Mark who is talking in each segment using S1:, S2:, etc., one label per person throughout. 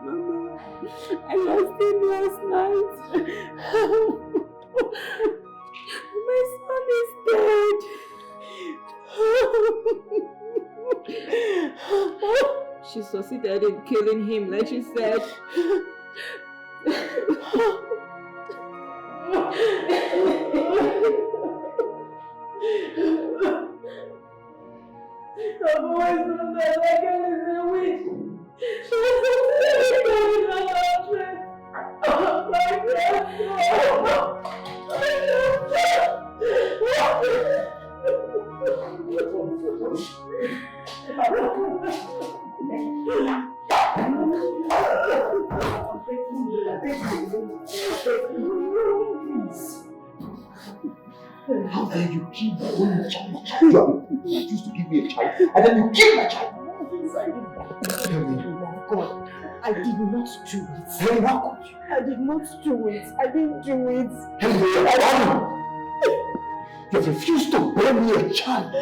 S1: Mama, I lost him last night. My son is dead. She succeeded in killing him, like she said. I've always known that that girl is a witch. She was succeeded in killing her husband. Oh my God.
S2: How dare you kill my own child? You refused to give me a child, and then you kill my child. Tell me.
S1: God, I did not do it.
S2: Tell me how could you?
S1: I did not do it. I didn't do it.
S2: Tell me, you have refused to bear me a child.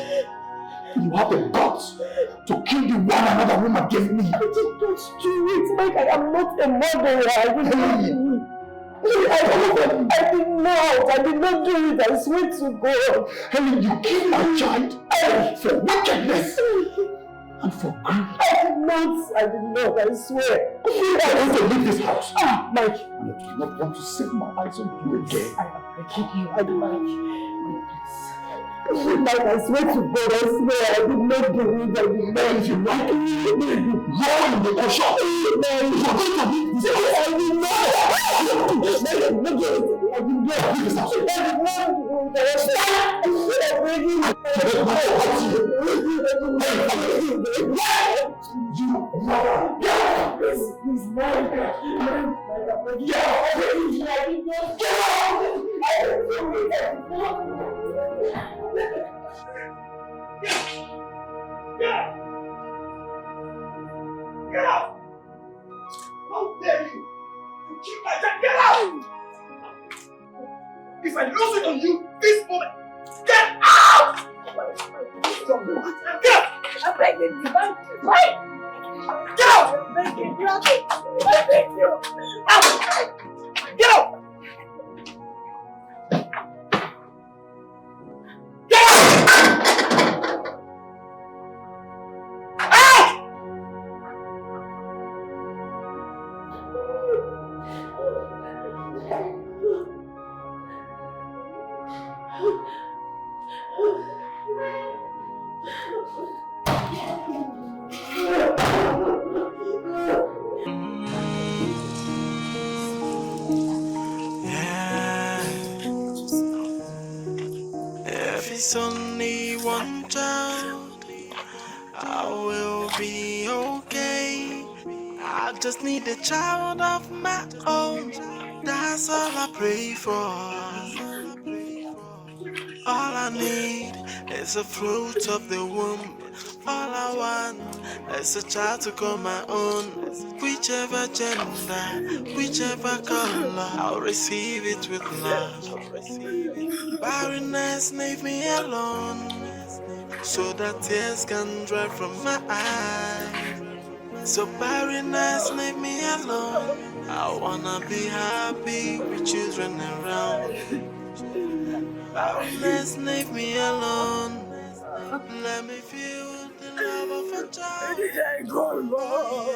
S2: You have the guts to kill the one another woman gave me.
S1: I did not do it, Mike. I am not a murderer. I did not do it. I did not do it. I swear to God.
S2: Helen, you killed my child for wickedness and for greed.
S1: I did not, I swear.
S2: I want to leave this house.
S1: Mike.
S2: And I do not want to set my eyes on you again.
S1: I beg you, Mike, please. Mike, I swear to God, I swear, I did not do it, I did not.
S2: If you like it, roll in the ocean. You're going to leave this house.
S1: I did not. I did not do it. I did not.
S2: Leave this house.
S1: I did not do it. I'm begging you.
S2: You mother.
S1: Please, Mike.
S2: Get out! How dare you! You keep my child! Get out! If I lose it on you this moment, get out! Get out!
S1: I'm begging you, Mike.
S2: Get out!
S1: I'm begging you. I'm begging you.
S2: Get out!
S3: It's only one child, I will be okay. I just need a child of my own, that's all I pray for. All I need is a fruit of the womb. All I want is a child to call my own. Whichever gender, whichever color, I'll receive it with love. Barrenness, leave me alone, so that tears can dry from my eyes. So barrenness, leave me alone. I wanna be happy with children around. Barrenness, leave me alone. Let me feel the love of a child.
S1: Where did I go wrong?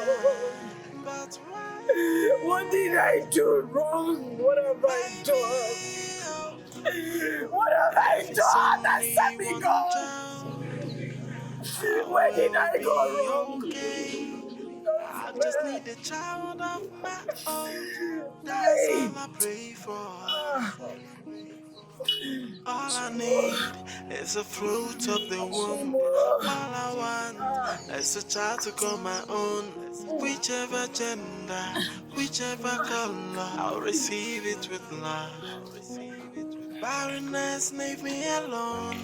S3: But why?
S1: What did I do wrong? What have I done? What have I done that set me go? Where did I go wrong?
S3: I just need a child of my own. That's all I pray for. All I need is a fruit of the womb. All I want is a child to call my own. Whichever gender, whichever color, I'll receive it with love. Barrenness, leave me alone,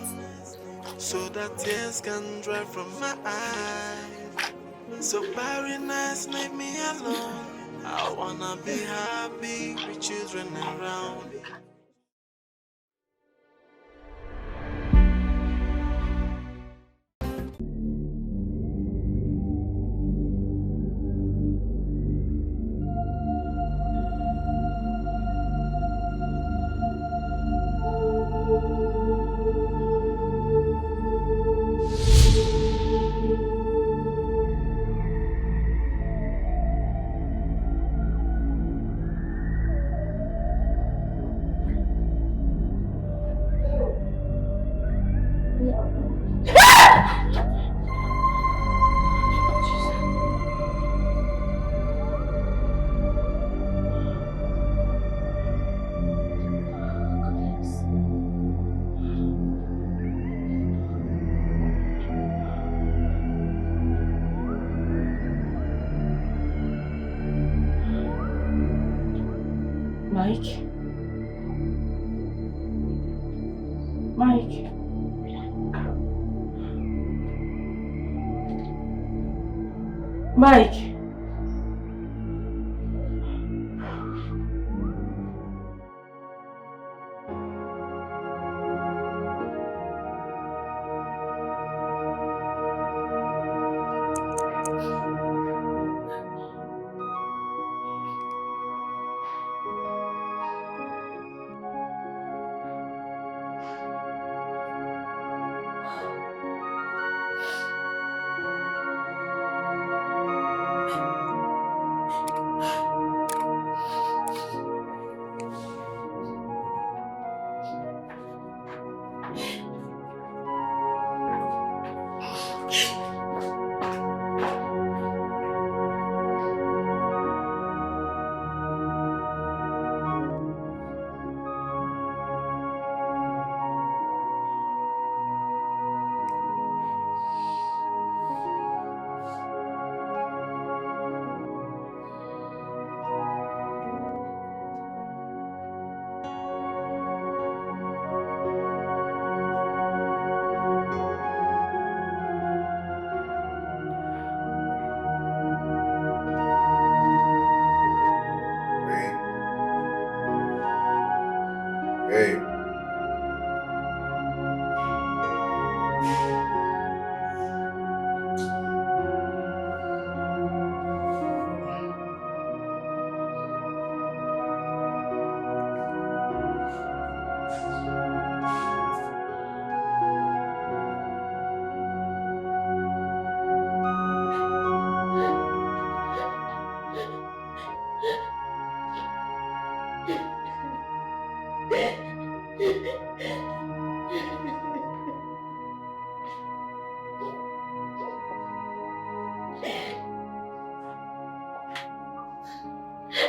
S3: so that tears can dry from my eyes. So barrenness, leave me alone. I wanna be happy with children around.
S1: Mike? Mike? Mike?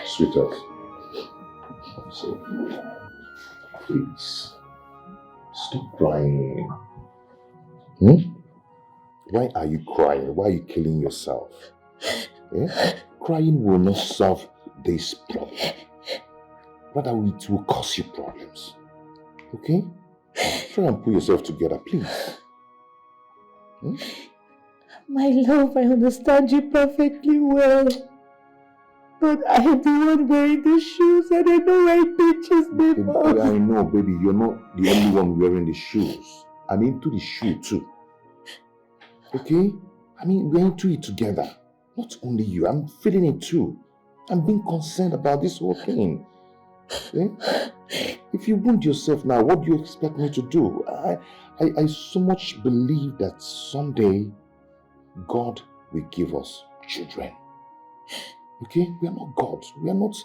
S2: Sweetheart, so please stop crying. Why are you crying? Why are you killing yourself? Crying will not solve this problem. Rather, it will cause you problems. Okay? Try and pull yourself together, please.
S1: My love, I understand you perfectly well. But I am the one wearing the shoes and I know I pinches before.
S2: I know, baby, you're not the only one wearing the shoes. I'm into the shoe too. Okay? I mean, we're into it together. Not only you, I'm feeling it too. I'm being concerned about this whole thing. If you wound yourself now, what do you expect me to do? I so much believe that someday God will give us children. Okay? We are not gods. We are not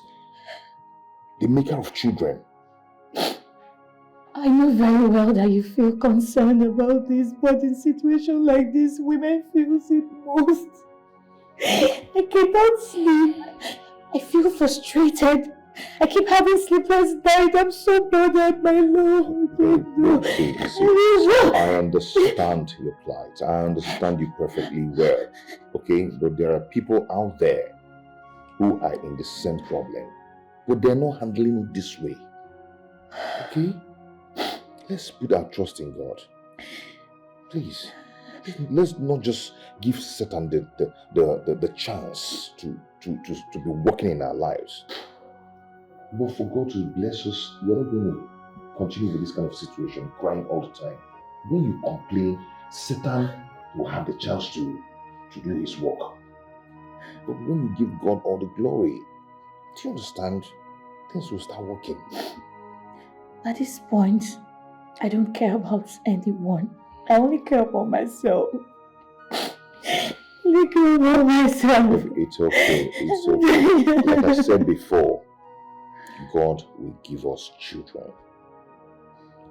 S2: the maker of children.
S1: I know very well that you feel concerned about this, but in situations like this, women feel it most. I cannot sleep. I feel frustrated. I keep having sleepless nights. I'm so bothered, my love.
S2: I understand your plight. I understand you perfectly well. Okay? But there are people out there who are in the same problem. But they're not handling it this way. Okay? Let's put our trust in God. Please. Let's not just give Satan the chance to be working in our lives. But for God to bless us, we're not going to continue with this kind of situation, crying all the time. When you complain, Satan will have the chance to do his work. But when you give God all the glory, do you understand? Things will start working.
S1: At this point, I don't care about anyone. I only care about myself. I only care about myself.
S2: It's okay. It's okay. Like I said before, God will give us children.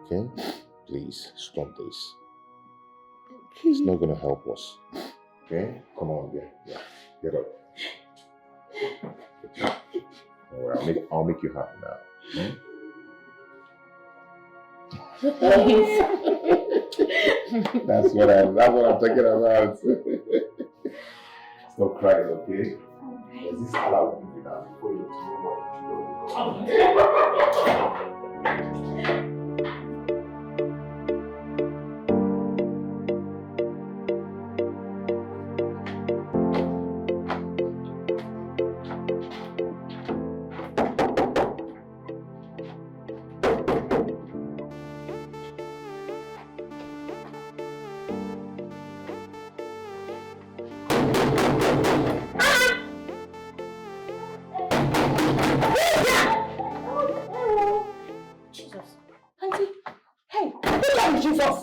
S2: Okay? Please, stop this. It's not going to help us. Okay? Come on, get up. Don't worry, I'll make you happy now. That's what I'm talking about. Stop crying, okay? This is all I will give you now before you tomorrow morning.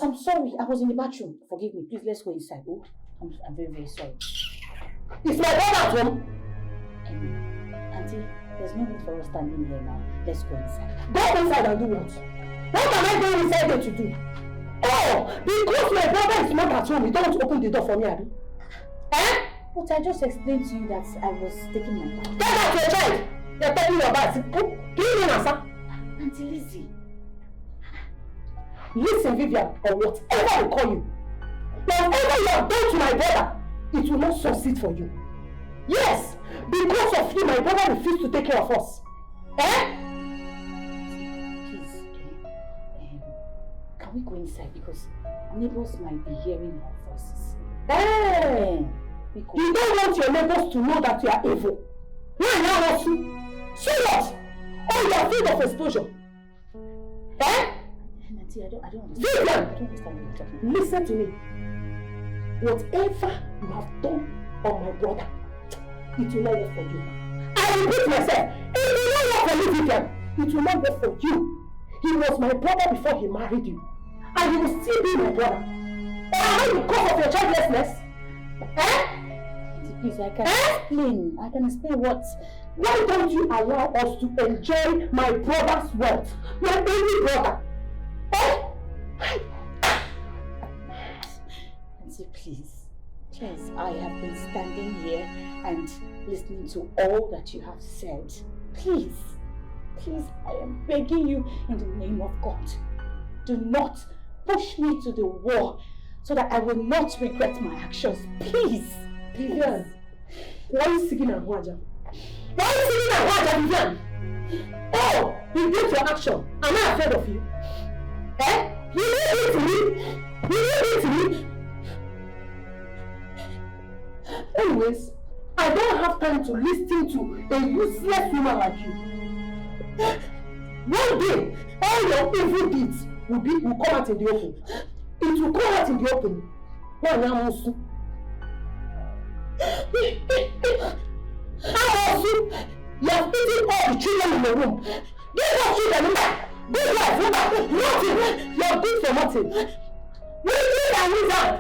S1: I'm sorry, I was in the bathroom. Forgive me, please let's go inside. Oh, I'm very, very sorry. It's my brother at home. Auntie, there's no need for us standing here now. Let's go inside. Go inside and do what? What am I going inside there to do? Oh, because my brother is not at home, you don't open the door for me, Abby. Eh? But I just explained to you that I was taking my bath. Get out your child! You're taking your bath. Can you hear answer? Auntie Lizzie. Listen, Vivian, or whatever I call you, whatever you have done to my brother, it will not succeed for you. Yes, because of you, my brother refused to take care of us. Eh? Please, can we go inside? Because neighbors might be hearing our voices. Eh? You don't want your neighbors to know that you are evil. Why now, also? So what? Oh, you are afraid of exposure. Eh? I don't understand. Vivian! I don't understand what you're talking about. Listen to me. Whatever you have done on my brother, it will not work for you. I repeat myself, it will not work for you, Vivian. It will not work for you. He was my brother before he married you. And he will still be my brother. Or am I because of your childlessness? Eh? Please, I can explain. I can explain what. Why don't you allow us to enjoy my brother's wealth? My only brother. Oh! Auntie, please, I have been standing here and listening to all that you have said. Please, I am begging you in the name of God, do not push me to the wall so that I will not regret my actions. Please. Vivian, why are you singing Ahwaja? Why are you singing Ahwaja, Vivian? Oh, you did your action. Am I afraid of you? Eh? You leave it to me? You leave it to me? Anyways, I don't have time to listen to a useless woman like you. One day, all your evil deeds will come out in the open. It will come out in the open. You have eaten all the children in the room. Give us children. Good life, nothing. You are good for nothing. Wizard and wizard.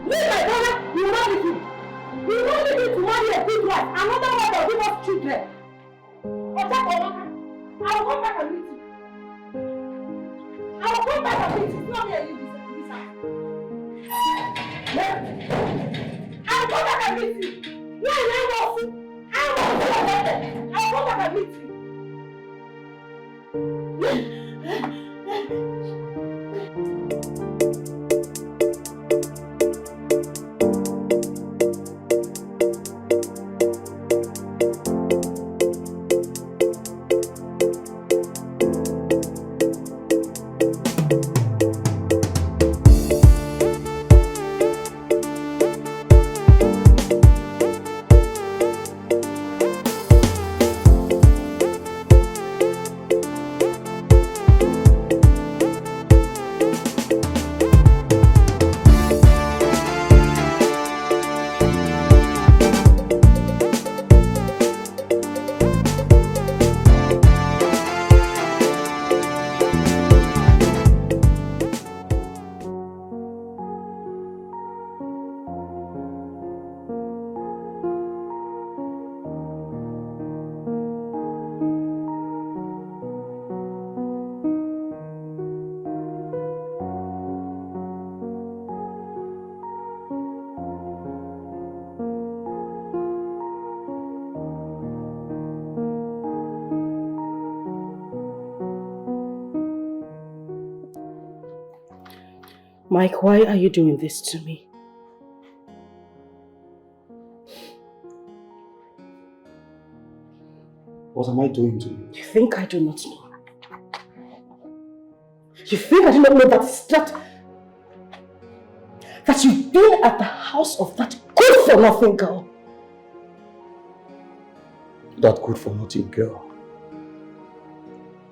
S1: Leave my brother, you will not leave him. You will not leave him to marry a good wife. Another one that will give us children. I will come back and meet you. I will come back and meet you. It's not me and you this house. I will come back and meet you. I will come back and meet you.
S4: Mike, why are you doing this to me? What am I doing to you?
S1: You think I do not know? You think I do not know that you've been at the house of that good-for-nothing girl?
S4: That good-for-nothing girl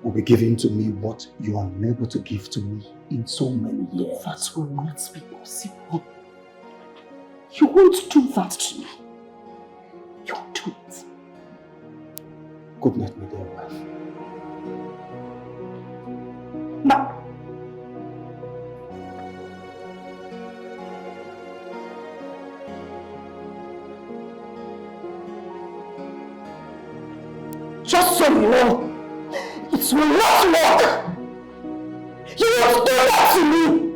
S4: will be giving to me what you are unable to give to me in so many years.
S1: That will not be possible. You won't do that to me. You won't do it.
S4: Good night, my dear wife.
S1: Ma. Just so you know, it will not work. You won't do that to me.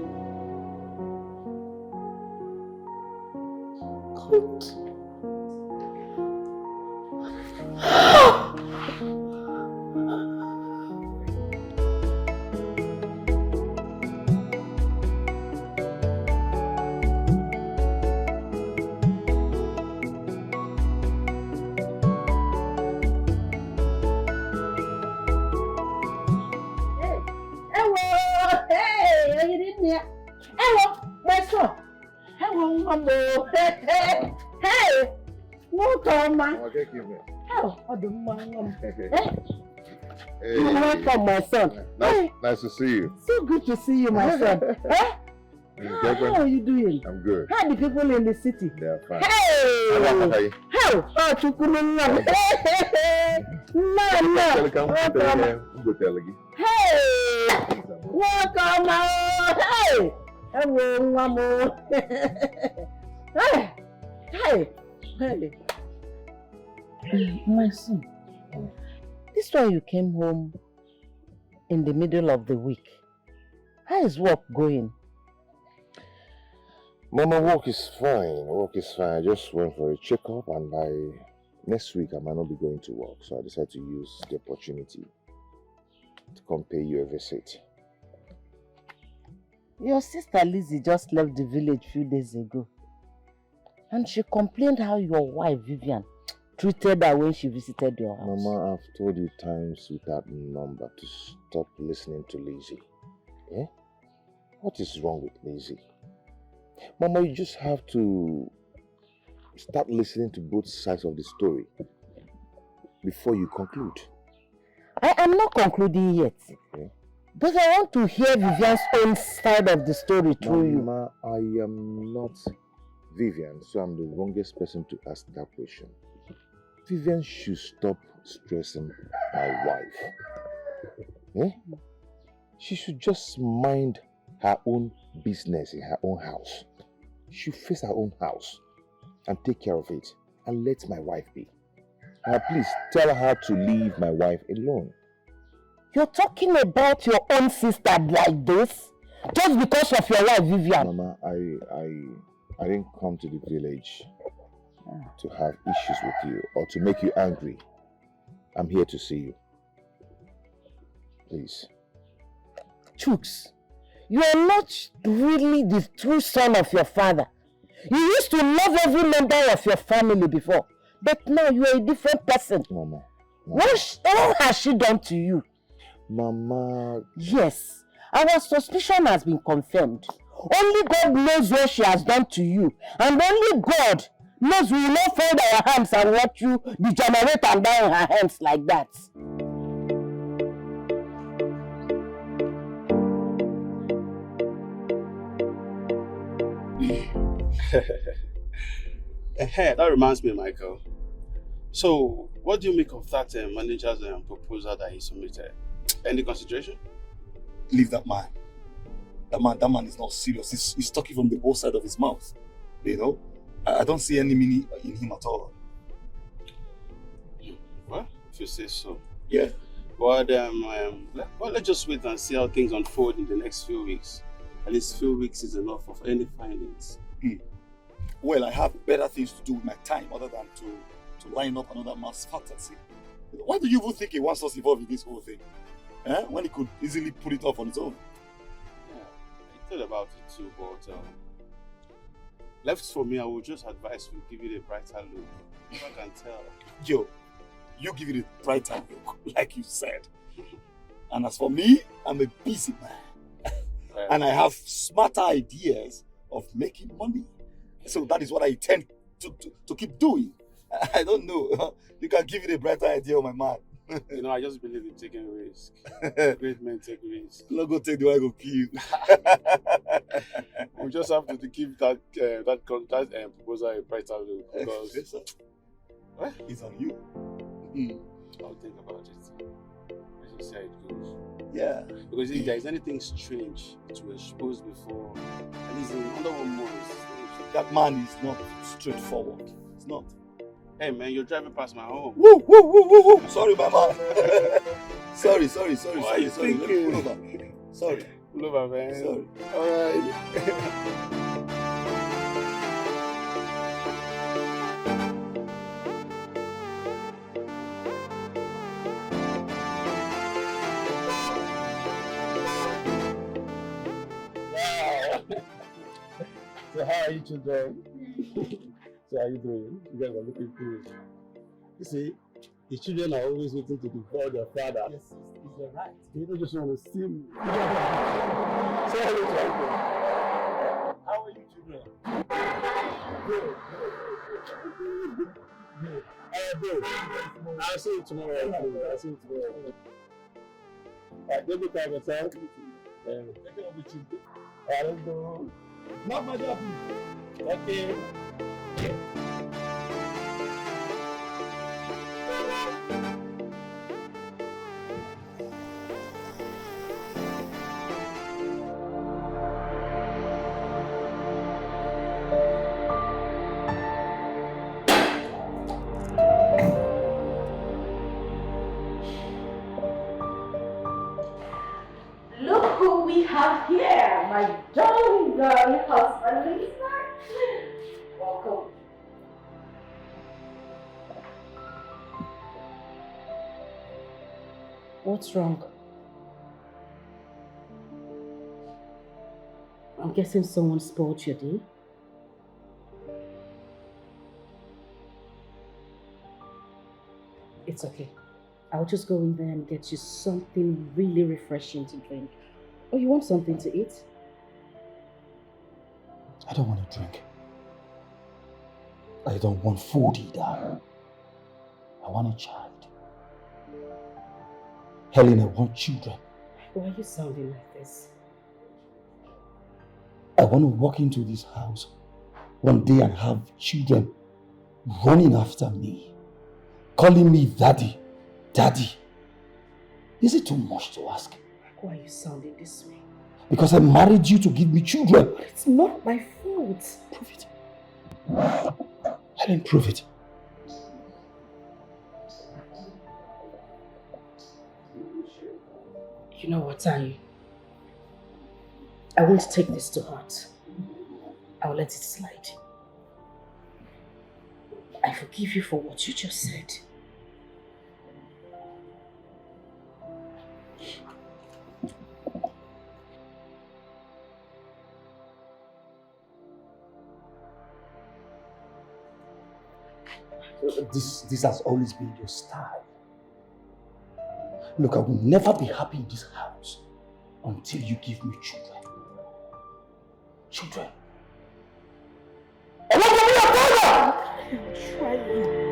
S1: God. Welcome, my son.
S2: Nice to see you.
S1: So good to see you, my son. How are you doing?
S2: I'm good.
S1: How are the people in the city?
S2: They're fine.
S1: Hey!
S2: Hey!
S1: Oh, Chukwununam. Hey! No. Hey! Welcome, hey! Hello, Mamo. Hey! My son, this one you came home in the middle of the week. How is work going?
S2: Mama, work is fine. I just went for a checkup and by next week I might not be going to work. So I decided to use the opportunity to come pay you a visit.
S1: Your sister Lizzie just left the village a few days ago. And she complained how your wife Vivian treated her when she visited your house.
S2: Mama, I've told you times without number to stop listening to Lizzie. Eh? What is wrong with Lizzie? Mama, you just have to start listening to both sides of the story before you conclude.
S1: I am not concluding yet.
S2: Okay.
S1: But I want to hear Vivian's own side of the story through you.
S2: Mama, I am not Vivian, so I'm the wrongest person to ask that question. Vivian should stop stressing my wife. Eh? She should just mind her own business in her own house. She should face her own house and take care of it and let my wife be. Now please tell her to leave my wife alone.
S1: You're talking about your own sister like this? Just because of your wife, Vivian?
S2: Mama, I didn't come to the village to have issues with you or to make you angry. I'm here to see you. Please.
S1: Chooks, you are not really the true son of your father. You used to love every member of your family before, but now you are a different person.
S2: Mama.
S1: What has she done to you?
S2: Mama.
S1: Yes, our suspicion has been confirmed. Only God knows what she has done to you, and only God knows we will not fold our hands and watch you degenerate and die in her hands like that.
S5: That reminds me, Michael. So, what do you make of that manager's proposal that he submitted? Any consideration?
S4: Leave that man. That man is not serious. He's talking from the both side of his mouth. You know? I don't see any meaning in him at all.
S5: Well, if you say so.
S4: Yeah.
S5: But let's just wait and see how things unfold in the next few weeks. At least few weeks is enough of any findings.
S4: Well, I have better things to do with my time other than to line up another mass fantasy. Why do you even think he wants us involved in this whole thing? When he could easily put it off on his own.
S5: Yeah, I thought about it too, but left for me, I would just advise we give it a brighter look. If I can tell.
S4: Yo, you give it a brighter look, like you said. And as for me, I'm a busy man. And I have smarter ideas of making money. So that is what I intend to keep doing. I don't know. You can give it a brighter idea, my man.
S5: You know, I just believe in taking risks. Great men take risks.
S4: Not go take the one I go kill you.
S5: We just have to give that proposal a brighter look because
S4: Yes, sir. It's on you.
S5: I'll think about it. Let's just see how it goes.
S4: Yeah.
S5: Because if there is anything strange to expose before, at least in under 1 month,
S4: That man is not straightforward. It's not.
S5: hey man, you're driving past my home.
S4: Woo, woo, woo, woo, woo. Sorry, my man. sorry.
S5: What are you
S4: Let me
S5: thinking?
S4: pull over. Sorry.
S5: Pull over, man.
S4: Sorry.
S5: Alright. So how are you children? So how are you doing? You guys are looking good. You see, the children are always waiting to devour their father.
S1: Yes, you're right.
S5: They don't just want to see me. Say hello to uncle. How are you children? Good. Good. I'll see you tomorrow. I'll see you tomorrow. Alright, let me time and time. Take care of the children. Alright, let's go. Not my job. Okay.
S1: Look who we have here, my darling husband, Lisa. Welcome. What's wrong? I'm guessing someone spoiled your day. It's okay. I'll just go in there and get you something really refreshing to drink. Or you want something to eat?
S4: I don't want to drink. I don't want food either. I want a child. Helen, I want children.
S1: Why are you sounding like this?
S4: I want to walk into this house one day and have children running after me, calling me daddy, daddy. Is it too much to ask?
S1: Why are you sounding this way?
S4: Because I married you to give me children.
S1: But it's not my fault.
S4: Prove it. Helen, prove it.
S1: You know what, Annie? I won't take this to heart. I'll let it slide. I forgive you for what you just said.
S4: This has always been your style. Look, I will never be happy in this house until you give me children. Children. I want to be a father!
S1: I'm trying.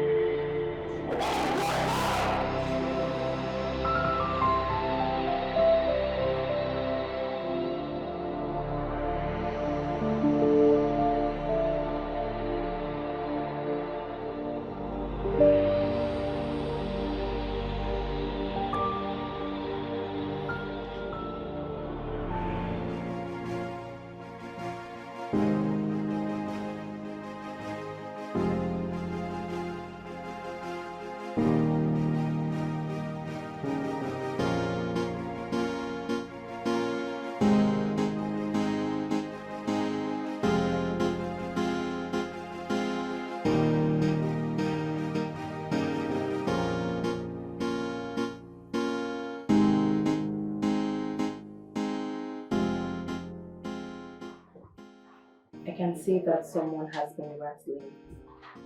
S1: I can see that someone has been rattling.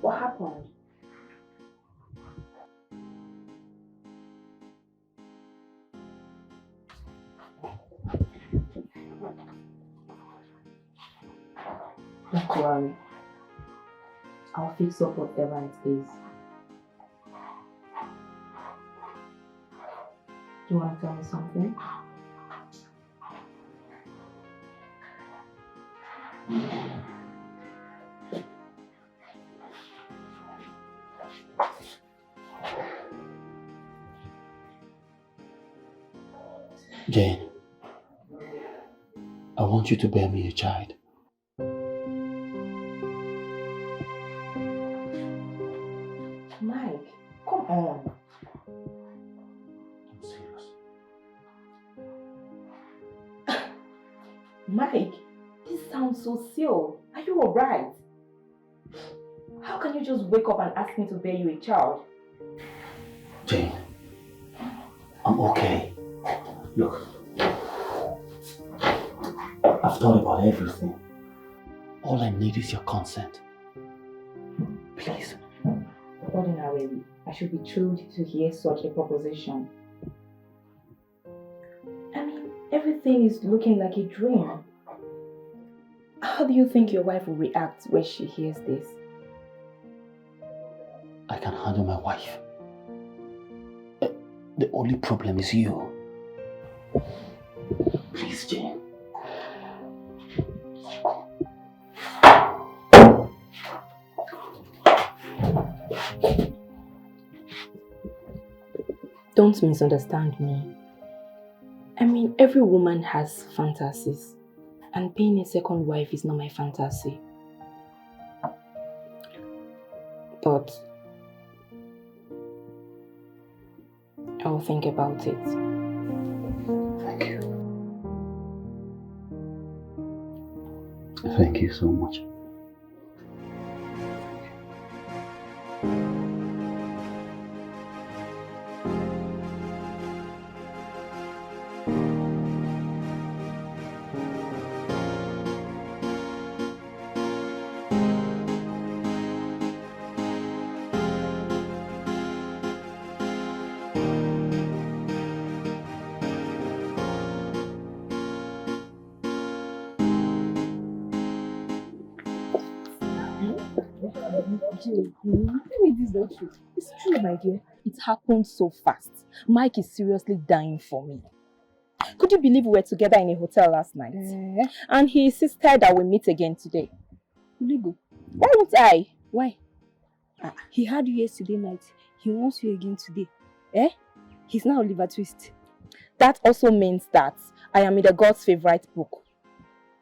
S1: What happened? Don't worry. I'll fix up whatever it is. Do you want to tell me something?
S5: Jane, I want you to bear me a child.
S1: Mike, come on.
S5: I'm serious.
S1: Mike, this sounds so silly. Are you alright? How can you just wake up and ask me to bear you a child?
S5: Jane, I'm okay. Look, I've thought about everything. All I need is your consent. Please.
S1: Ordinarily, I should be thrilled to hear such a proposition. I mean, everything is looking like a dream. How do you think your wife will react when she hears this?
S5: I can handle my wife. The only problem is you. Please, Jane.
S1: Don't misunderstand me. I mean, every woman has fantasies, and being a second wife is not my fantasy. But I will think about it.
S5: Thank you. Thank you so much.
S1: This is not true. It's true, my dear. It happened so fast. Mike is seriously dying for me. Could you believe we were together in a hotel last night? And he insisted that we meet again today.
S6: Legal.
S1: Why would I?
S6: Why? He had you yesterday night. He wants you again today. He's now Oliver Twist.
S1: That also means that I am in the God's favorite book.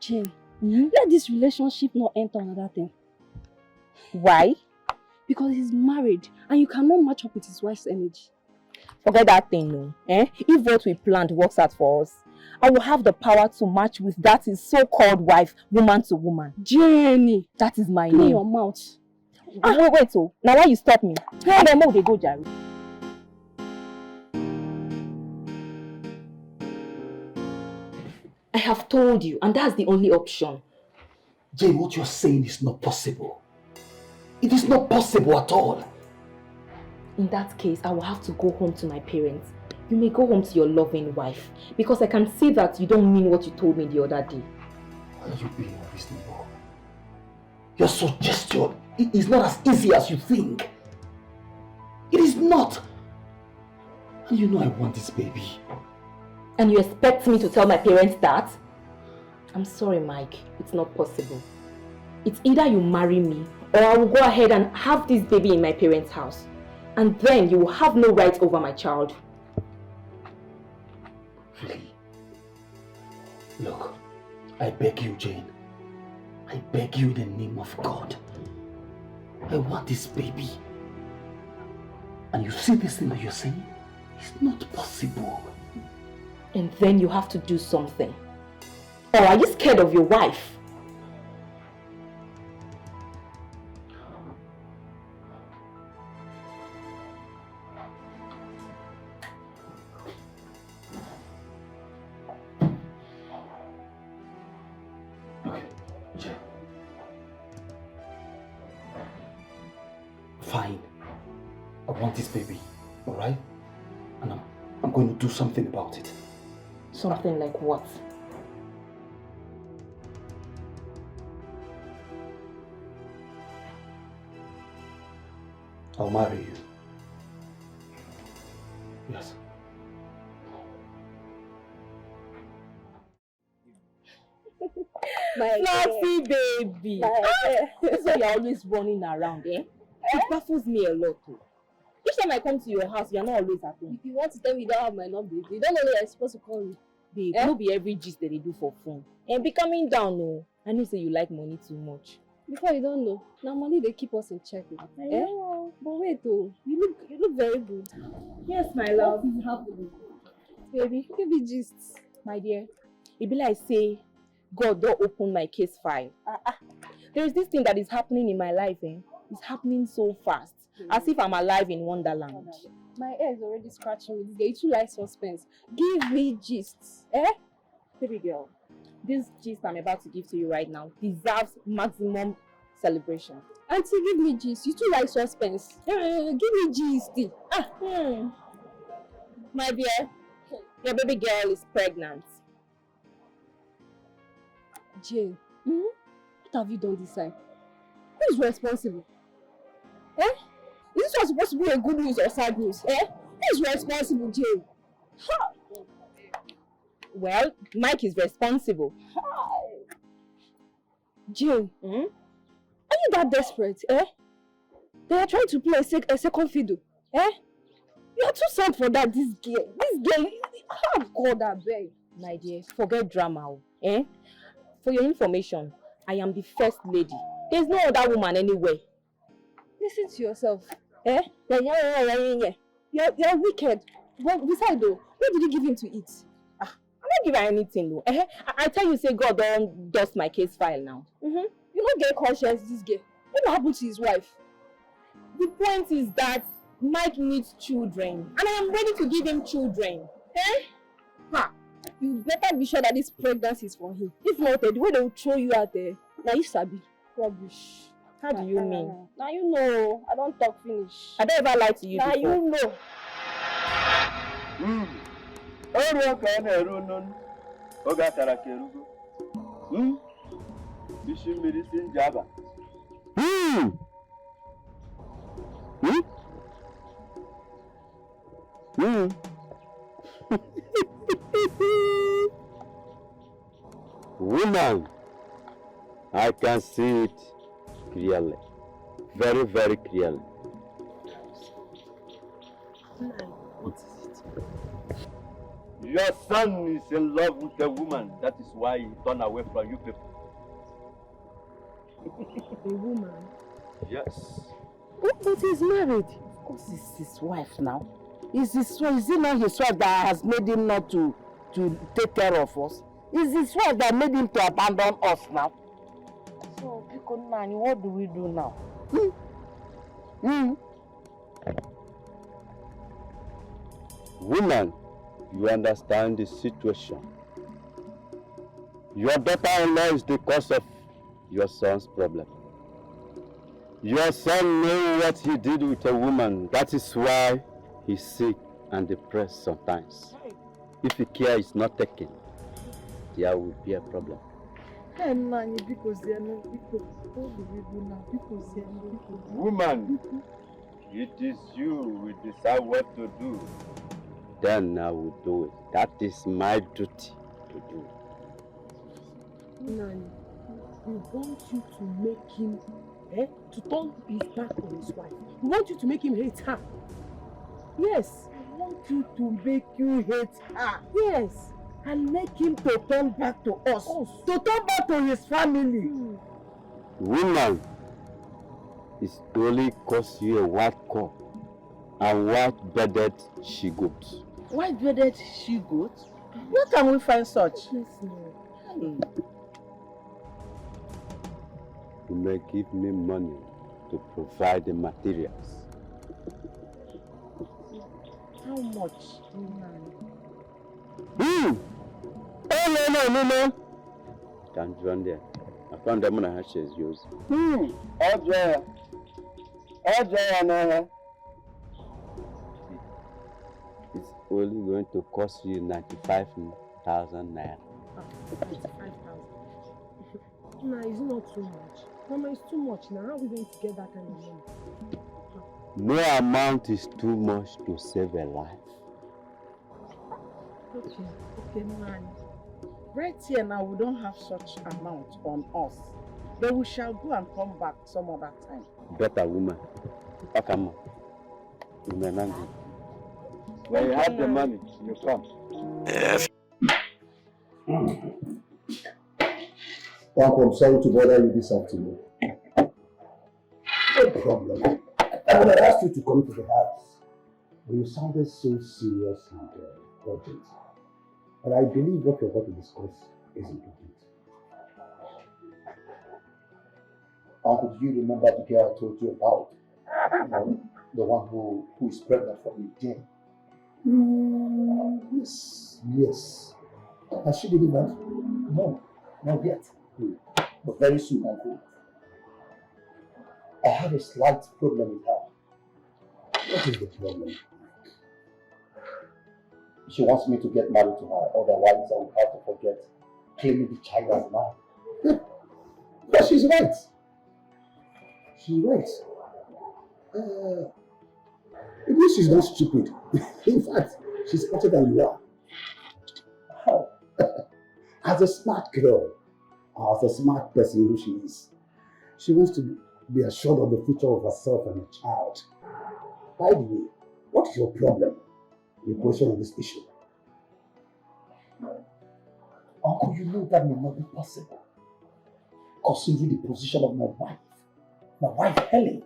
S6: Jane, let this relationship not enter another thing.
S1: Why?
S6: Because he's married and you cannot match up with his wife's energy.
S1: Forget that thing, no. If what we planned works out for us, I will have the power to match with that his so-called wife, woman to woman.
S6: Jenny!
S1: That is my
S6: Clean
S1: name.
S6: your mouth.
S1: Wait, oh. Now why you stop me? Hey, then they go, Jerry. I have told you, and that's the only option.
S5: Jane, what you're saying is not possible. It is not possible at all.
S1: In that case, I will have to go home to my parents. You may go home to your loving wife, because I can see that you don't mean what you told me the other day.
S5: Why are you being unreasonable? Your suggestion is not as easy as you think. It is not. And you know I want this baby.
S1: And you expect me to tell my parents that? I'm sorry, Mike. It's not possible. It's either you marry me, or I will go ahead and have this baby in my parents' house. And then you will have no right over my child.
S5: Really? Look, I beg you, Jane. I beg you in the name of God. I want this baby. And you see this thing that you're saying? It's not possible.
S1: And then you have to do something. Or are you scared of your wife?
S5: Fine. I want this baby, alright? And I'm going to do something about it.
S1: Something like what?
S5: I'll marry you. Yes.
S6: My
S1: Fluffy baby. This is why you're always running around, eh? It baffles me a lot too. Each time I come to your house, you're not always at home.
S6: If you want to tell me you don't have my number, you don't know that I'm supposed to call you.
S1: Babe, no be every gist that they do for phone. And be coming down, no. I know say you like money too much.
S6: Before you don't know, now money they keep us in check.
S1: I know.
S6: But wait though, you look very good.
S1: Yes, my love.
S6: What is happening?
S1: Baby,
S6: Give me gist.
S1: my dear. It be like say, God don't open my case file. There's this thing that is happening in my life, eh? It's happening so fast. As if I'm alive in Wonderland.
S6: My ear is already scratching me. This girl, you too like suspense. Give me gist.
S1: Baby girl, this gist I'm about to give to you right now deserves maximum celebration.
S6: Auntie, give me gist. You too like suspense. Give me gist.
S1: My dear, your baby girl is pregnant.
S6: Jane, what have you done this time? Who is responsible? Is this one supposed to be a good news or sad news? Who is responsible, Jane?
S1: Well, Mike is responsible.
S6: Jane, are you that desperate? They are trying to play a second fiddle. You are too sad for that, this girl. Oh God, I beg.
S1: My dear, forget drama. For your information, I am the first lady. There's no other woman anywhere.
S6: Listen to yourself. You're wicked. But besides though, what did you give him to eat?
S1: I'm not giving her anything though. I tell you, say God don't dust my case file now.
S6: You don't get conscience, this girl. What happened to his wife?
S1: The point is that Mike needs children, and I am ready to give him children.
S6: You better be sure that this pregnancy is for him. If not, the way they will throw you out there, now you sabi. Rubbish.
S1: How do you mean?
S6: Now you know. I don't talk finish.
S1: I don't ever lie to you
S6: now
S1: before.
S6: You know.
S5: Woman, I can see it clearly. Very, very clearly.
S1: What is it?
S5: Your son is in love with a woman. That is why he turned away from you people.
S1: A woman?
S5: Yes.
S7: But he's married. Of course, it's his wife now. Is it not his wife that has made him not to take care of us? Is his wife that made him to abandon us now? So, Pico Nani, what do we do now?
S5: Woman, you understand the situation. Your daughter-in-law is the cause of your son's problem. Your son knows what he did with a woman. That is why he's sick and depressed sometimes. If the care is not taken, there will be a problem. Woman, it is you who decide what to do. Then I will do it. That is my duty to do.
S7: Nani, we want you to make him, to turn his back on his wife. We want you to make him hate her. Yes, we want you to make you hate her. Yes, and make him to turn back to us. To turn back to his family.
S5: Woman, it's only cause you a white cow and white-bearded she-goat.
S7: White-bearded she-goat? Where can we find such?
S5: You may give me money to provide the materials.
S7: How much?
S5: Oh, no. Can't run there. I found them on a hatches yours. It's only going to cost you 95,000 naira.
S7: 95,000. Nah, it's not too much. Mama, it's too much now. How are we going to get that kind of money?
S5: No amount is too much to save a life.
S7: Okay, man. Right here now, we don't have such amount on us. But we shall go and come back some other time.
S5: Better woman. Akama. Umenangi. When you have the money, you come.
S8: Uncle, I'm sorry to bother you this afternoon. No problem. I would have asked you to come to the house. But you sounded so serious and urgent. But I believe what we're about to discuss is important. Uncle, do you remember the girl I told you about? The one who is pregnant from me, Jane? Yes. Has she delivered? No, not yet. But very soon, Uncle. I have a slight problem with her. What is the problem? She wants me to get married to her, otherwise I will have to forget claiming the child as mine. But she's right. She's right. At least she's not stupid. In fact, she's smarter than you are. How? As a smart girl, as a smart person who she is, she wants to be assured of the future of herself and her child. By the way, what is your problem? Your question on this issue? Uncle, you know that may not be possible, considering the position of my wife Helen.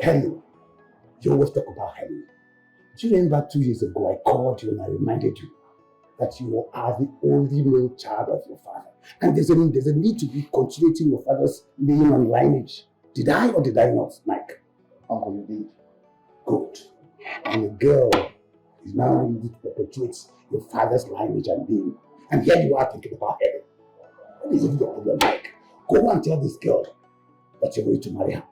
S8: Helen, you always talk about Helen. Do you remember 2 years ago I called you and I reminded you that you are the only male child of your father, and there's a need to be continuing your father's name and lineage. Did I or did I not, Mike? Uncle, you did. Good. And the girl is now ready to perpetuate your father's lineage and name. And here you are thinking about Helen. What is even your problem, Mike? Go and tell this girl that you're ready to marry her.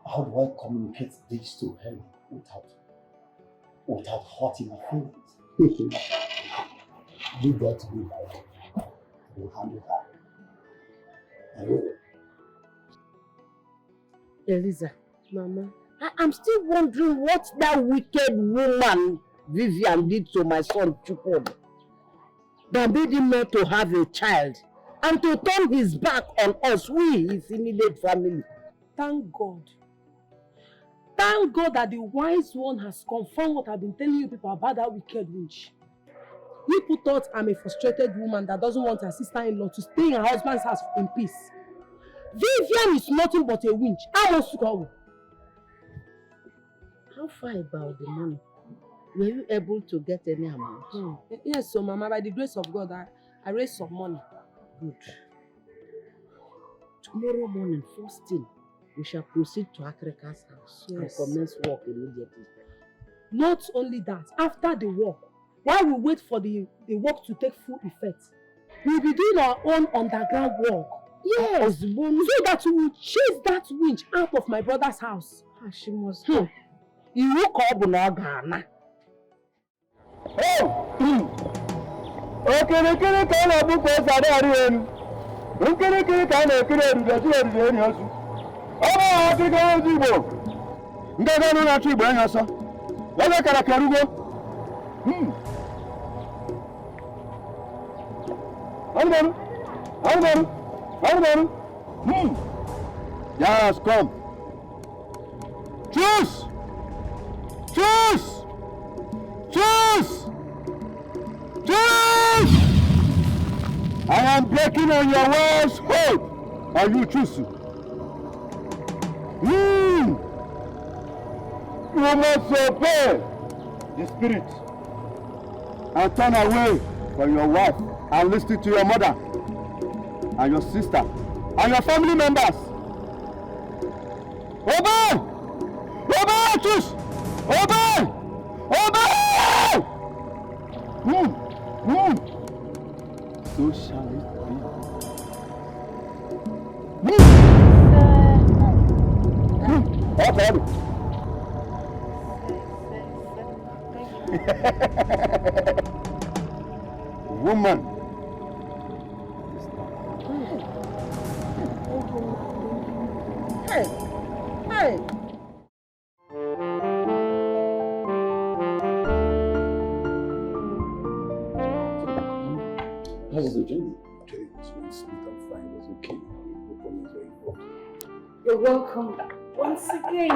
S8: How do I communicate this to Helen without hurting her feelings? You got to be like, we'll handle her. I will.
S7: Eliza, Mama, I'm still wondering what that wicked woman Vivian did to my son Chukwu that made him not to have a child and to turn his back on us, his immediate family.
S6: Thank God. Thank God that the wise one has confirmed what I've been telling you people about that wicked witch. People thought I'm a frustrated woman that doesn't want her sister-in-law to stay in her husband's house in peace. Vivian is nothing but a winch. I want to go.
S7: How far about the money? Were you able to get any amount?
S6: Yes, so Mama, by the grace of God, I raised some money.
S7: Good. Tomorrow morning, first thing, we shall proceed to Akreka's house and commence work immediately.
S6: Not only that, after the work, while we wait for the work to take full effect, we'll be doing our own underground work. Yes, so that we will chase that winch out of my brother's house.
S7: She must.
S6: You call Bunagana.
S5: Yes, come. Choose! Choose! Choose! Choose! I am breaking on your wife's hold, and you choose. You must obey the spirit and turn away from your wife and listen to your mother and your sister and your family members. Obey! Obey! Choose! Obey! Obey! So shall it be. Woman,
S8: How was the journey? It was really sweet and fine. It was okay. No problems were involved.
S1: You're welcome once again.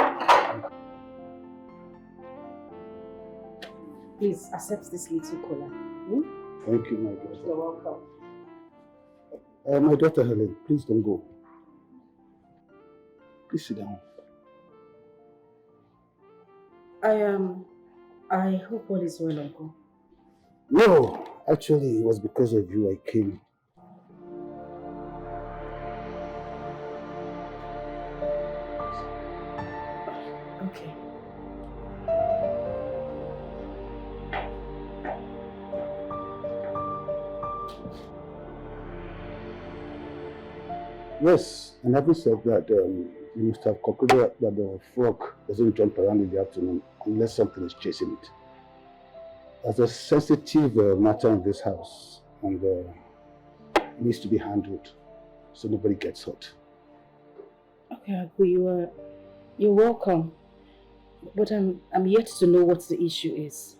S1: Please accept this little cola. Hmm?
S8: Thank you, my daughter.
S1: You're welcome.
S8: My daughter Helen, please don't go. Please sit down.
S1: I hope all is well, Uncle.
S8: No, actually, it was because of you I came.
S1: Okay.
S8: Yes, and having said that, you must have concluded that the frog doesn't jump around in the afternoon unless something is chasing it. There's a sensitive matter in this house, and it needs to be handled so nobody gets hurt.
S1: Okay, Uncle, you're welcome. But I'm yet to know what the issue is.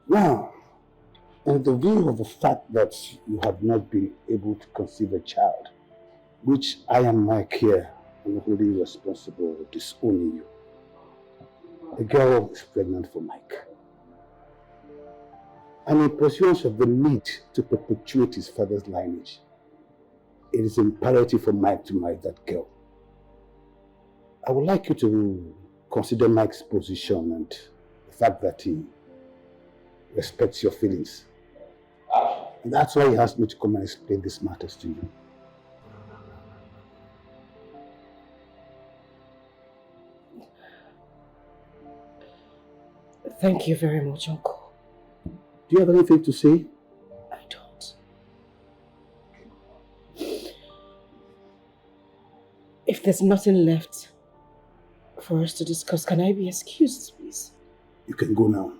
S8: Now, in the view of the fact that you have not been able to conceive a child, which I am Mike here, I'm wholly responsible for disowning you. The girl is pregnant for Mike. And in pursuance of the need to perpetuate his father's lineage, it is imperative for Mike to marry that girl. I would like you to consider Mike's position and the fact that he respects your feelings. And that's why he asked me to come and explain these matters to you.
S1: Thank you very much, Uncle.
S8: Do you have anything to say?
S1: I don't. If there's nothing left for us to discuss, can I be excused, please?
S8: You can go now.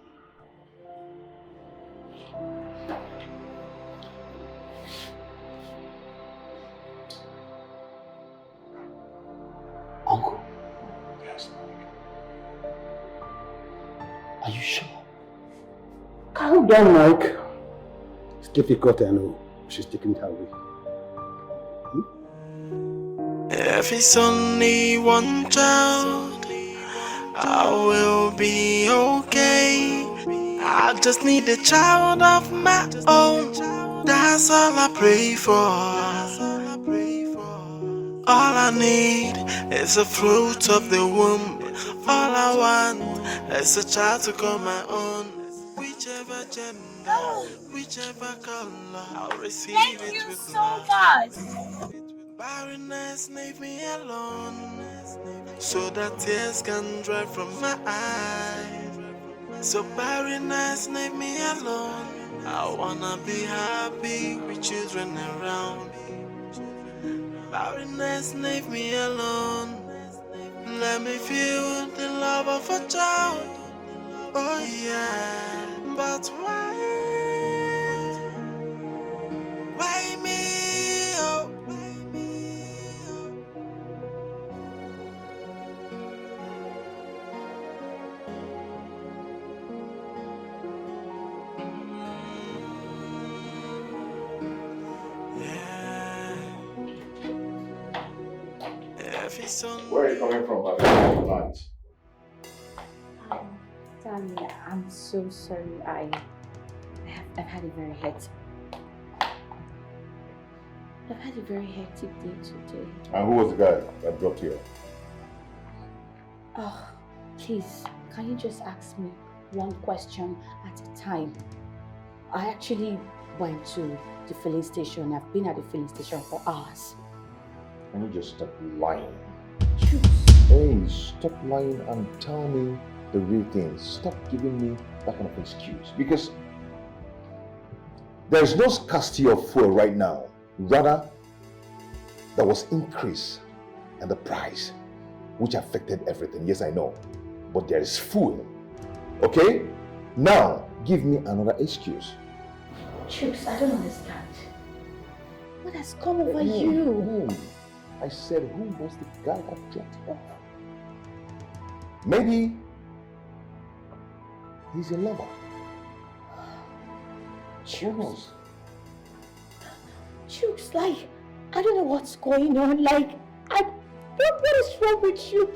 S8: Uncle. Yes, are you sure? Calm down, Mike. It's difficult, I know. She's taking it her way.
S3: If it's only one child, I will be okay. I just need a child of my own. That's all I pray for. All I need is the fruit of the womb. All I want is a child to call my own. Whichever gender, whichever color, I'll receive it with love.
S6: Thank you so much.
S3: Barrenness, leave me alone, so that tears can dry from my eyes. So barrenness, leave me alone. I wanna be happy with children around. Barrenness, leave me alone. Let me feel the love of a child. Oh yeah, but why me? Oh.
S2: Where are you coming from at lunch?
S9: Darling, I'm so sorry. I've had a very hectic. I've had a very hectic day today.
S2: And who was the guy that dropped you?
S9: Oh, please, can you just ask me one question at a time? I actually went to the filling station. I've been at the filling station for hours.
S2: Can you just stop lying?
S9: Choose.
S2: Hey, stop lying and tell me the real thing. Stop giving me that kind of excuse. Because there is no scarcity of fuel right now. Rather, there was increase in the price, which affected everything. Yes, I know. But there is fuel. Okay? Now, give me another excuse.
S9: Chooks, I don't understand. What has come over you?
S2: I said, who was the guy that dropped off? Maybe he's a lover. Who knows?
S1: Chooks, like, I don't know what's going on. Like, what is wrong with you?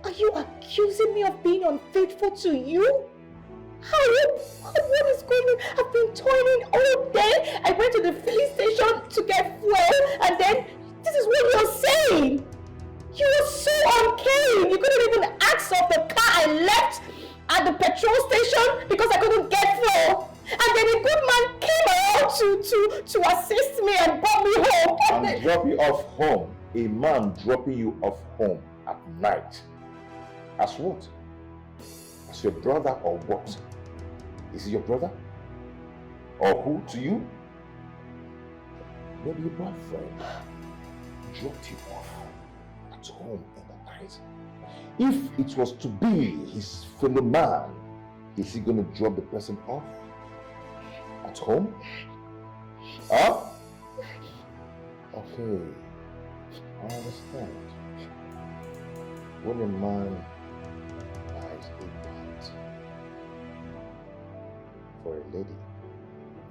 S1: Are you accusing me of being unfaithful to you? What is going on? I've been toiling all day. I went to the filling station to get fuel, and then this is what you're saying. You were so uncaring. You couldn't even ask of the car I left at the petrol station because I couldn't get fuel. And then a good man came around to assist me and brought me home.
S2: And drop you off home. A man dropping you off home at night. As what? As your brother or what? Is he your brother? Or who to you? Maybe your boyfriend dropped you off at home in the night. If it was to be his fellow man, is he going to drop the person off at home? Huh? Okay, I understand. When a man buys a plant for a lady,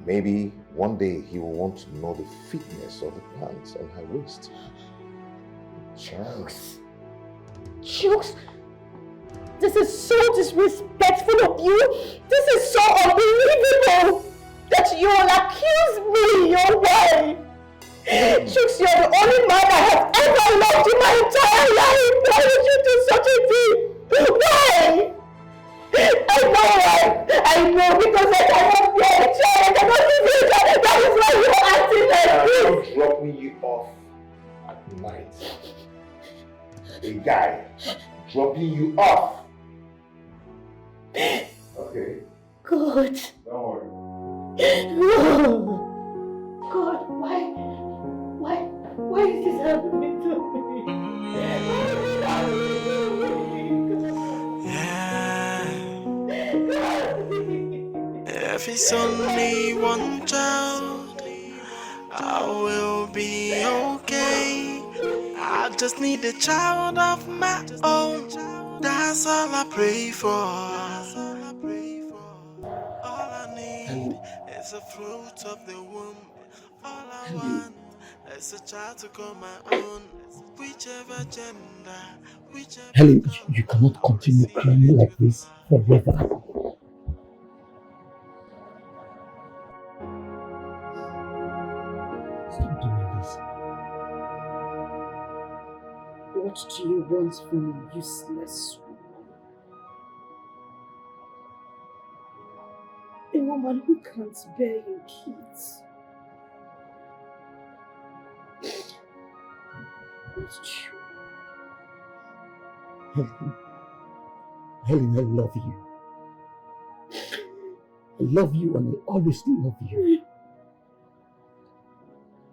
S2: maybe one day he will want to know the fitness of the plant on her waist. Chance.
S1: Chooks, this is so disrespectful of you. This is so unbelievable that you will accuse me your way. Chooks, you're the only man I have ever loved in my entire life. Why did you do such a thing? Why? I know why. I know because I cannot bear a child. I cannot give you a child. That is why you're acting like this.
S2: I'm dropping you off at night. A guy dropping you off. Okay.
S1: God.
S2: Don't worry.
S1: God, why is this happening to me?
S3: Yeah. If it's only one child, I will be okay. I just need a child of my own. That's all I pray for. All I need is a fruit of the womb. All I want is a child to call my own. Whichever gender, whichever.
S8: Helen, you cannot continue crying like this forever. Stop doing this.
S7: What do you want from a useless woman? A woman who can't bear you kids. It's true.
S8: Helen, I love you. I love you and I always love you.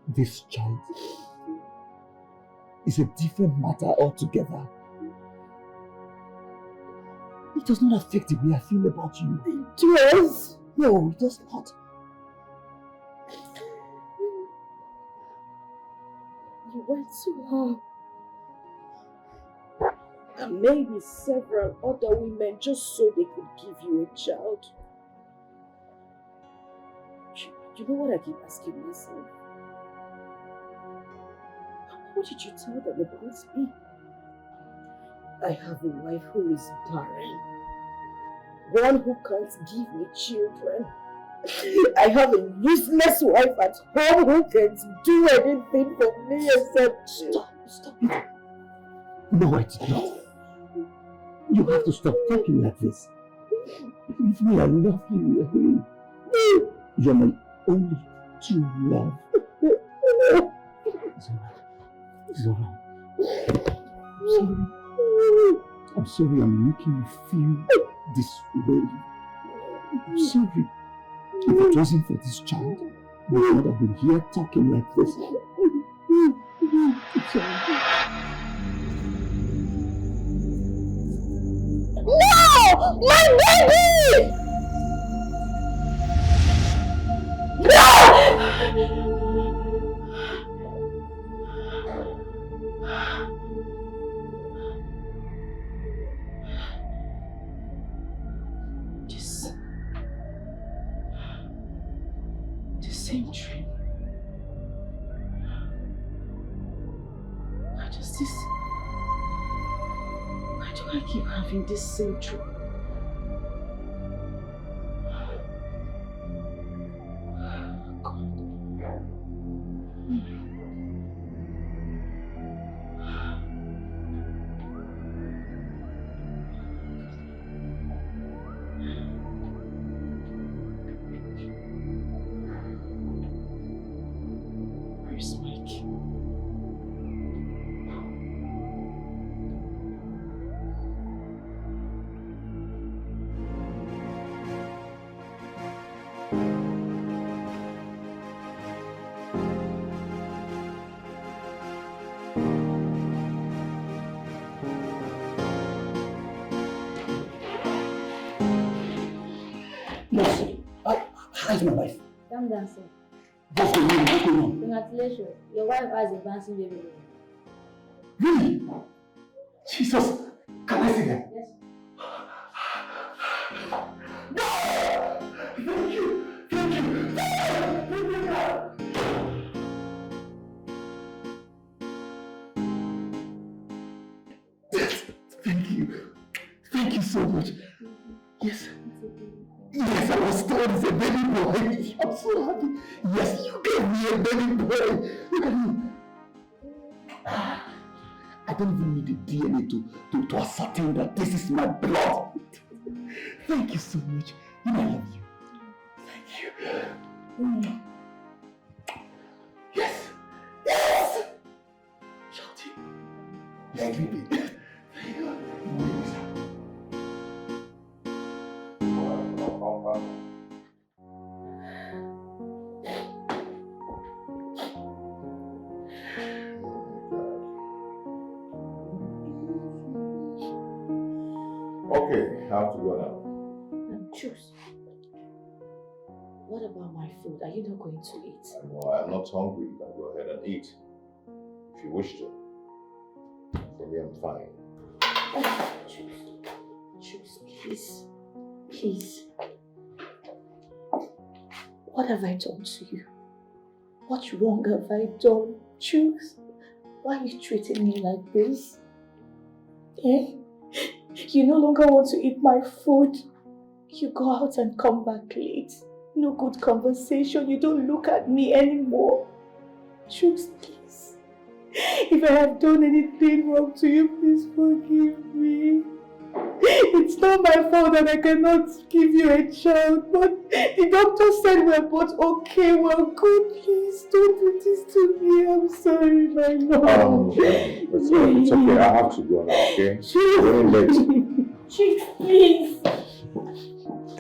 S8: This child is a different matter altogether. It does not affect the way I feel about you.
S7: It does.
S8: No, it does not.
S7: You went to her and maybe several other women just so they could give you a child. You know what I keep asking myself? What did you tell them about me? I have a wife who is barren. One who can't give me children. I have a useless wife at home who can't do anything for me except...
S8: Stop it. No, I did not. You have to stop talking like this. Believe me, I love you. You're my only true love. It's alright. It's alright. I'm sorry I'm making you feel this way. I'm sorry. If it wasn't for this child, we would not have been here talking like this. It's alright.
S1: No! My baby! No!
S7: The same dream.
S1: do I keep having this same trouble? Where's Mike?
S8: How's my wife?
S10: Come down, sir.
S8: What's going on? What's going on?
S10: Congratulations. Your wife has a bouncing baby.
S8: Really? Jesus! Can I see that?
S10: Yes.
S8: No! Thank you! Thank you! Thank you, God! Thank you. Thank you so much. Yes. Yes, I was told it's a baby boy. I'm so happy. Yes, you gave me a baby boy. Look at me. I don't even need the DNA to ascertain that this is my blood. Thank you so much. You know I love you. Thank you. Yes. Yes. Shouting. Thank you, baby. Thank you.
S2: Okay, I have to go now.
S9: Choose. What about my food? Are you not going to eat?
S2: No, I'm not hungry. You can go ahead and eat. If you wish to. For me, I'm fine.
S9: Choose, please. Please. What have I done to you? What wrong have I done? Choose. Why are you treating me like this? Eh? You no longer want to eat my food. You go out and come back late. No good conversation. You don't look at me anymore. Choose, please. If I have done anything wrong to you, please forgive me. It's not my fault that I cannot give you a child, but the doctor said we're both okay, we're good. Please don't do this to me. I'm sorry, my lord.
S2: It's okay. I have to go now, okay?
S9: Chief,
S2: late.
S9: Chief, please.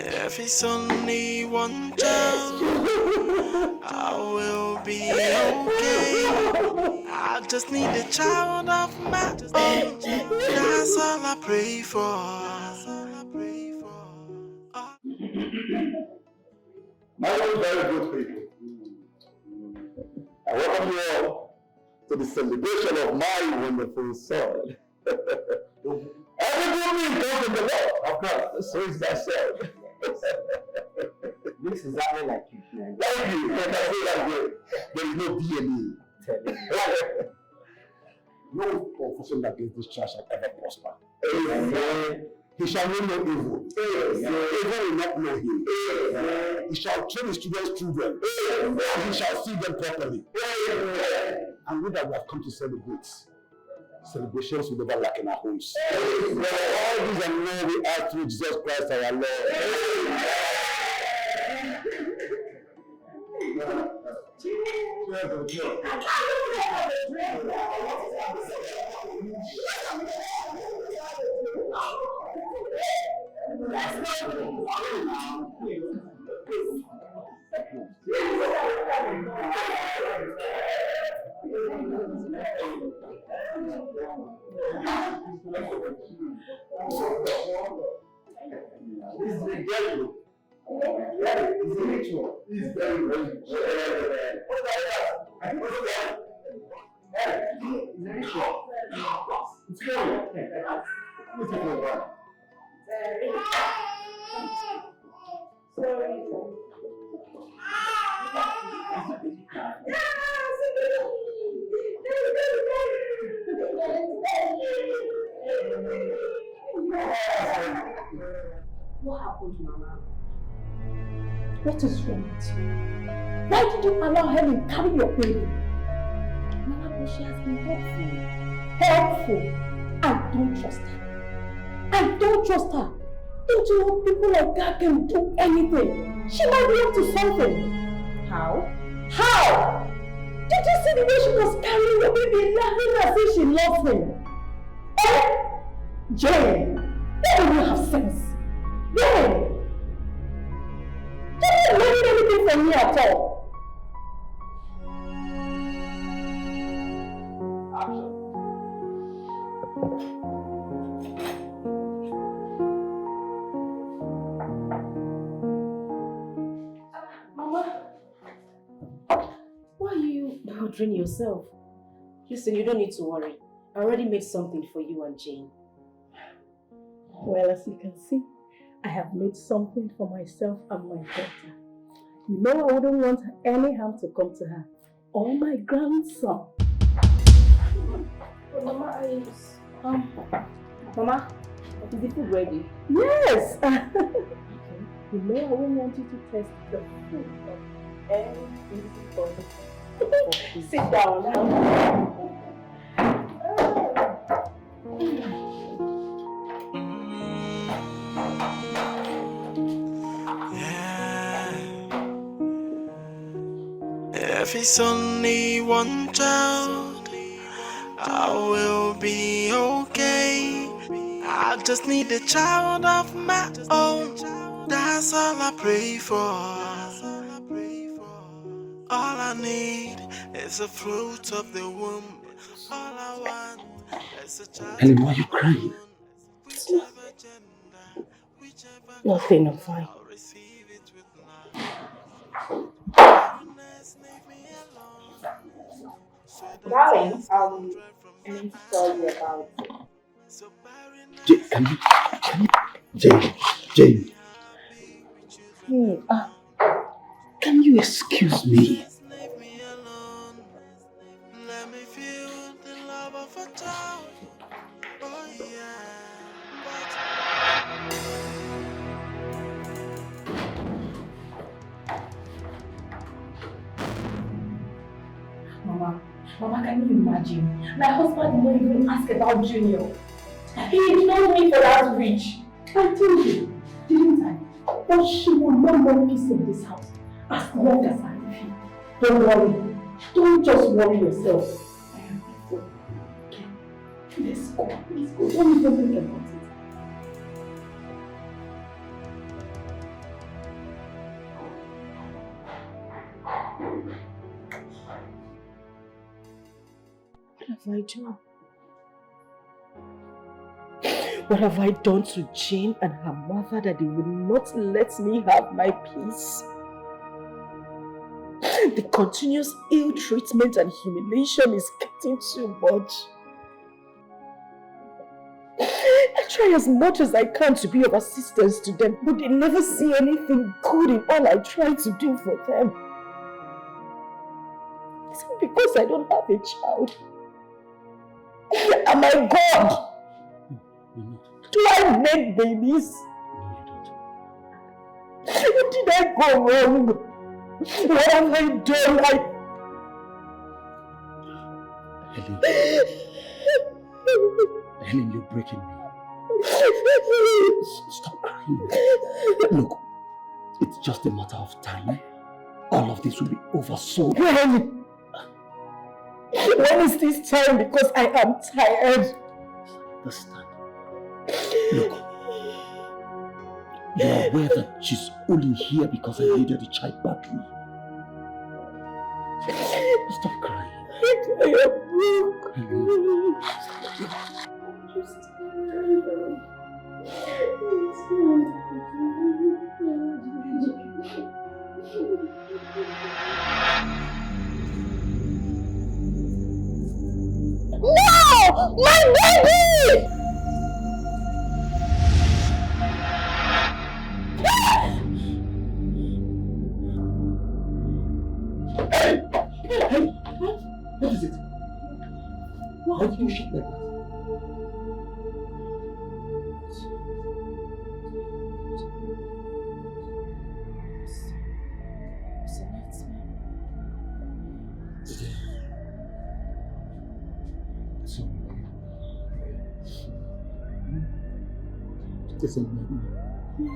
S3: If it's only one child, I will be okay. I just need a child of my own. That's all I pray for.
S8: My own very good people. I welcome you all to the celebration of my wonderful son. Every good thing comes from the Lord, of course. So is that said.
S5: Looks exactly like you.
S8: Thank you. There is no DNA. No confession against this child shall ever prosper. Amen. He shall know no evil. Evil will not know him. He shall train his children's children. And he shall see them properly. And we that we have come to celebrate. Celebrations will never lack in our homes. All these and more we ask through Jesus Christ our Lord. It's very
S7: What happened, Mama?
S1: What is wrong with you? Why did you allow Helen to carry your baby?
S7: Mama, but she has been helpful.
S1: Helpful? I don't trust her. I don't trust her. Don't you know people like that can do anything? She might be up to something.
S7: How?
S1: How? Did you see the way she was carrying your baby, laughing as if she loves him? Eh? Jane, why don't you have sense? Jane! You didn't learn anything from me at all.
S7: Mama, why are you bothering yourself? Listen, you don't need to worry. I already made something for you and Jane.
S1: Well, as you can see, I have made something for myself and my daughter. You know I wouldn't want any harm to come to her or my grandson.
S7: But Mama, Mama, is the food ready?
S1: Yes! You know I won't want you to test the food of any body. Sit down now.
S3: If it's only one child, I will be okay. I just need a child of my own. That's all I pray for. All I need is a fruit of the womb. All I want is a child.
S8: Helen, why are you crying?
S1: Nothing, I'm fine.
S6: Darling, I'm sorry about it.
S8: Jane. Can you excuse me?
S3: Let me feel the love of a child. Oh yeah.
S1: Mama, can you imagine? My husband did not even ask about Junior. He ignored me for that rich. I told you, didn't I? But she will not want peace in this house as long as I live. Don't worry. Don't just worry yourself. I am before. Okay? Let's go. Don't even think about it. What have I done to Jane and her mother that they will not let me have my peace? The continuous ill treatment and humiliation is getting too much. I try as much as I can to be of assistance to them, but they never see anything good in all I try to do for them. It's because I don't have a child. Am I God? Do I make babies? What did I go wrong? What have I done?
S8: Helen, you're breaking me. Stop crying. Look, it's just a matter of time. All of this will be over soon.
S1: When is this time? Because I am tired.
S8: Understand? Look, you are aware that she's only here because I needed a child badly. Stop crying.
S1: I am broke. No! My baby!
S8: Hey! What is it? Why did you shake like that?
S7: It's a nightmare.
S1: Yes.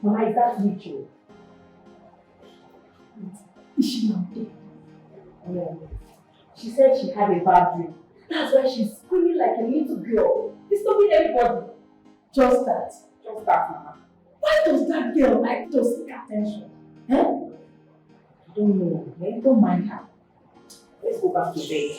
S9: Why is that Rachel? Is she not there? Yeah. She said she had a bad dream. That's why she's screaming like a little girl, disturbing everybody. Just that, Mama. Why does that girl like to seek attention? I don't know. Don't mind her. Let's go back to bed.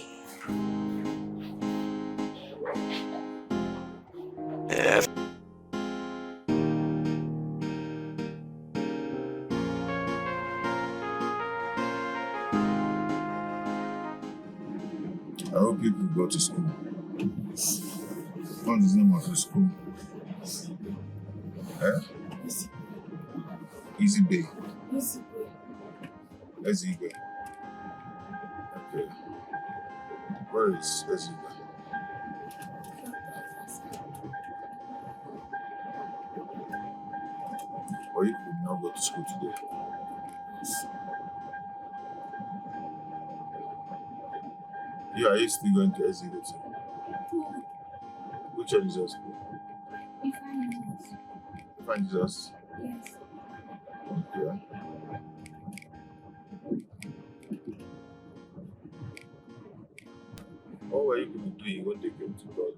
S11: I hope people go to school. What is the name of the school? Easy Bay. Easy Bay. Okay. Where is Easy Bay? Or you could not go to school today. Yeah, are you still going to Easy Bay too? Which one is your school? Find Jesus.
S10: Yes.
S11: Okay. What were you going to do when they came to God?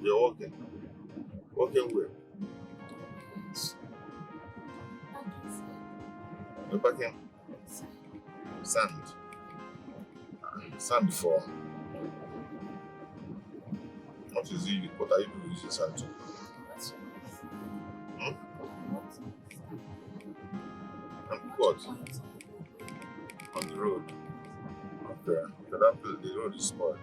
S11: You're walking. Walking where? You're packing sand. Sand for. What is it? What are you doing using sand to? And what? On the road. Okay. So that place, the road is spoiled.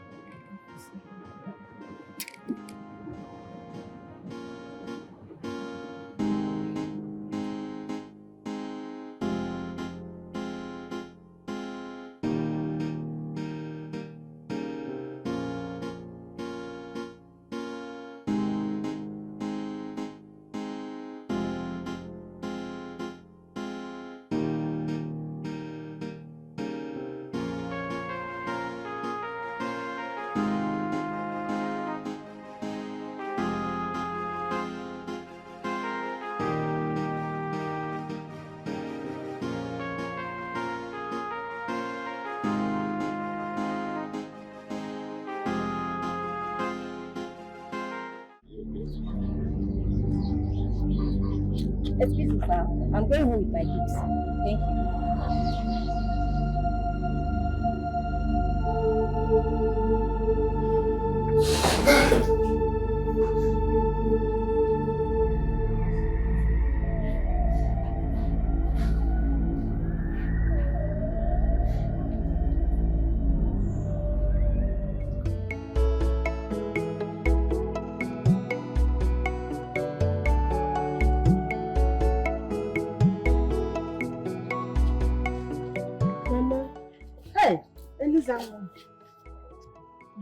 S6: Excuse me, sir. I'm going home with my kids. Thank you.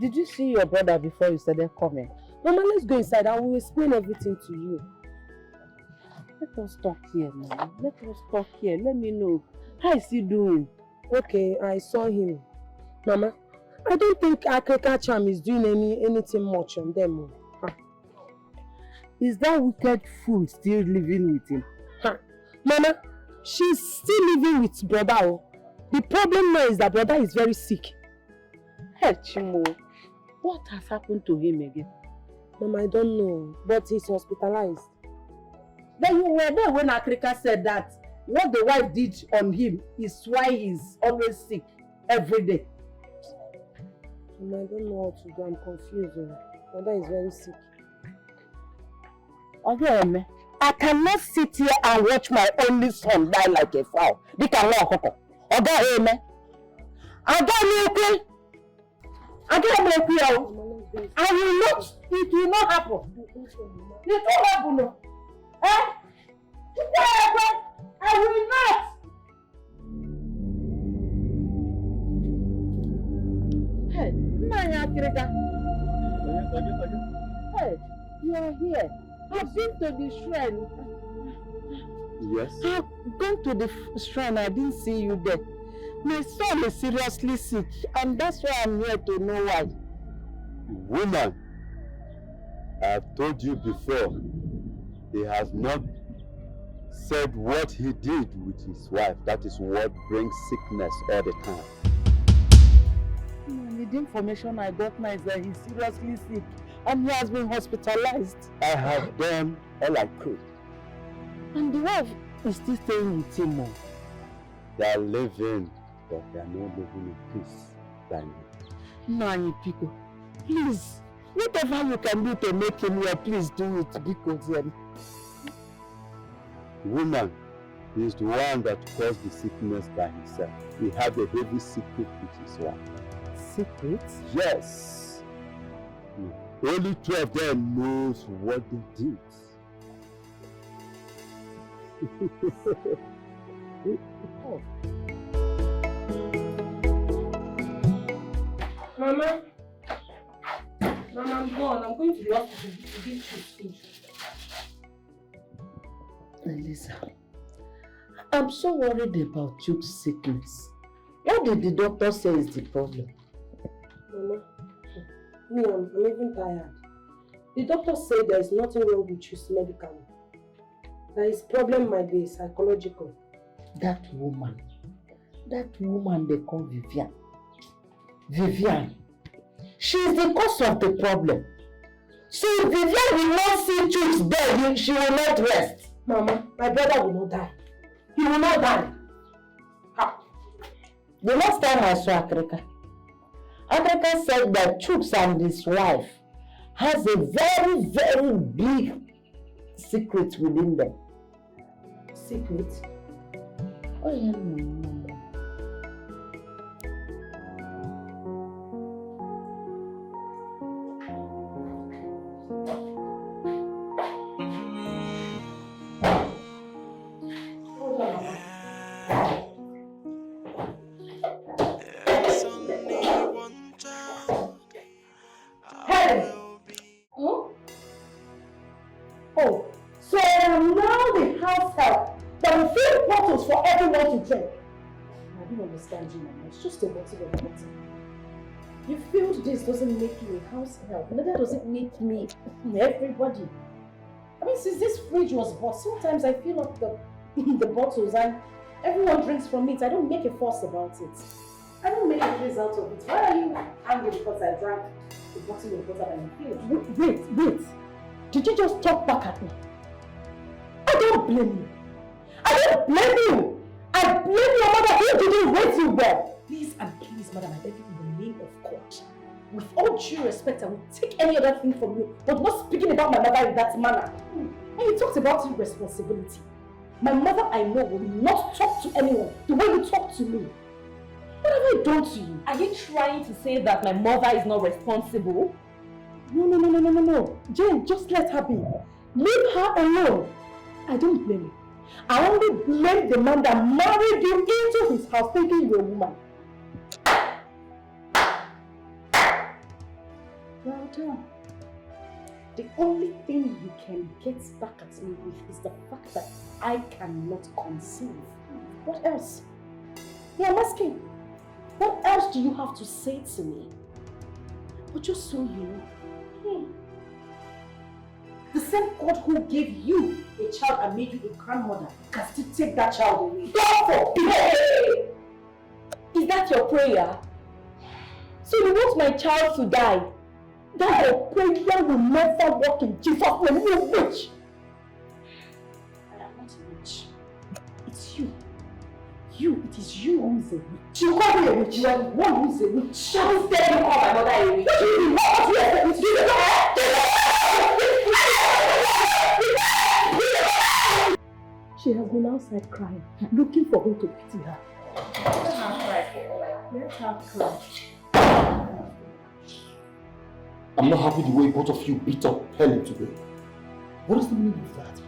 S7: Did you see your brother before you started coming? Mama, let's go inside. I will explain everything to you. Let us talk here, man. Let us talk here. Let me know. How is he doing? Okay, I saw him. Mama, I don't think Africa Charm is doing anything much on them. Huh. Is that wicked fool still living with him? Huh. Mama, she's still living with brother. The problem now is that brother is very sick. Hey, Chimo, what has happened to him again? Mama, I don't know, but he's hospitalized. Then you were there when Africa said that what the wife did on him is why he's always sick every day. Mama, I don't know what to do. I'm confused. Brother is very sick. Okay, I cannot sit here and watch my only son die like a fowl. Dikeh. Okay, I will not, it will not happen. It will happen. Eh? Akrika. Hey, you are here. I've been to the shrine.
S5: Yes?
S7: I've gone to the shrine. I didn't see you there. My son is seriously sick, and that's why I'm here to know why.
S5: Woman, I've told you before, he has not said what he did with his wife. That is what brings sickness all the time.
S7: The information I got now is that he's seriously sick and he has been hospitalized.
S5: I have done all I could.
S7: And the wife is still staying with him.
S5: They are living, but they are not living in peace.
S7: Nani Pico, please, whatever you can do to make him well, please do it, because
S5: woman, he is the one that caused the sickness by himself. He had a heavy secret with his wife.
S7: Secret?
S5: Yes. Only two of them knows what they did.
S7: Oh.
S6: Mama, I'm gone. I'm going to the hospital to give you food.
S9: Elisa, I'm so worried about Chuck's sickness. What did the doctor say is the problem?
S6: Mama, I'm even tired. The doctor said there is nothing wrong with Chuck's medically. That his problem might be psychological.
S9: That woman they call Vivian. Vivian, she is the cause of the problem. So if Vivian will not see Chuck's dead, she will not rest.
S6: Mama, my brother will not die. He will not die.
S9: Ha. The last time I saw Akrika said that Chuks and his wife has a very, very big secret within them.
S6: Secret?
S9: Oh yeah, no.
S6: It's just a bottle of water. You feel this doesn't make you a house help. Neither does it make me everybody. I mean, since this fridge was bought, sometimes I fill up the bottles and everyone drinks from it. I don't make a fuss about it. I don't make a place out of it. Why are you angry because I drank the bottle of water and you feel?
S1: Wait. Did you just talk back at me? I don't blame you. I don't blame you. I blame your mother who didn't raise you well.
S6: Please and please, madam, I beg you in the name of God. With all due respect, I will take any other thing from you, but not speaking about my mother in that manner. And you talked about irresponsibility. My mother, I know, will not talk to anyone the way you talk to me. What have I done to you?
S1: Are you trying to say that my mother is not responsible? No. Jane, just let her be. Leave her alone. I don't blame you. I only blame the man that married you into his house thinking you're a woman.
S6: Well done. The only thing you can get back at me with is the fact that I cannot conceive. What else? Yeah, I'm asking. What else do you have to say to me? But just so you know, the same God who gave you a child and made you a grandmother can still take that child away.
S1: God forbid! Is that your prayer? So you want my child to die? That your prayer will never work in Jesus' name, you witch!
S6: I am not a witch. It's you. It is you who is a witch.
S1: You call me a witch?
S6: You are the one who is a witch.
S1: How dare you call my mother a witch? What do you mean? What do you mean?
S6: She has been outside crying, looking for who to pity her. Let her cry for all. Let her cry.
S8: I'm not happy the way both of you beat up Helen today. What is the meaning of that?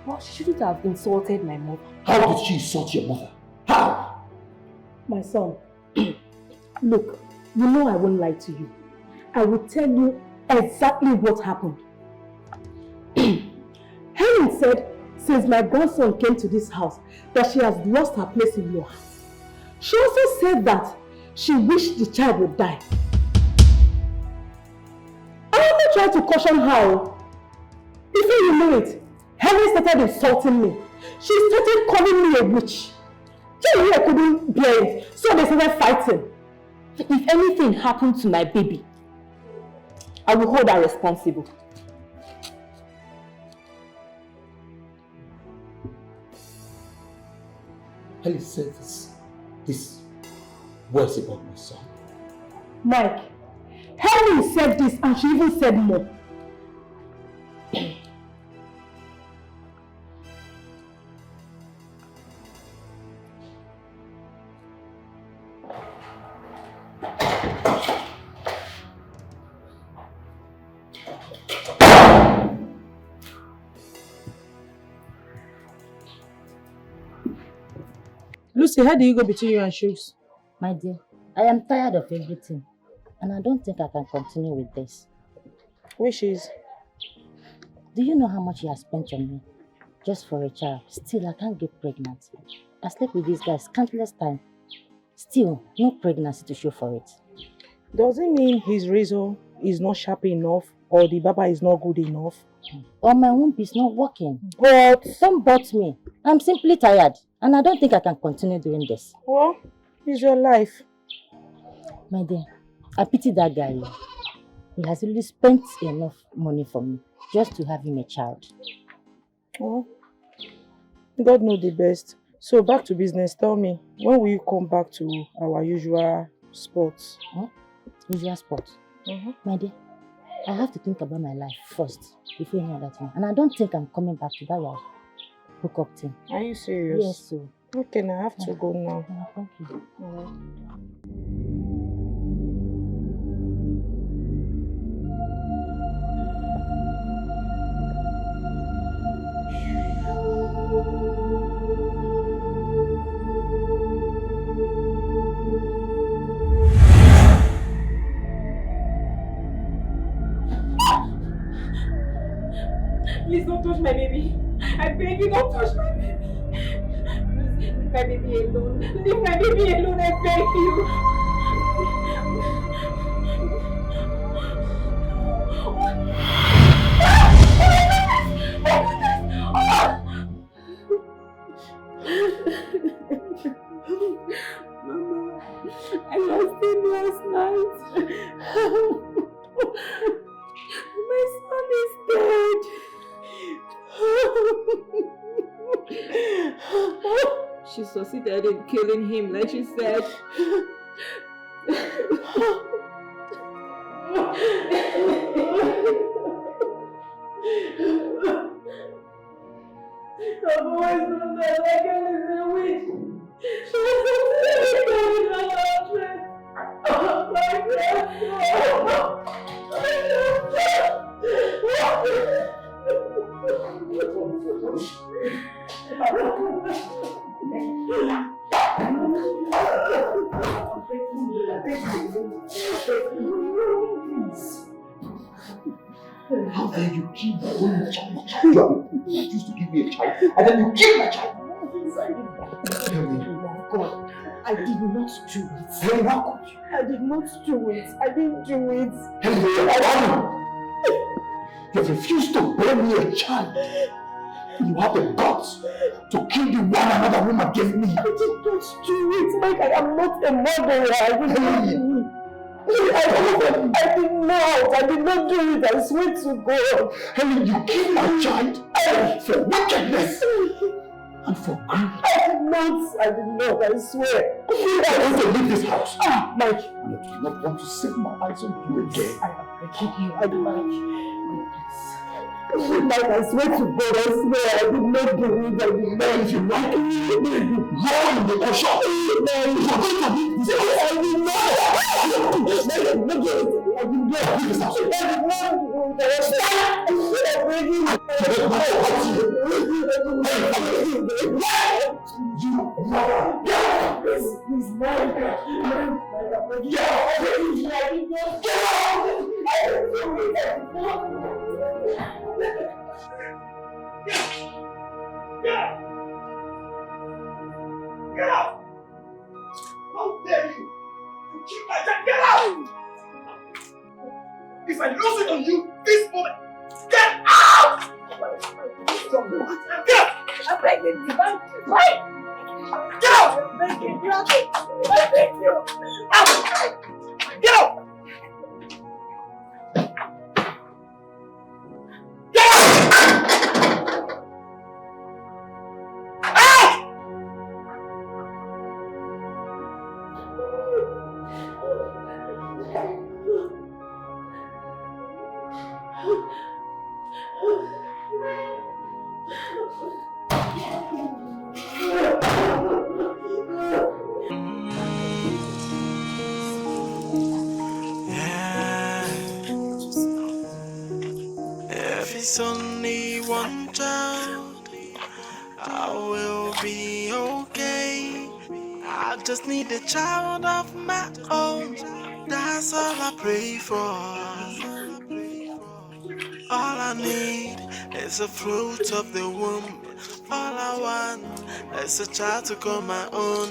S6: Well, she shouldn't have insulted my mother.
S8: How did she insult your mother? How?
S6: My son, look, you know I won't lie to you.
S7: I will tell you exactly what happened. Helen said, since my grandson came to this house, that she has lost her place in your house. She also said that she wished the child would die. I only tried to caution her. Before you know it, Helen started insulting me. She started calling me a witch. I couldn't bear it, so they started fighting.
S1: If anything happened to my baby, I will hold her responsible.
S8: Helen said this words about my son.
S7: Mike, Helen said this and she even said more.
S12: Lucy, how do you go between you and Shoes?
S13: My dear, I am tired of everything and I don't think I can continue with this.
S12: Which is?
S13: Do you know how much he has spent on me? Just for a child. Still, I can't get pregnant. I slept with these guys countless times. Still, no pregnancy to show for it.
S12: Does it mean his razor is not sharp enough or the baba is not good enough?
S13: Or my womb is not working.
S12: But
S13: don't bot me. I'm simply tired and I don't think I can continue doing this.
S12: Well, it's your life.
S13: My dear, I pity that guy. He has really spent enough money for me just to have him a child.
S12: Oh, God knows the best. So back to business. Tell me, when will you come back to our usual sports?
S13: Huh? Usual sports? My dear, I have to think about my life first before any other thing. And I don't think I'm coming back to that hookup thing.
S12: Are you serious?
S13: Yes, so.
S12: Okay, now I have to go now.
S13: Thank you.
S1: Please don't touch my baby. I beg you, don't touch my baby. Please, leave my baby alone. Leave my baby alone, I beg you. Mama, I lost him last night. My son is dead. She succeeded in killing him, like she said. I've always known that that girl is a witch. She was succeeded in killing her husband. Oh my God.
S8: How dare you kill my only child? You used to give me a child, and then you kill my child. Tell me.
S1: God, I did not do it.
S8: Hey, how could you?
S1: I did not do it. I didn't do it.
S8: You have refused to bear me a child. You have the guts to kill the one another woman gave me.
S1: I did not do it, Mike. I am not a murderer. I did not do it. I did not do it. I swear to God.
S8: Helen, you killed my child for wickedness and for greed.
S1: I did not. I swear.
S8: I want to leave this house.
S1: Mike.
S8: And I do not want to set my eyes on you again.
S1: I kill you. I do not. Mike, I swear to God, I swear, I did not do it. I did not.
S8: If you like it, roll in the ocean. You're going to leave this house.
S1: I did not. I did not do it. I did not.
S8: Leave this house.
S1: I did not do it. Please, Mike. Get out!
S5: Get out! How dare you! You keep my child! Get out! If I lose it on you this moment, get out! Get out! I'm begging you. Wait! Get out! I'm begging you. I beg you. Out! Get out!
S3: If it's only one child, I will be okay. I just need a child of my own. That's all I pray for. All I need is a fruit of the womb. All I want is a child to call my own.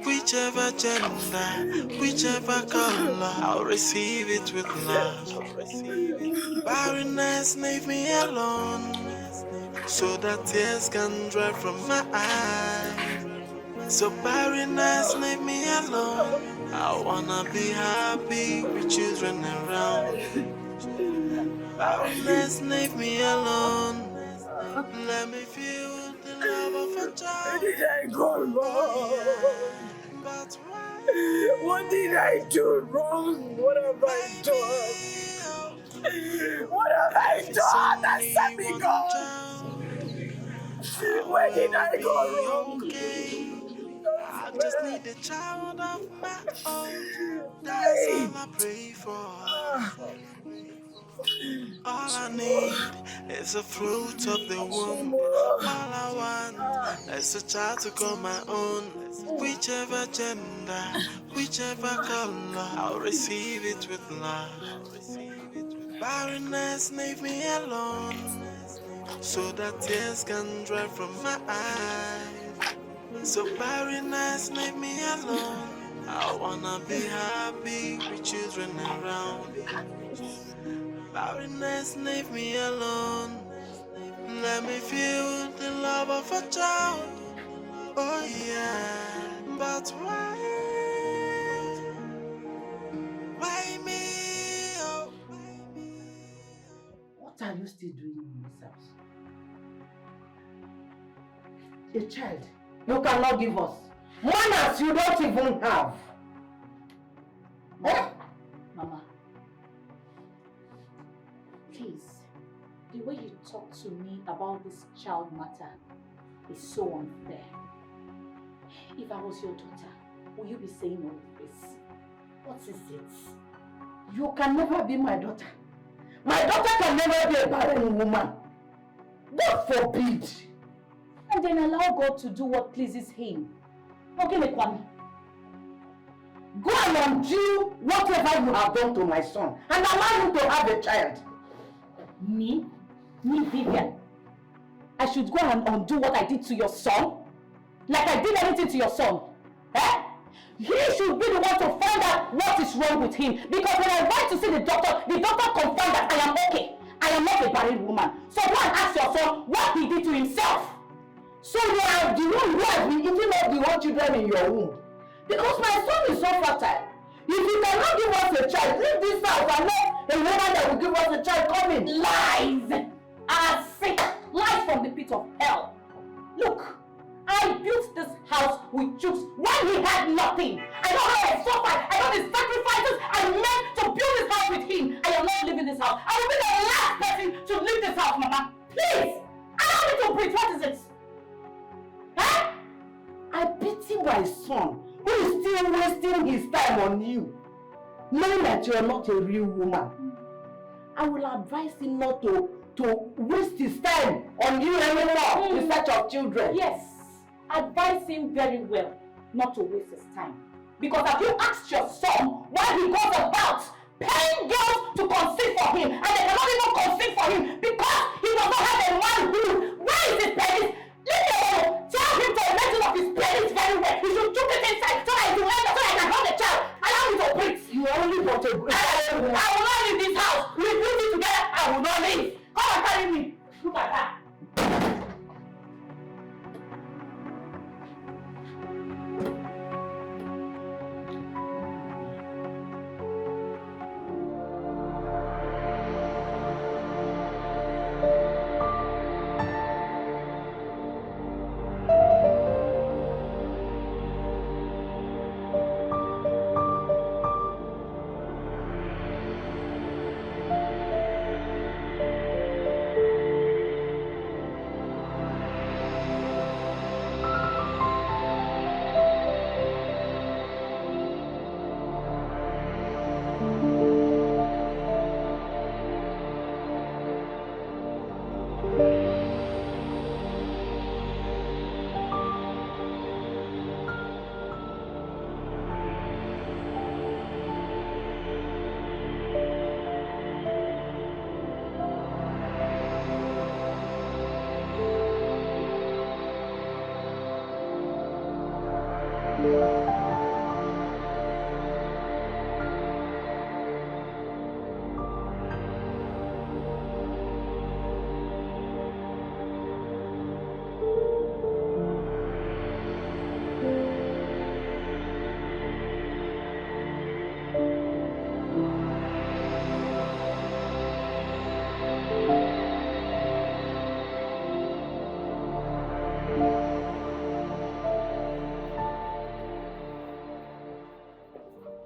S3: Whichever gender, whichever color, I'll receive it with love. Barrenness, leave me alone, so that tears can dry from my eyes. So barrenness, leave me alone. I wanna be happy with children around. Barrenness, leave me alone. Let me feel the love of a child.
S5: Where did I go wrong?
S3: But why?
S5: What did I do wrong? What have I done? What have I done that set me go? Where did I go wrong?
S3: I just need a child of my own. That's all I pray for. All I need is a fruit of the womb. All I want is a child to call my own. Whichever gender, whichever color, I'll receive it with love. Barrenness, leave me alone, so that tears can dry from my eyes. So barrenness, leave me alone. I wanna be happy with children around. Barrenness, leave me alone. Let me feel the love of a child. Oh yeah, but why? Why me? Oh.
S7: What are you still doing in this house? A child you cannot give us. One as you don't even have.
S9: Mama, Mama, please, the way you talk to me about this child matter is so unfair. If I was your daughter, would you be saying all of this? What is it?
S7: You can never be my daughter. My daughter can never be a barren woman. God forbid.
S9: And then allow God to do what pleases Him. Okay, Kwame.
S7: Go and undo whatever you have done to my son and allow him to have a child.
S9: Me? Me, Vivian? I should go and undo what I did to your son? Like I did anything to your son? Eh? He should be the one to find out what is wrong with him. Because when I went to see the doctor confirmed that I am okay. I am not a barren woman. So go and ask your son what he did to himself.
S7: So you are the one who has been eating up the one children in your womb. Because my son is so fertile. If you cannot give us a child, leave this house and let a woman that will give us a child come in.
S9: Lies! I say lies from the pit of hell. Look, I built this house with Jukes when he had nothing. I know how I suffered. I know the sacrifices I made to build this house with him. I am not leaving this house. I will be the last person to leave this house, Mama. Please! Allow me to breathe. What is it? Huh?
S7: I pity my son who is still wasting his time on you, knowing that you are not a real woman. I will advise him not to waste his time on you anymore in search of children.
S9: Yes, advise him very well not to waste his time. Because have you asked your son why he goes about paying girls to conceive for him, and they cannot even conceive for him because he does not have a man who. Where is his penis? Leave me alone. Tell him to imagine of his penis very well. He should took it inside so that it will end up so that I can hold the child. Allow me to breathe. You only want to breathe. I will not leave this house. We build it together. I will not leave. Come and carry me. Look at that.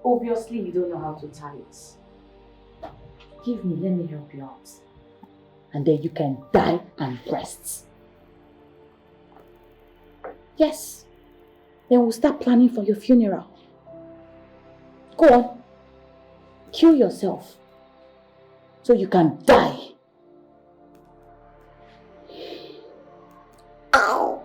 S13: Obviously, you don't know how to tie it. Give me, let me help you out. And then you can die and rest.
S9: Yes. Then we'll start planning for your funeral. Go on. Kill yourself. So you can die. Ow!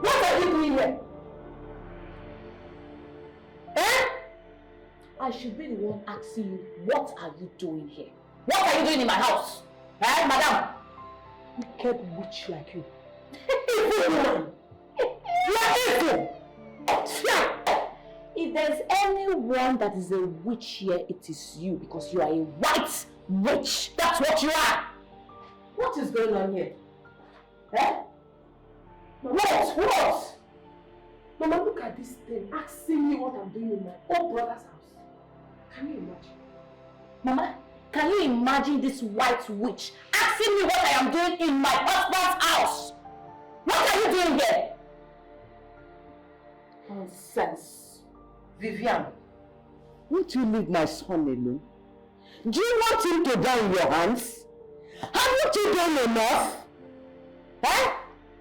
S9: What are you doing here? Eh? I should be the one asking you, what are you doing here? What are you doing in my house? Eh, madam?
S7: Wicked witch like you.
S9: Evil woman! You are evil! If there's anyone that is a witch here, it is you, because you are a white witch. That's what you are! What is going on here? Eh? What?
S7: Mama, look at this thing, asking me what I'm doing in my own brother's house. Can you imagine?
S9: Mama, can you imagine this white witch asking me what I am doing in my husband's house? What are you doing here?
S7: Nonsense. Vivian, won't you leave my son alone? Do you want him to die in your hands? Haven't you done enough?
S9: Eh?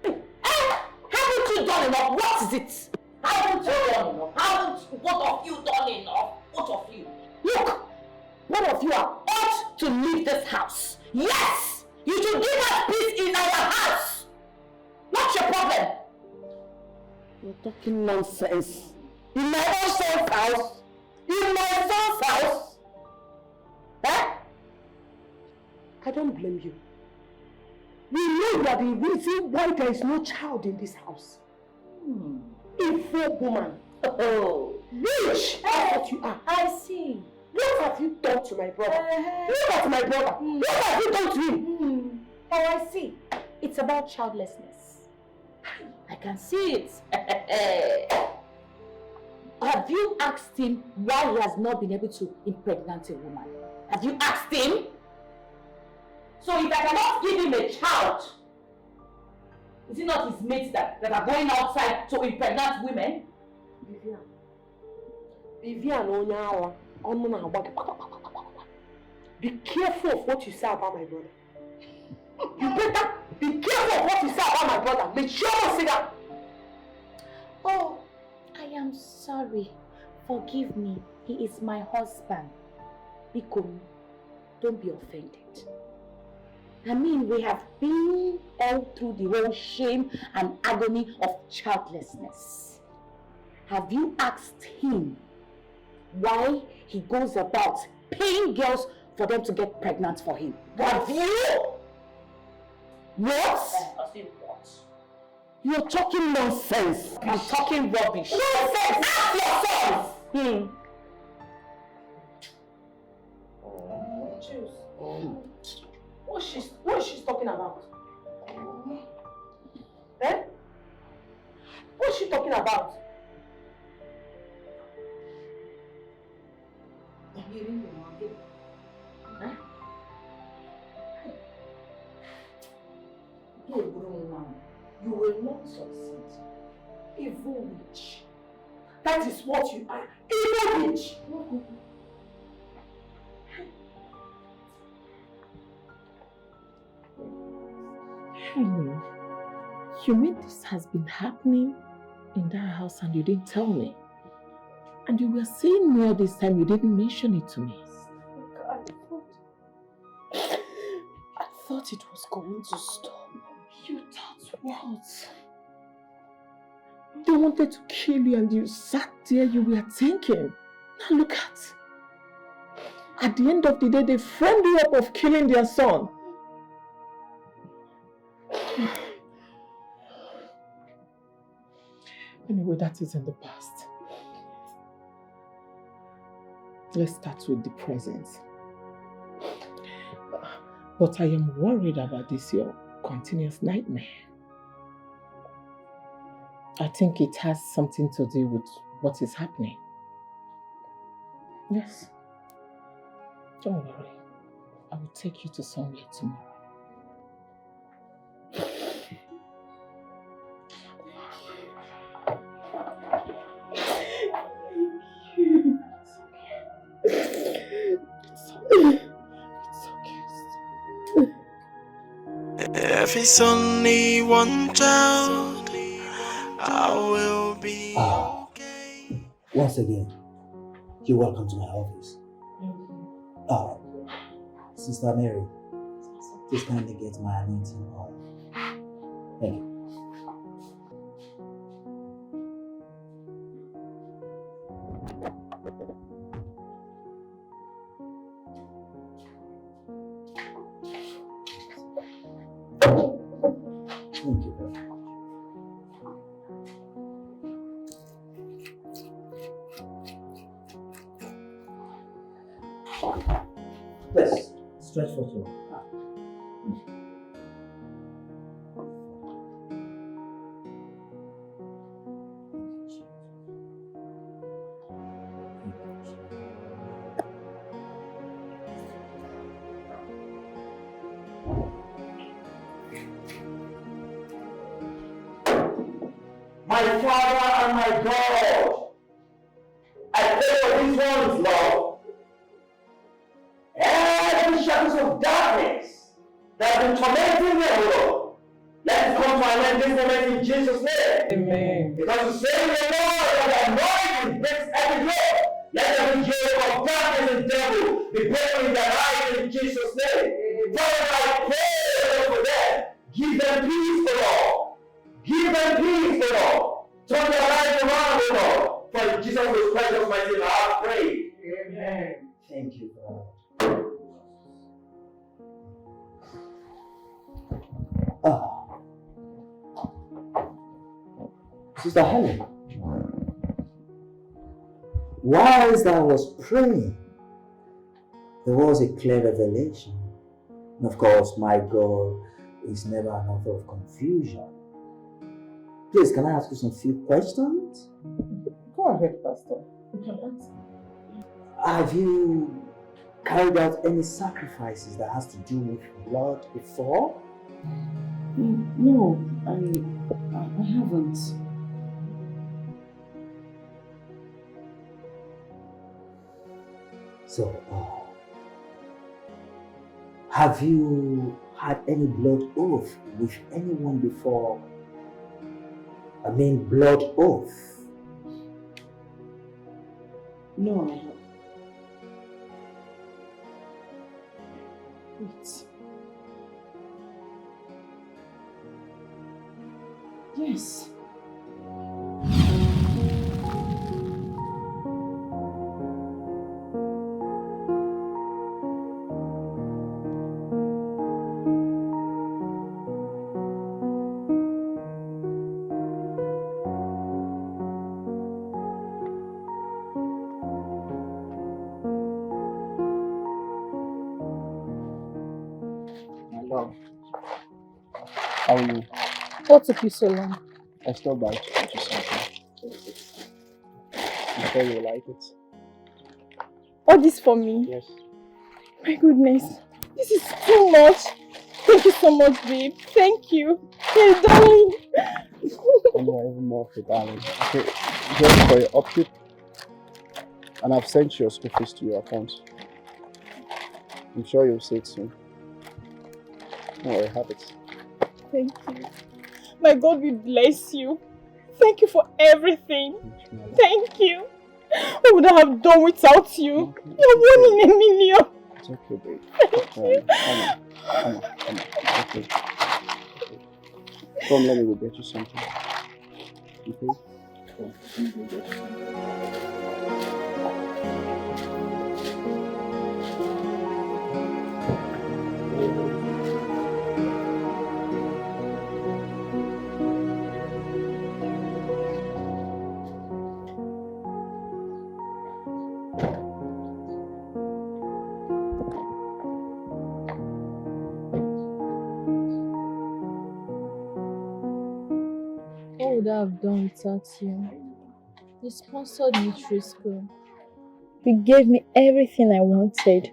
S9: Haven't you done enough? What is it? Haven't you done enough? Haven't both of you done enough? Both of you. Look, both of you are ought to leave this house. Yes! You should give us peace in our house. What's your problem?
S7: You're talking nonsense. In my own son's house? In my son's house? Eh? I don't blame you. We know you are the reason why there is no child in this house. Evil woman.
S9: Oh,
S7: witch! That's what you are.
S9: I see.
S7: What have you done to my brother? Look at my brother. What have you done to him?
S9: Oh, I see. It's about childlessness. I can see it. Have you asked him why he has not been able to impregnate a woman? Have you asked him? So if I cannot give him a child, is it not his mates that are going outside to impregnate women?
S7: Vivian, be careful of what you say about my brother. You better be careful of what you say about my brother. Make sure you see that.
S9: Oh, I am sorry. Forgive me. He is my husband. Biko, don't be offended.
S13: I mean, we have been all through the whole shame and agony of childlessness. Have you asked him why he goes about paying girls for them to get pregnant for him? Have you? What?
S8: I said what?
S13: You're talking nonsense.
S8: I'm talking rubbish.
S13: Nonsense! Ask yourself!
S7: Choose. What is she talking about? Eh? What is she talking about? You will not succeed. Evil witch. That is what you are. Evil witch.
S1: Henry, you mean this has been happening in that house and you didn't tell me? And you were saying me all this time, you didn't mention it to me.
S7: I thought it was going to stop.
S1: You thought what? They wanted to kill you and you sat there, you were thinking. Now look at the end of the day, they framed you up of killing their son. Anyway, that is in the past. Let's start with the present. But I am worried about this, your continuous nightmare. I think it has something to do with what is happening. Yes. Don't worry. I will take you to somewhere tomorrow.
S3: If it's only one child, I will be okay.
S8: Once again, you're welcome to my office. Sister Mary, please kindly get my anointing oil. Thank you. Thank you very much. Yes, stretch for two.
S5: My Father and my God, I pray for these ones, Lord. Every shadows of darkness that have been tormenting them, Lord, let it come to an end this moment in Jesus' name.
S12: Amen.
S5: Because you say in the Lord that anointing breaks every yoke. Let every yoke of darkness and devil be broken in their lives in Jesus' name. Father, I pray for them. Give them peace, Lord. Give them peace, Lord. Turn their lives around, Lord. For in Jesus' precious mighty name, I pray. Amen.
S8: Thank you, God. Sister Helen, whilst I was praying, there was a clear revelation. And of course, my God is never an author of confusion. Please, can I ask you some few questions?
S1: Go ahead, Pastor. You can answer.
S8: Have you carried out any sacrifices that has to do with blood before?
S1: No, I haven't.
S8: So, have you had any blood oath with anyone before? I mean, blood oath.
S1: No, I haven't. Wait.
S9: Yes.
S5: My love, how are you?
S6: What took you so long?
S5: I stopped by to get you something. I'm sure you'll like it.
S6: All this for me?
S5: Yes.
S6: My goodness, this is too much. Thank you so much, babe. Thank you. Hey, darling.
S5: And you're even more for darling. Okay, just for your upkeep. And I've sent your school fees to your account. I'm sure you'll see it soon. Don't worry, have it.
S6: Thank you. My God will bless you. Thank you for everything. Thank you. What would I have done without you? You're one in a million.
S5: It's okay, babe.
S6: Thank you.
S5: Come on. It's okay. Come, let me go get you something. Okay? Come, let me go get you something.
S6: What would I have done without you? You sponsored me through school. You gave me everything I wanted.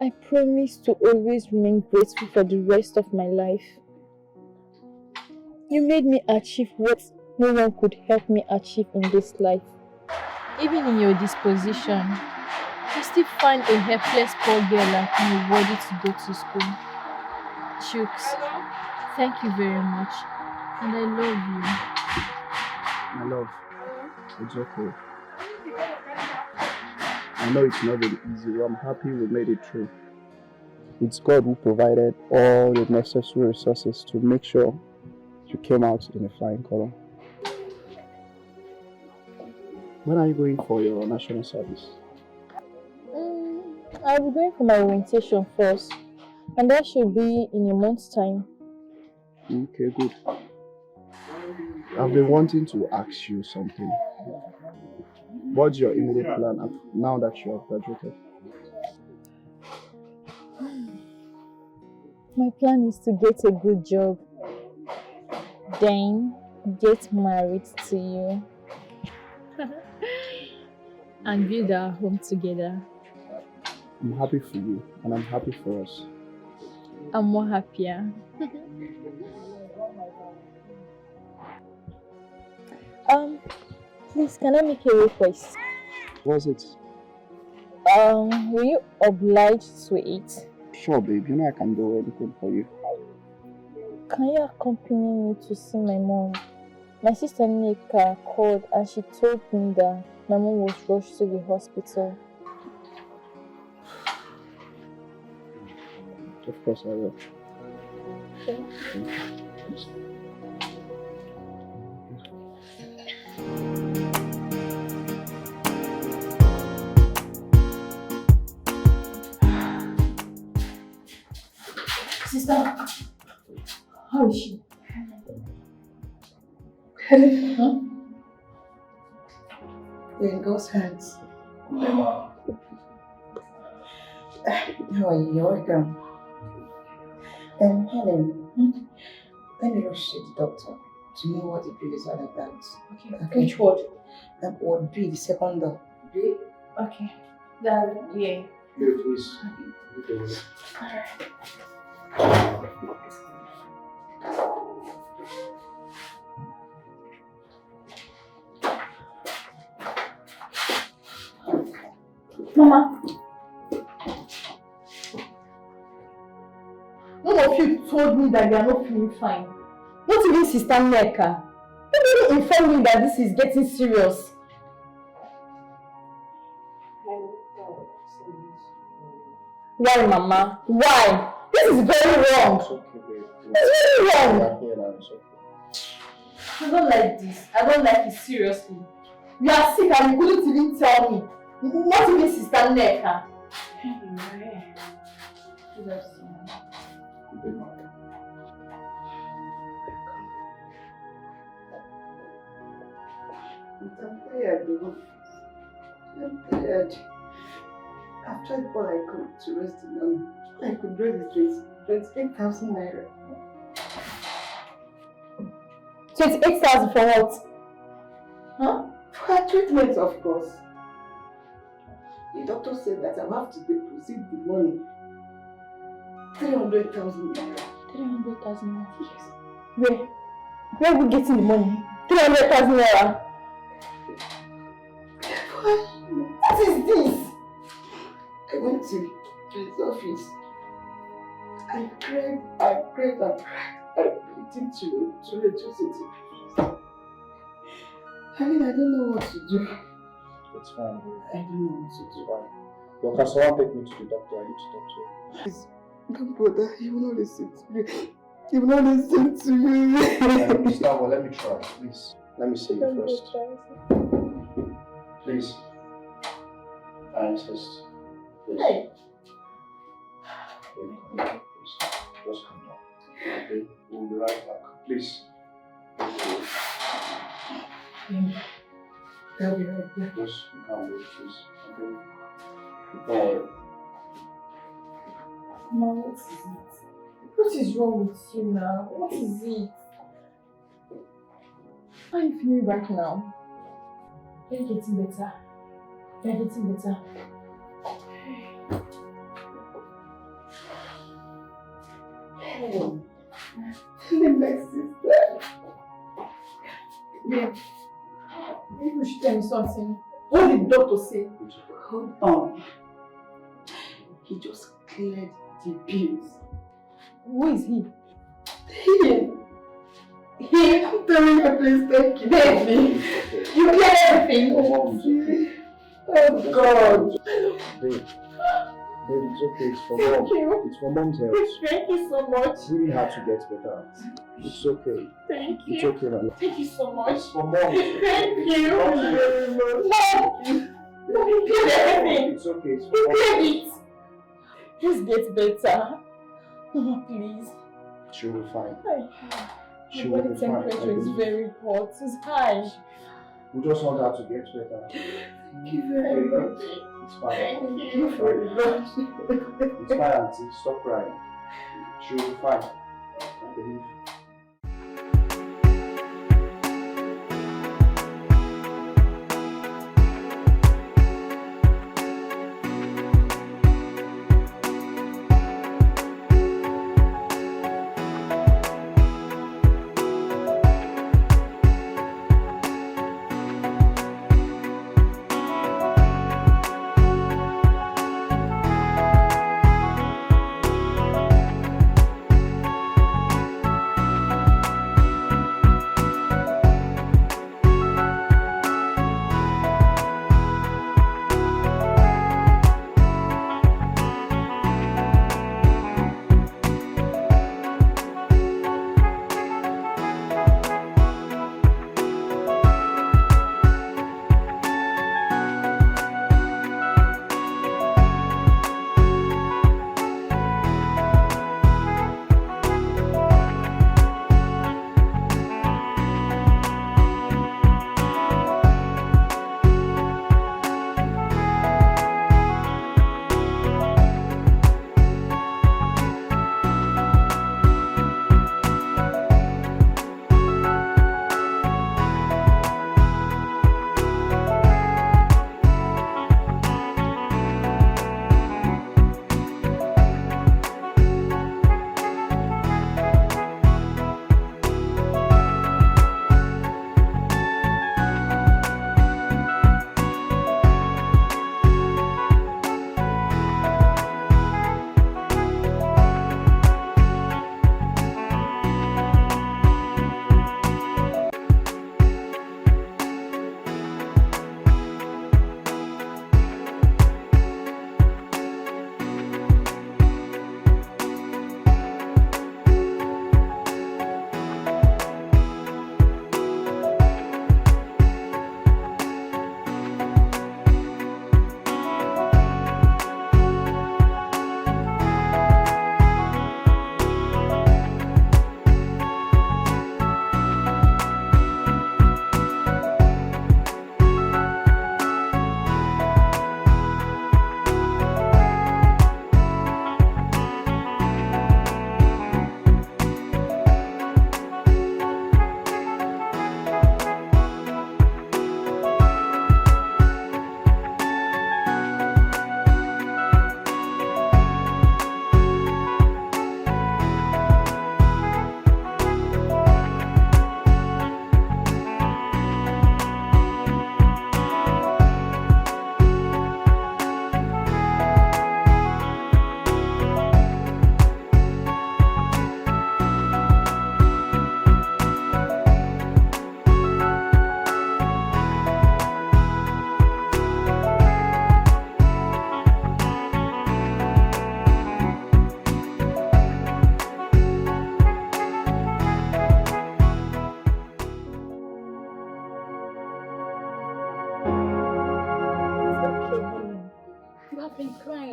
S6: I promise to always remain grateful for the rest of my life. You made me achieve what no one could help me achieve in this life. Even in your disposition, you still find a helpless poor girl like me worthy to go to school. Chooks, thank you very much. And I love you.
S5: My love, it's okay. I know it's not very easy, but I'm happy we made it through. It's God who provided all the necessary resources to make sure you came out in a flying color. When are you going for your national service?
S6: I'll be going for my orientation first, and that should be in a month's time.
S5: Okay, good. I've been wanting to ask you something. What's your immediate plan now that you have graduated?
S6: My plan is to get a good job, then get married to you, and build our home together.
S5: I'm happy for you, and I'm happy for us.
S6: I'm more happier. Please, can I make a request?
S5: What's it?
S6: Will you oblige to it?
S5: Sure, babe. You know I can do anything for you.
S6: Can you accompany me to see my mom? My sister Nika called and she told me that my mom was rushed to the hospital.
S5: Of course I will.
S6: Okay.
S9: Sister, how is she? Helen, huh? We're in God's hands. How are you? You're welcome. Helen, let me rush to the doctor to know what the bill is all about. Okay. Which ward? Ward B, the second door. B? Okay. Yeah.
S5: Yeah, please.
S9: Alright. Mama. None of you told me that you are not feeling fine. Not even Sister Neka. You didn't inform me that this is getting serious. Why, Mama? Why? This is very wrong.
S5: It's okay, babe.
S9: It's very wrong.
S5: You're here now, it's okay.
S1: I don't like this. I don't like it, seriously. You are sick and you couldn't even tell me. Not even Sister Neka. Anyway. Good afternoon.
S5: Good morning.
S14: I'm tired, though. I'm tired. I've tried all I could to raise the money. All I could raise is 28,000 naira.
S1: 28,000 for what?
S14: Huh? For her treatment, of course. The doctor said that I have to deposit the money. 300,000 naira.
S1: 300,000 naira? Yes. Where are we getting the money? 300,000 naira?
S14: What is this? I went to his office. I cried. I begged him to reduce it. I mean, I don't know what to do.
S5: It's fine.
S14: I don't know what to do.
S5: It's fine. Well, can someone take me to the doctor? I need to talk to him.
S14: Please, don't bother. He will not listen to me. He will not listen to me.
S5: Gustavo, let me try. Please. Let me see you first. Please. I insist. Please.
S14: Hey.
S5: Please. Just come down. Okay? We'll be right back. Please.
S14: I'll be right back.
S5: Just calm down, please. Okay? Don't worry.
S1: Mom, what is it? What is wrong with you now? What is it? How are you feeling right now? Are you getting better? You're getting better.
S14: Oh, feeling like sister.
S1: Babe, maybe you should tell me something. What did the doctor say?
S14: Hold on. He just cleared the bills.
S1: Who is he?
S14: I'm telling you, please thank you.
S1: Baby, you cleared everything.
S14: Oh God.
S5: Babe, it's okay. It's for
S1: Thank
S5: mom.
S1: you.
S5: It's for mom's health.
S1: Thank you so much.
S5: It's really hard to get better. It's okay.
S1: Thank you.
S5: It's okay, man.
S1: Thank you so much.
S5: It's for mom.
S1: Thank you.
S5: Very much.
S1: Mom, you cleared everything.
S5: It's okay. It's for
S1: You
S5: mom.
S1: cleared it. Just get better. Mama, please.
S5: She'll be fine. She
S1: My
S5: will
S1: body
S5: be fine. I
S1: temperature is
S5: believe.
S1: very hot. It's high.
S5: We just want her to get better.
S14: Thank you very much.
S5: It's fine.
S14: Thank you very much.
S5: It's fine, auntie. Stop crying. She'll be fine. I believe.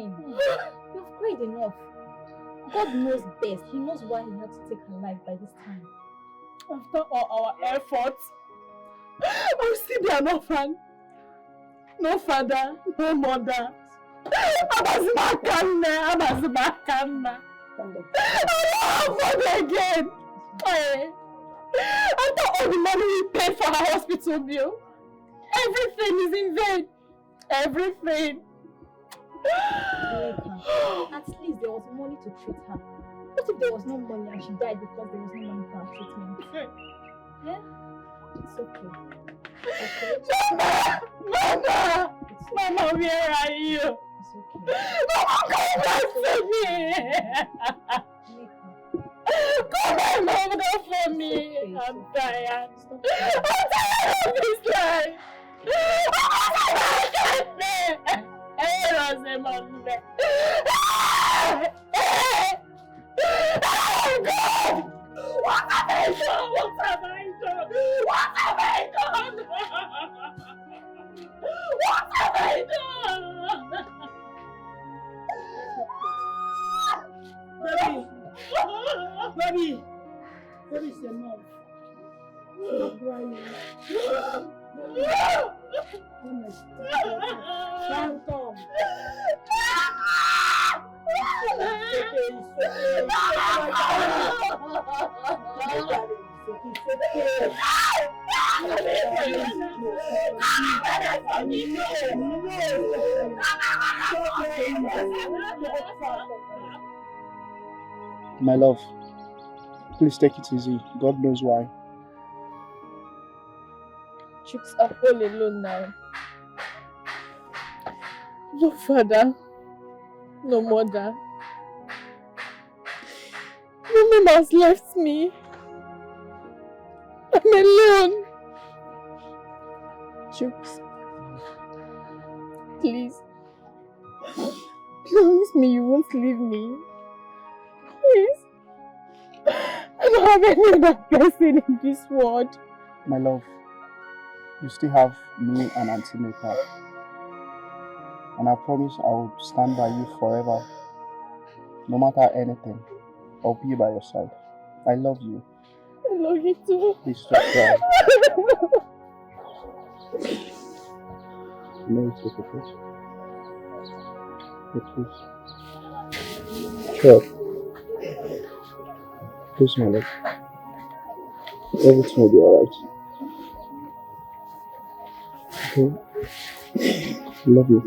S6: crying. You've cried enough. God knows best. He knows why he had to take her life by this time.
S7: After all our efforts, I'll still be an orphan. No father, no mother. Abazmakana. I don't have again. After all the money we paid for her hospital bill, everything is in vain. Everything.
S6: At least there was money to treat her. What if there was no money and she died because there was no money for her treatment? Yeah? It's okay.
S7: Okay? Mama! Mama, where are you?
S6: It's okay.
S7: Mama, come back to me! Come and hold for me! I'm tired. I'm tired of this life! Oh God! What have I done? What have I done? What have I done? What have I done? Baby, it's enough. Stop crying. Phantom.
S5: My love, please take it easy. God knows why.
S7: Chicks are all alone now. No father, no mother. No mom has left me. I'm alone. Chicks, please, promise me you won't leave me. Please. I don't have any other person in this world.
S5: My love, you still have me and Auntie Meka. And I promise I will stand by you forever. No matter anything, I'll be by your side. I love you.
S7: I love you too.
S5: Please stop crying. No, it's okay, please. Please. Sure. Please, my love. Everything will be alright. Okay? I love you.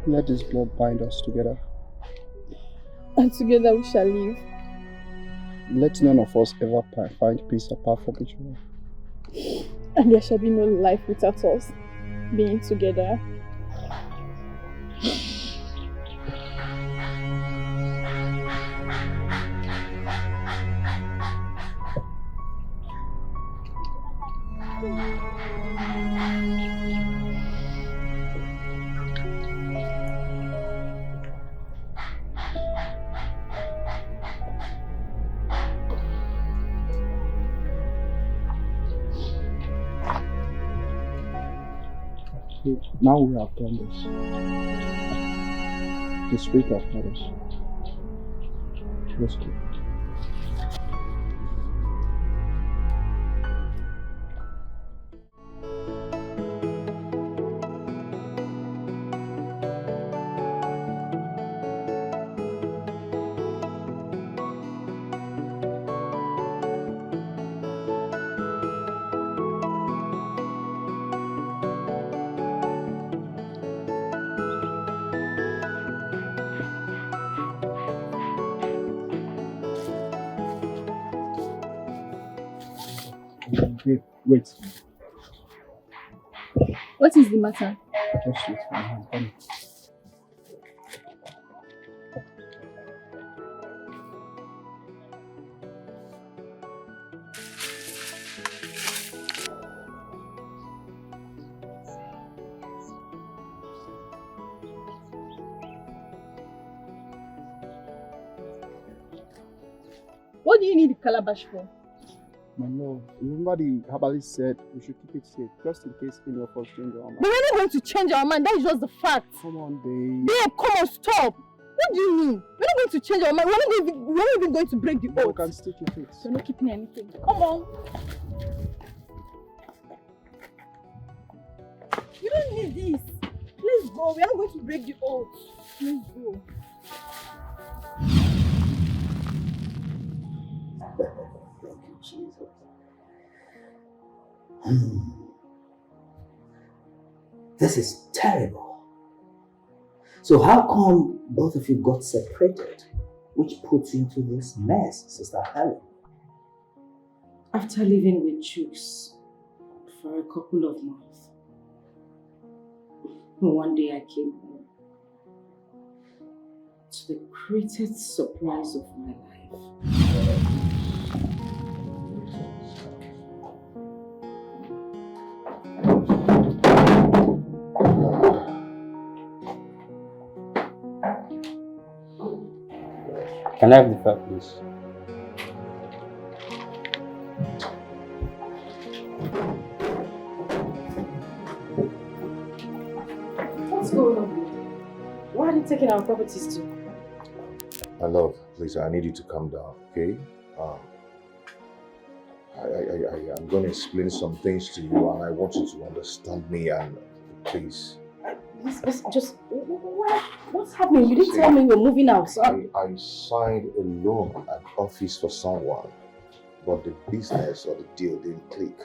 S5: Let this blood bind us together.
S7: And together we shall live.
S5: Let none of us ever find peace apart from each other.
S7: And there shall be no life without us being together.
S5: Now we have done this. The Spirit has taught us. Let's go. Babe, wait.
S6: What is the matter?
S5: Just wait for me. I'm coming.
S6: What do you need the calabash for?
S5: My love, remember the herbalist said we should keep it safe, just in case any of us change our mind.
S6: But we're not going to change our mind, that is just the fact.
S5: Come on, babe.
S6: Babe, come on, stop. What do you mean? We're not going to change our mind, we're not even going to break the oath.
S5: You can stick with it.
S6: We're not keeping anything. Come on. You don't need this. Please go, we're not going to break the oath. Please go.
S8: Thank you, Jesus. This is terrible. So how come both of you got separated, which puts you into this mess, Sister Helen?
S9: After living with Chooks for a couple of months, one day I came home to the greatest surprise of my life.
S15: Can I have the file, please?
S9: What's going on here? Why are you taking our properties to?
S2: My love, please, I need you to calm down, okay? I'm going to explain some things to you, and I want you to understand me, and please.
S9: Just what's happening? You didn't tell me we're moving out. So
S2: I signed a loan at office for someone, but the business or the deal didn't click.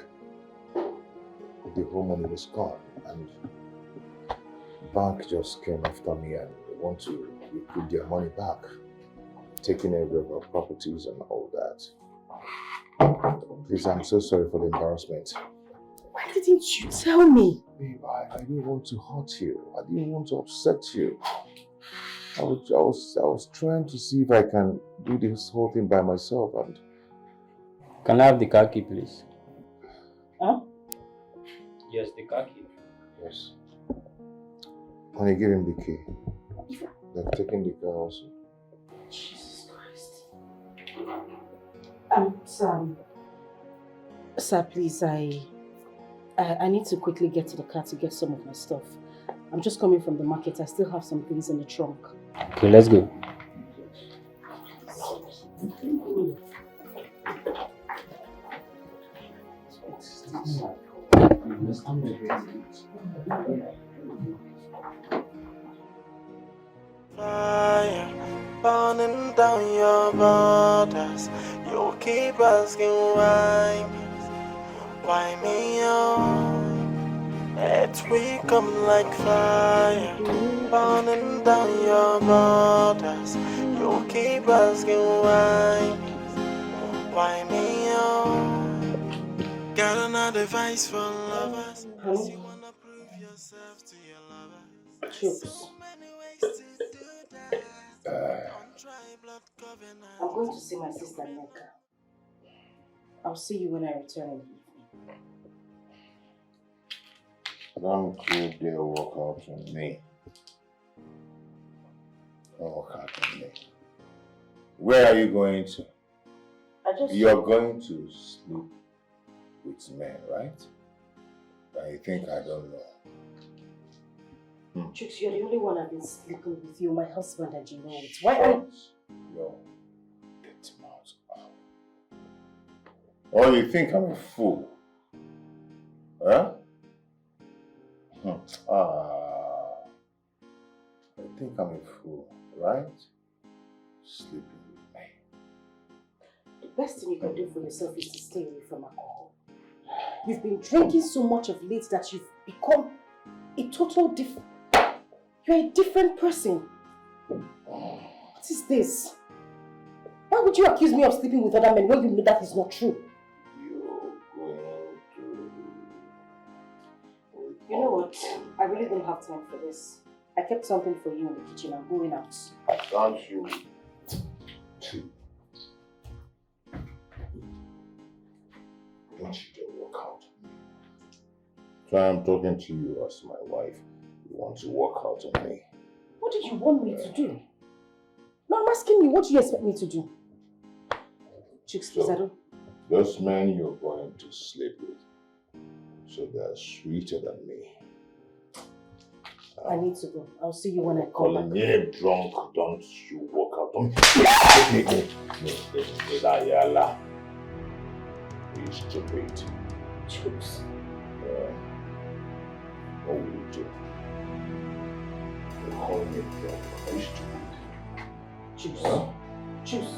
S2: The whole money was gone, and bank just came after me and they want to recoup their money back, taking away our properties and all that. Please, I'm so sorry for the embarrassment.
S9: Why didn't you tell me?
S2: Babe, I didn't want to hurt you. I didn't want to upset you. I was trying to see if I can do this whole thing by myself. And
S15: can I have the car key, please?
S9: Huh?
S15: Yes, the car key.
S2: Yes. Honey, give him the key. They're taking the car also.
S9: Jesus Christ. Sir, please, I need to quickly get to the car to get some of my stuff. I'm just coming from the market. I still have some things in the trunk.
S15: Okay, let's go.
S3: Fire burning down your borders. You keep asking why me on? It will come like fire burning down your borders. You keep asking why me on? Got another advice for lovers. You wanna prove yourself to your lovers.
S9: Chooks. I'm going to see my sister Neka. I'll see you when I return in the evening.
S2: Don't you dare walk out on me. Don't walk out on me. Where are you going to? You're going to sleep with men, right? I think I don't know.
S9: Chooks, you're the only one I've been sleeping with you, my husband, and you know it. Why are you?
S2: Yo, get him out. Oh, you think I'm a fool? Huh? I think I'm a fool, right? Sleeping with me.
S9: The best thing you can do for yourself is to stay away from alcohol. You've been drinking so much of late that you've become a total different... You're a different person. What is this? Why would you accuse me of sleeping with other men when you know that is not true?
S2: You're going
S13: You know what? I really don't have time for this. I kept something for you in the kitchen. I'm going out.
S2: Don't you? Don't you just walk out? So I'm talking to you as my wife. You want to walk out on me?
S13: What did you want me to do? No, I'm asking you, what do you expect me to do? Chicks, please, I don't...
S2: Those men you're going to sleep with, so they're sweeter than me.
S13: I need to go. I'll see you when I come
S2: Calling
S13: back.
S2: me drunk, don't you walk out on me. You stupid.
S13: Chooks.
S2: What will you do? You're calling me drunk. Are you stupid?
S13: Chooks. Chooks.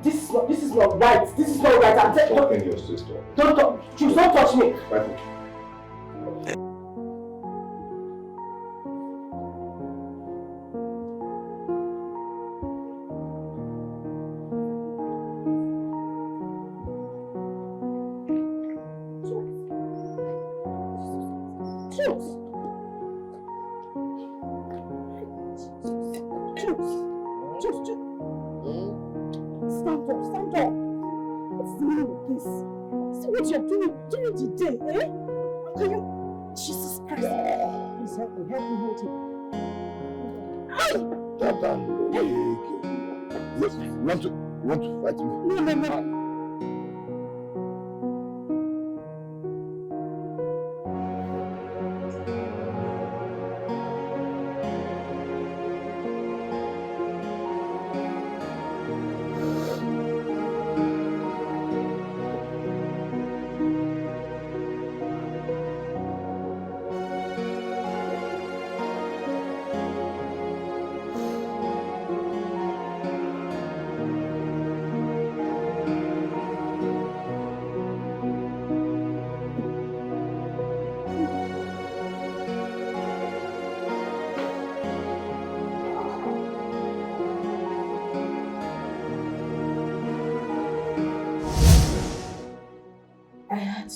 S13: This is not right. This is not right. I'm
S2: talking to your sister.
S13: Don't touch. Chooks, don't touch me.
S2: Right. You want to fight me?
S13: No.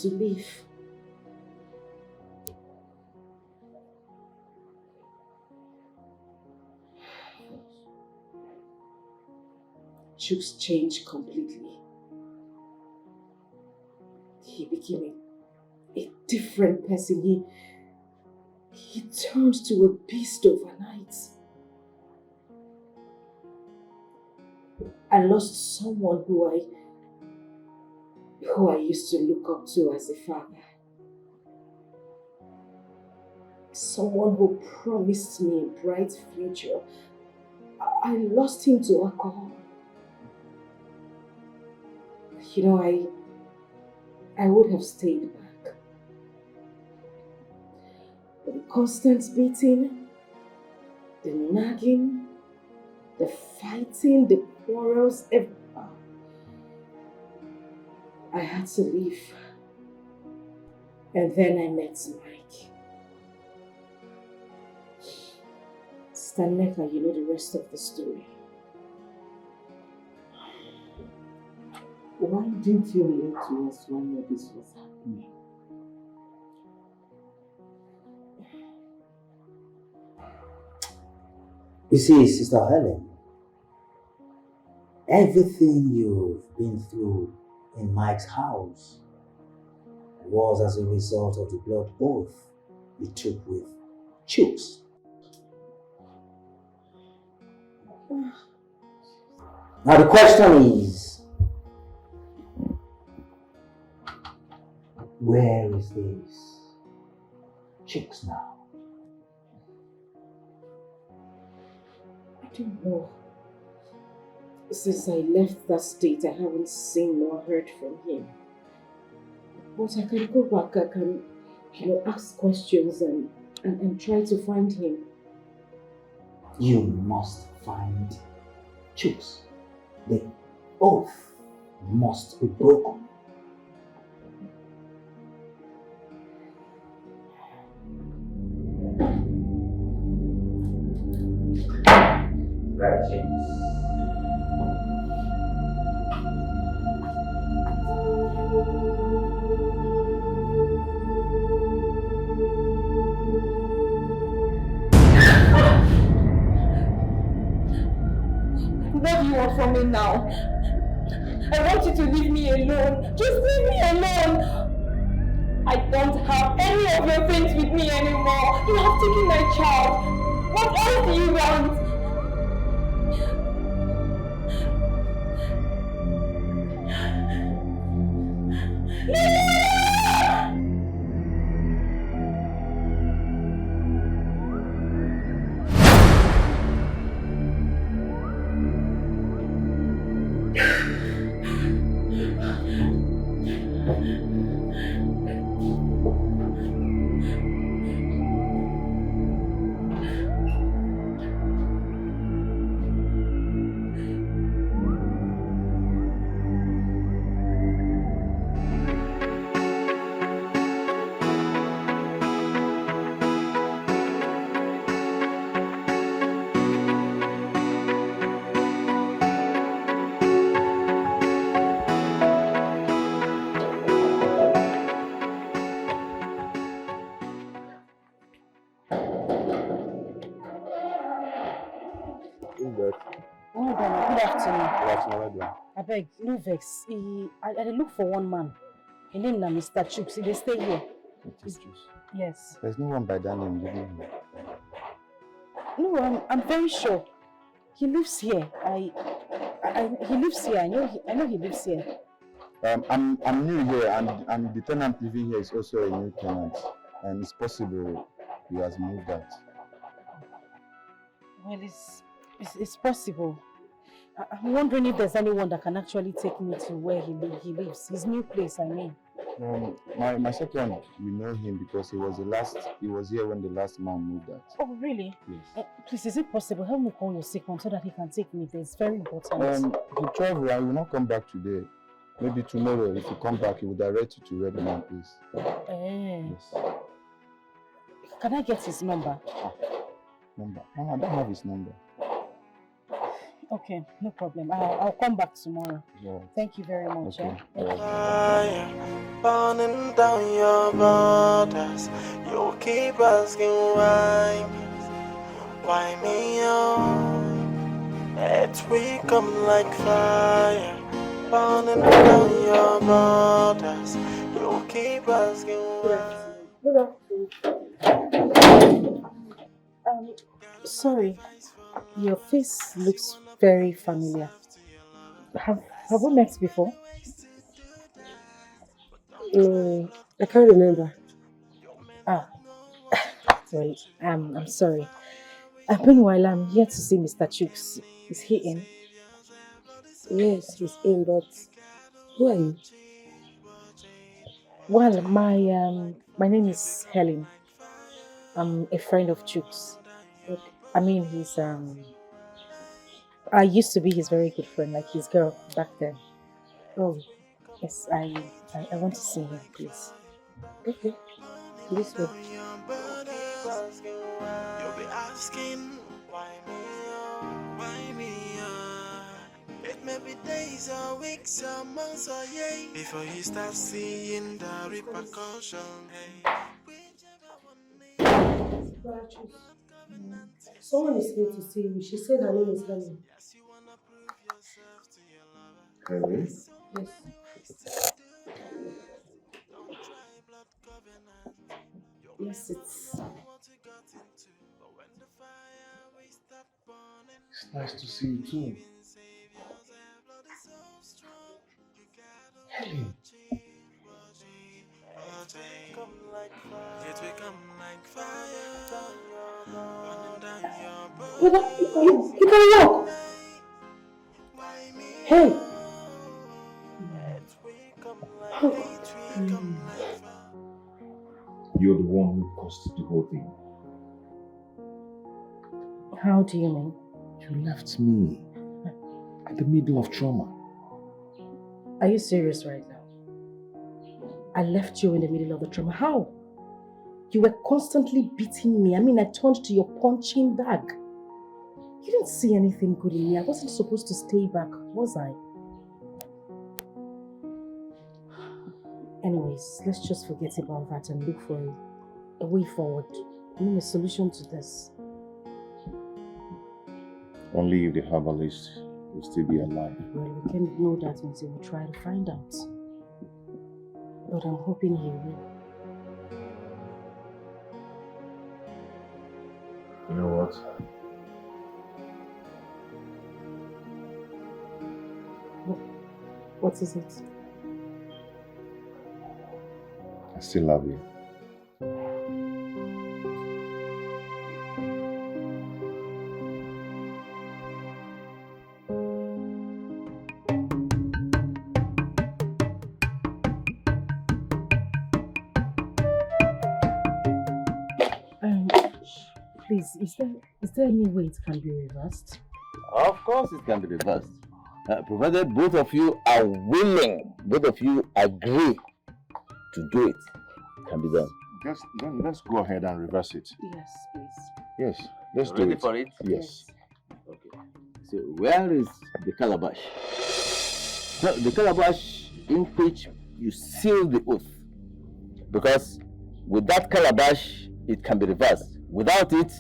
S13: To leave. Chooks changed completely. He became a different person. He turned to a beast overnight. I lost someone who I used to look up to as a father. Someone who promised me a bright future. I lost him to alcohol. You know, I would have stayed back. But the constant beating, the nagging, the fighting, the quarrels, I had to leave. And then I met Mike. Staneka, you know the rest of the story.
S14: Why didn't you relate to us when all this was happening?
S16: You see, Sister Helen, everything you've been through in Mike's house was as a result of the blood oath he took with Chooks. Now the question is, where is this Chooks now?
S13: I don't know. Since I left that state, I haven't seen or heard from him. But I can go back, I can, ask questions and try to find him.
S16: You must find Chooks. The oath must be broken. Right, James.
S6: want from me now? I want you to leave me alone. Just leave me alone. I don't have any of your things with me anymore. You have taken my child. What else do you want?
S7: I beg, no vex. I look for one man. His name is Mr. Chuks. They stay here. Yes.
S17: There's no one by that name living here.
S7: No, I'm very sure. He lives here. He lives here. I know he lives here.
S17: I'm new here, and the tenant living here is also a new tenant, and it's possible he has moved out.
S7: Well, it's possible. I'm wondering if there's anyone that can actually take me to where he lives, his new place, I mean.
S17: My second, we know him because he was here when the last man moved out.
S7: Oh, really?
S17: Yes.
S7: Please, is it possible? Help me call your second so that he can take me there. It's very important.
S17: He traveled and will not come back today. Maybe tomorrow, if he come back, he will direct you to where the man is. Yes.
S7: Can I get his number?
S17: Number? No, I don't have his number.
S7: Okay, no problem. I'll come back tomorrow.
S17: Yeah.
S7: Thank you very much.
S17: Okay.
S3: Fire burning down your borders. You keep asking why me on? It will come like fire burning down your borders. You keep asking why.
S1: Sorry, your face looks very familiar. Have we met before?
S7: I can't remember.
S1: Well, I'm sorry. Meanwhile, I'm here to see Mr. Chuks. Is he in?
S7: Yes, he's in, but who are you?
S1: Well, my name is Helen. I'm a friend of Chuks. I mean, I used to be his very good friend, like his girl back then.
S7: Oh,
S1: yes, I want to see him, please.
S7: Okay, this way.
S3: You'll be asking why me? It may be days or weeks or months or years before you start seeing the repercussion.
S7: Someone is here to see you. She said her name is Helen.
S2: Helen?
S7: Yes.
S1: Yes, it's
S2: nice to see you too. Helen.
S1: You can walk. Hey.
S2: You're the one who caused the whole thing.
S1: How do you mean?
S2: You left me in the middle of trauma.
S1: Are you serious right now? I left you in the middle of the trauma. How? You were constantly beating me. I mean, I turned to your punching bag. You didn't see anything good in me. I wasn't supposed to stay back, was I? Anyways, let's just forget about that and look for a way forward. I mean, a solution to this.
S2: Only if the herbalist will still be alive.
S7: Well, we can't know that until we try to find out. But I'm hoping he will.
S2: You know what?
S7: What is it?
S2: I still love you.
S7: Please, is there any way it can be reversed?
S18: Of course it can be reversed. Provided both of you are willing, both of you agree to do it, it can be done.
S2: Let's go ahead and reverse it.
S7: Yes, please.
S2: Yes, let's do
S18: Ready
S2: it.
S18: for it?
S2: Yes.
S18: Okay. So where is the calabash? No, the calabash in which you seal the oath. Because with that calabash, it can be reversed. Without it,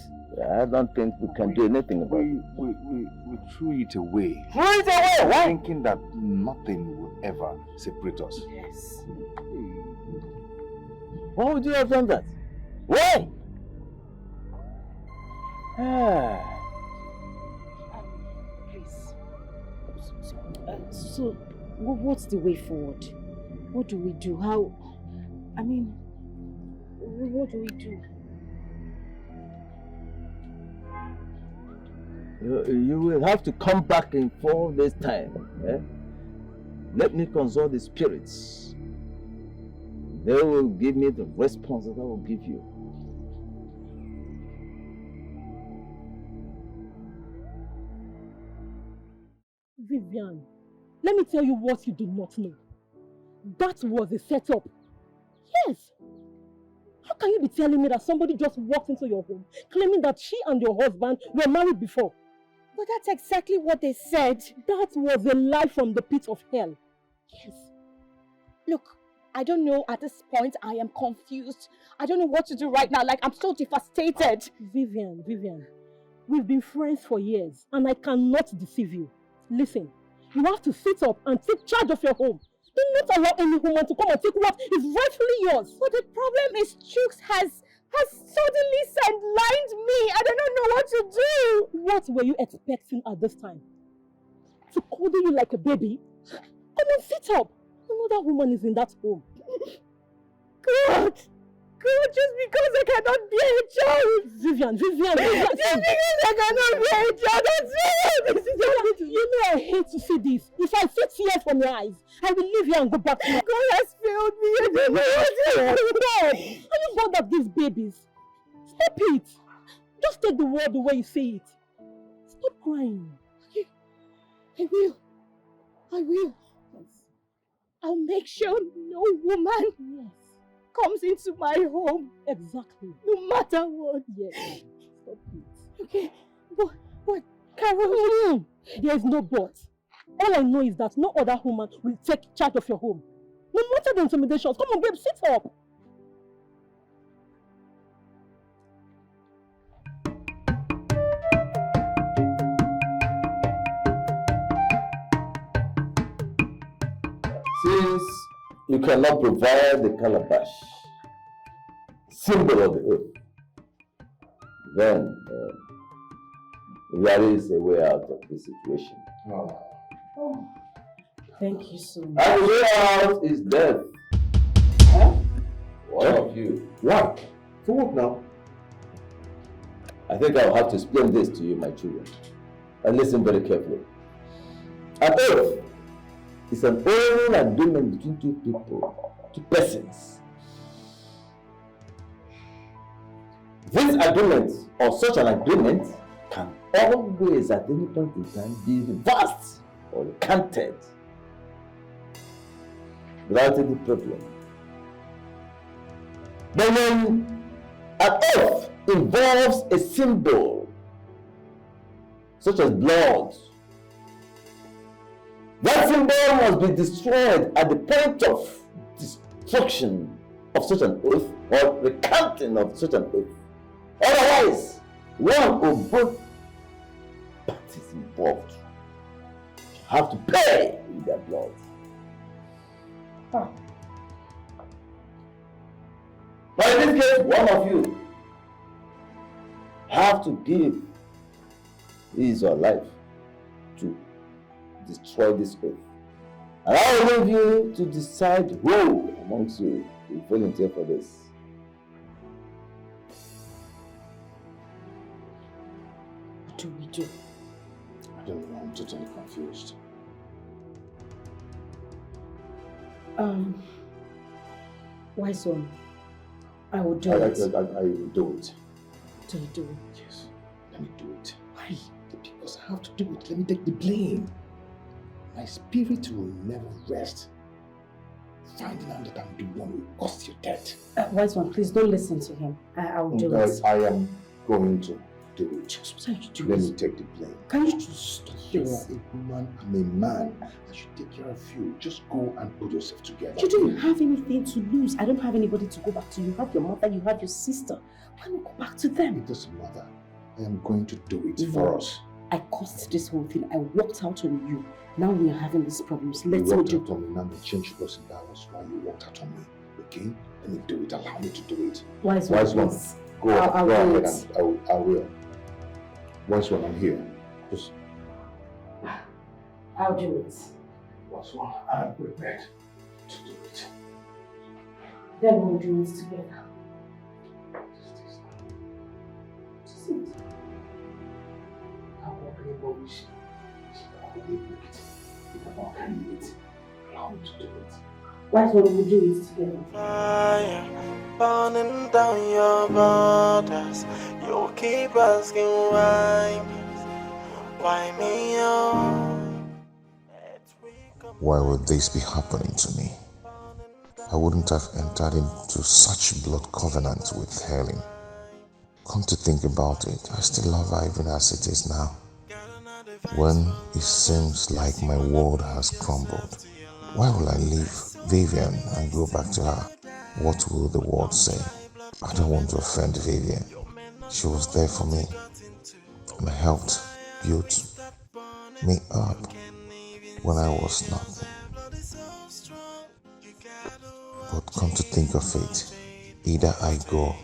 S18: I don't think we can do anything about it.
S2: We threw it away.
S18: Threw it away? Why?
S2: Thinking that nothing will ever separate us.
S7: Yes.
S18: Why would you have done that? Why?
S7: Please. So, what's the way forward? What do we do? How? I mean, what do we do?
S18: You will have to come back in 4 days' time. Eh? Let me consult the spirits. They will give me the response that I will give you.
S7: Vivian, let me tell you what you do not know. That was a setup. Yes. How can you be telling me that somebody just walked into your home claiming that she and your husband were married before?
S6: But that's exactly what they said.
S7: That was a lie from the pit of hell.
S6: Yes. Look, I don't know at this point. I am confused. I don't know what to do right now. Like, I'm so devastated.
S7: Vivian, we've been friends for years and I cannot deceive you. Listen, you have to sit up and take charge of your home. Do not allow any woman to come and take what is rightfully yours.
S6: But the problem is Chooks has suddenly sidelined me. I don't know what to do.
S7: What were you expecting at this time? To cuddle you like a baby? Come on, sit up. Another woman is in that home.
S6: God, just because I cannot bear a child.
S7: Vivian.
S6: Just because I cannot bear a child, that's it.
S7: You know I hate to see this. If I see tears from your eyes, I will leave here and go back to my...
S6: God has failed me. I don't know what to do.
S7: God, are you bored of these babies? Stop it. Just take the word the way you say it. Stop crying.
S6: I will. Yes. I'll make sure no woman comes into my home.
S7: Exactly.
S6: No matter what.
S7: Yes. Stop it.
S6: Okay. But Carol.
S7: There is no but. All I know is that no other woman will take charge of your home. No matter the intimidations. Come on, babe, sit up.
S18: Since you cannot provide the calabash, symbol of the oath, then there is a way out of this situation.
S7: Oh, thank you so much.
S18: And the way out is death.
S2: Huh?
S18: One of you.
S2: What? For what now?
S18: I think I'll have to explain this to you, my children. And listen very carefully. An oath is an oral agreement between two people, two persons. This agreement, or such an agreement, can always at any point in time be reversed or recanted without any problem. But when an oath involves a symbol, such as blood, that symbol must be destroyed at the point of destruction of such an oath or recanting of such an oath. Otherwise, one or both parties involved have to pay with their blood. But in this case, one of you have to give his or life to destroy this oath. And I will leave you to decide who amongst you will volunteer for this.
S13: What do we do?
S2: I don't know, I'm totally confused.
S13: Wise one, I will do
S2: I
S13: it.
S2: will do it.
S13: Do you do it?
S2: Yes, let me do it.
S13: Why?
S2: Because I have to do it. Let me take the blame. My spirit will never rest. Finding out that I'm the one who caused your death.
S13: Wise one, please don't listen to him. I will do it.
S2: I am going to do it.
S13: Just what you do
S2: Let
S13: it.
S2: me take the blame.
S13: Can you just stop
S2: You're
S13: this?
S2: a woman, I'm a man. I should take care of you. Just go and put yourself together.
S13: You don't have anything to lose. I don't have anybody to go back to. You have your mother, you have your sister. Why not go back to them?
S2: It doesn't matter. I am going to do it for us.
S13: I caused this whole thing. I walked out on you. Now we are having these problems. Let's
S2: You
S13: go
S2: walked
S13: do.
S2: out on me. Now the change person, that was why you walked out on me. Okay? Let me do it. Allow me to do it.
S13: Wise
S2: one.
S13: please.
S2: Go
S13: I'll do
S2: ahead
S13: it.
S2: and I will. Wise one, I'm here. Just
S13: I'll do it.
S2: wise one, I'm prepared to do it.
S13: Then we'll do it together. Just it. Wise one, we'll do it together.
S3: Fire burning down your borders. You keep asking why me?
S2: Why would this be happening to me? I wouldn't have entered into such blood covenant with Helen. Come to think about it, I still love her even as it is now. When it seems like my world has crumbled, why will I leave Vivian and go back to her? What will the world say? I don't want to offend Vivian. She was there for me and helped build me up when I was nothing. But come to think of it, either I go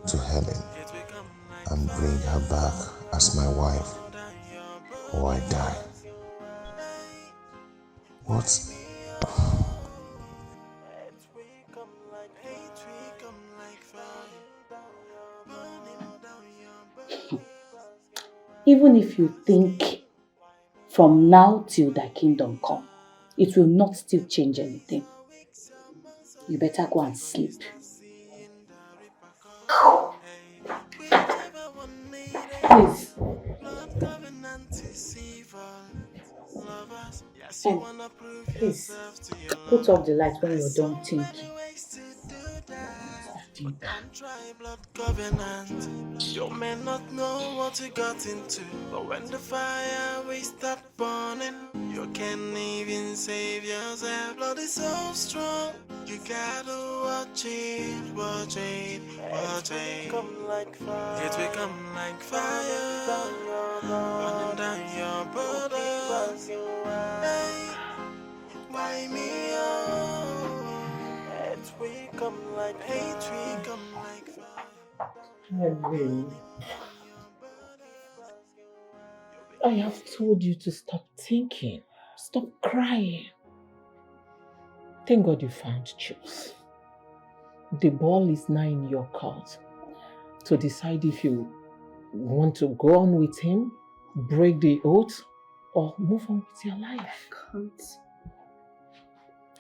S2: to Helen and bring her back as my wife, or I die. What?
S13: Even if you think from now till thy kingdom come, it will not still change anything. You better go and sleep. Please. Please, put off the light when you're done thinking.
S3: You may not know what you got into, but when the fire will start burning, you can't even save yourself. Blood is so strong, you gotta watch it, watch it, watch it. It will come like fire, burning down your borders. Hey, why me? It will come like hate, will come like fire.
S1: I have told you to stop thinking. Stop crying. Thank God you found Jules. The ball is now in your court to decide if you want to go on with him, break the oath, or move on with your life.
S13: I can't.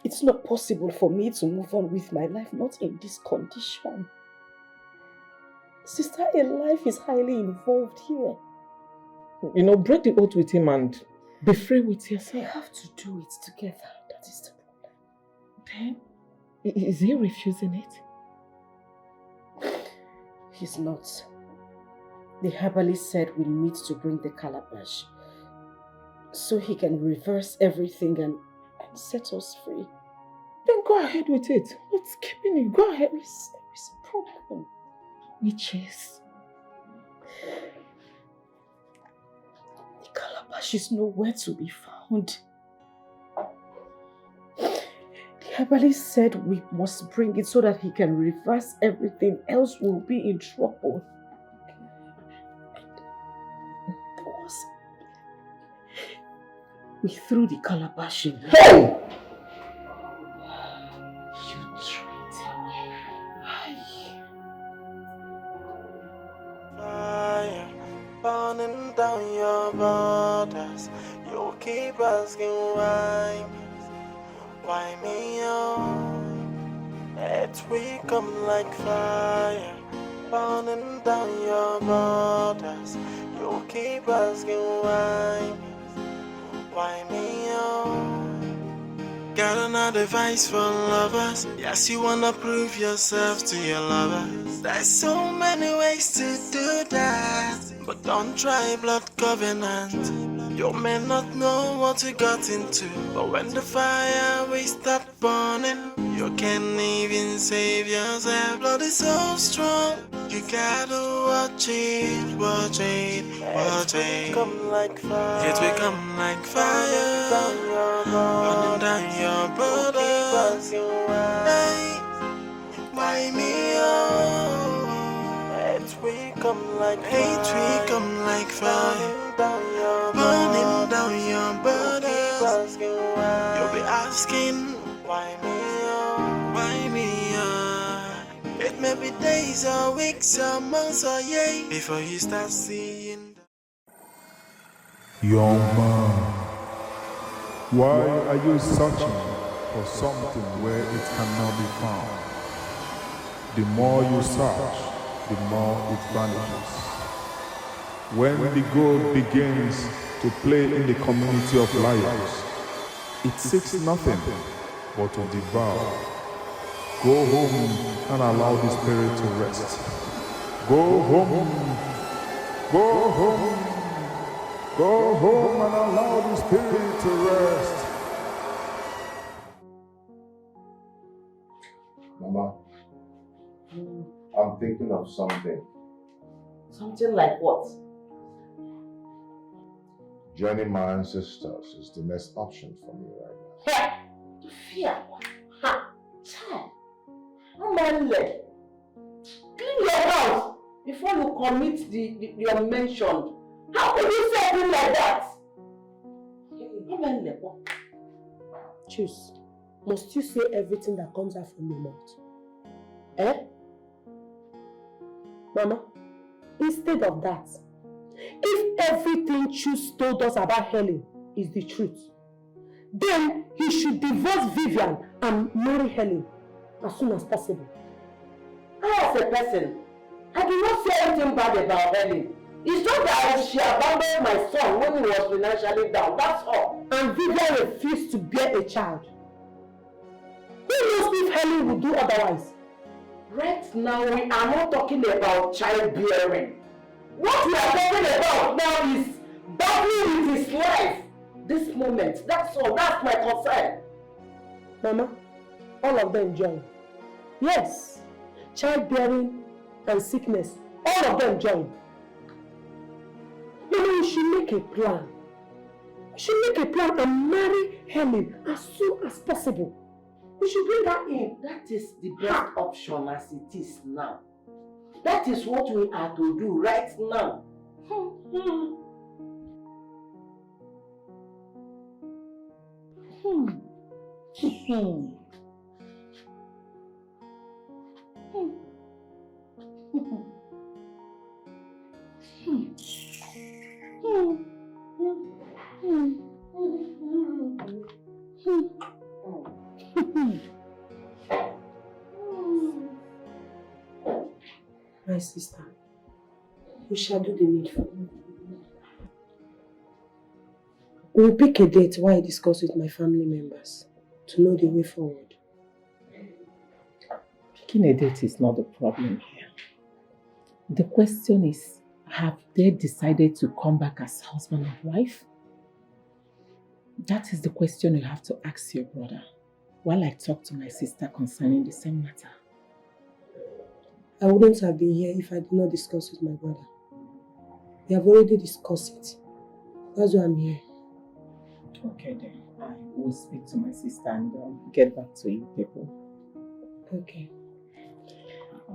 S13: It's not possible for me to move on with my life, not in this condition. Sister, a life is highly involved here.
S1: You know, break the oath with him and be free with yourself.
S13: We have to do it together. That is the problem.
S1: Then, is he refusing it?
S13: He's not. The herbalist said we need to bring the calabash so he can reverse everything and set us free.
S1: Then go ahead with it. What's keeping you? Go ahead. There is a problem. Which is?
S13: The calabash is nowhere to be found.
S7: Herbally said we must bring it so that he can reverse everything, else we'll be in trouble. We threw the calabash in.
S14: Hey!
S3: Fire burning down your borders. You keep asking why me on? It will come like fire burning down your borders. You keep asking why me on? Got another advice for lovers. Yes, you wanna prove yourself to your lovers. There's so many ways to do that, but don't try blood covenant. You may not know what you got into, but when the fire will start burning, you can't even save yourself. Blood is so strong, you gotta watch it, watch it, watch it. It will come like fire. It will come like fire. Burning down your borders. Hey, why me oh? It will come like fire. It will come like fire. Burning down your borders. You'll be asking, why me oh? Why me oh? It may be days or weeks or months or years before you start seeing.
S19: Young man, why are you searching for something where it cannot be found? The more you search, the more it vanishes. When the gold begins to play in the community of liars, it seeks nothing but to devour. Go home and allow the spirit to rest. Go home, go home. Go home and allow the spirit to rest.
S2: Mama, I'm thinking of something.
S14: Something like what?
S2: Joining my ancestors is the next option for me right now.
S14: Fear. Ha! Child. Amanle. Clean your house before you commit your mentioned. How could you say something like that?
S7: Choose. Must you say everything that comes out from your mouth? Eh? Mama, instead of that, if everything Choose told us about Helen is the truth, then he should divorce Vivian and marry Helen as soon as possible.
S14: I, as a person, I do not say anything bad about Helen. It's just that she abandoned my son when he was financially down, that's all.
S7: And Vivian refused to bear a child. Who knows if Helen will do otherwise?
S14: Right now, we are not talking about childbearing. What we are talking about now is battling with his life. This moment, that's all, that's my concern.
S7: Mama, all of them join. Yes, childbearing and sickness, all of them join. Mama, you should make a plan. You should make a plan and marry Helen as soon as possible. We should bring her in.
S14: That is the best option as it is now. That is what we are to do right now.
S7: My sister, we shall do the needful. We'll pick a date while I discuss with my family members to know the way forward.
S20: Picking a date is not the problem here. The question is, have they decided to come back as husband and wife? That is the question you have to ask your brother while I talk to my sister concerning the same matter.
S7: I wouldn't have been here if I did not discuss with my brother. We have already discussed it. That's why I'm here.
S20: Okay then. I will speak to my sister and get back to you people.
S1: Okay.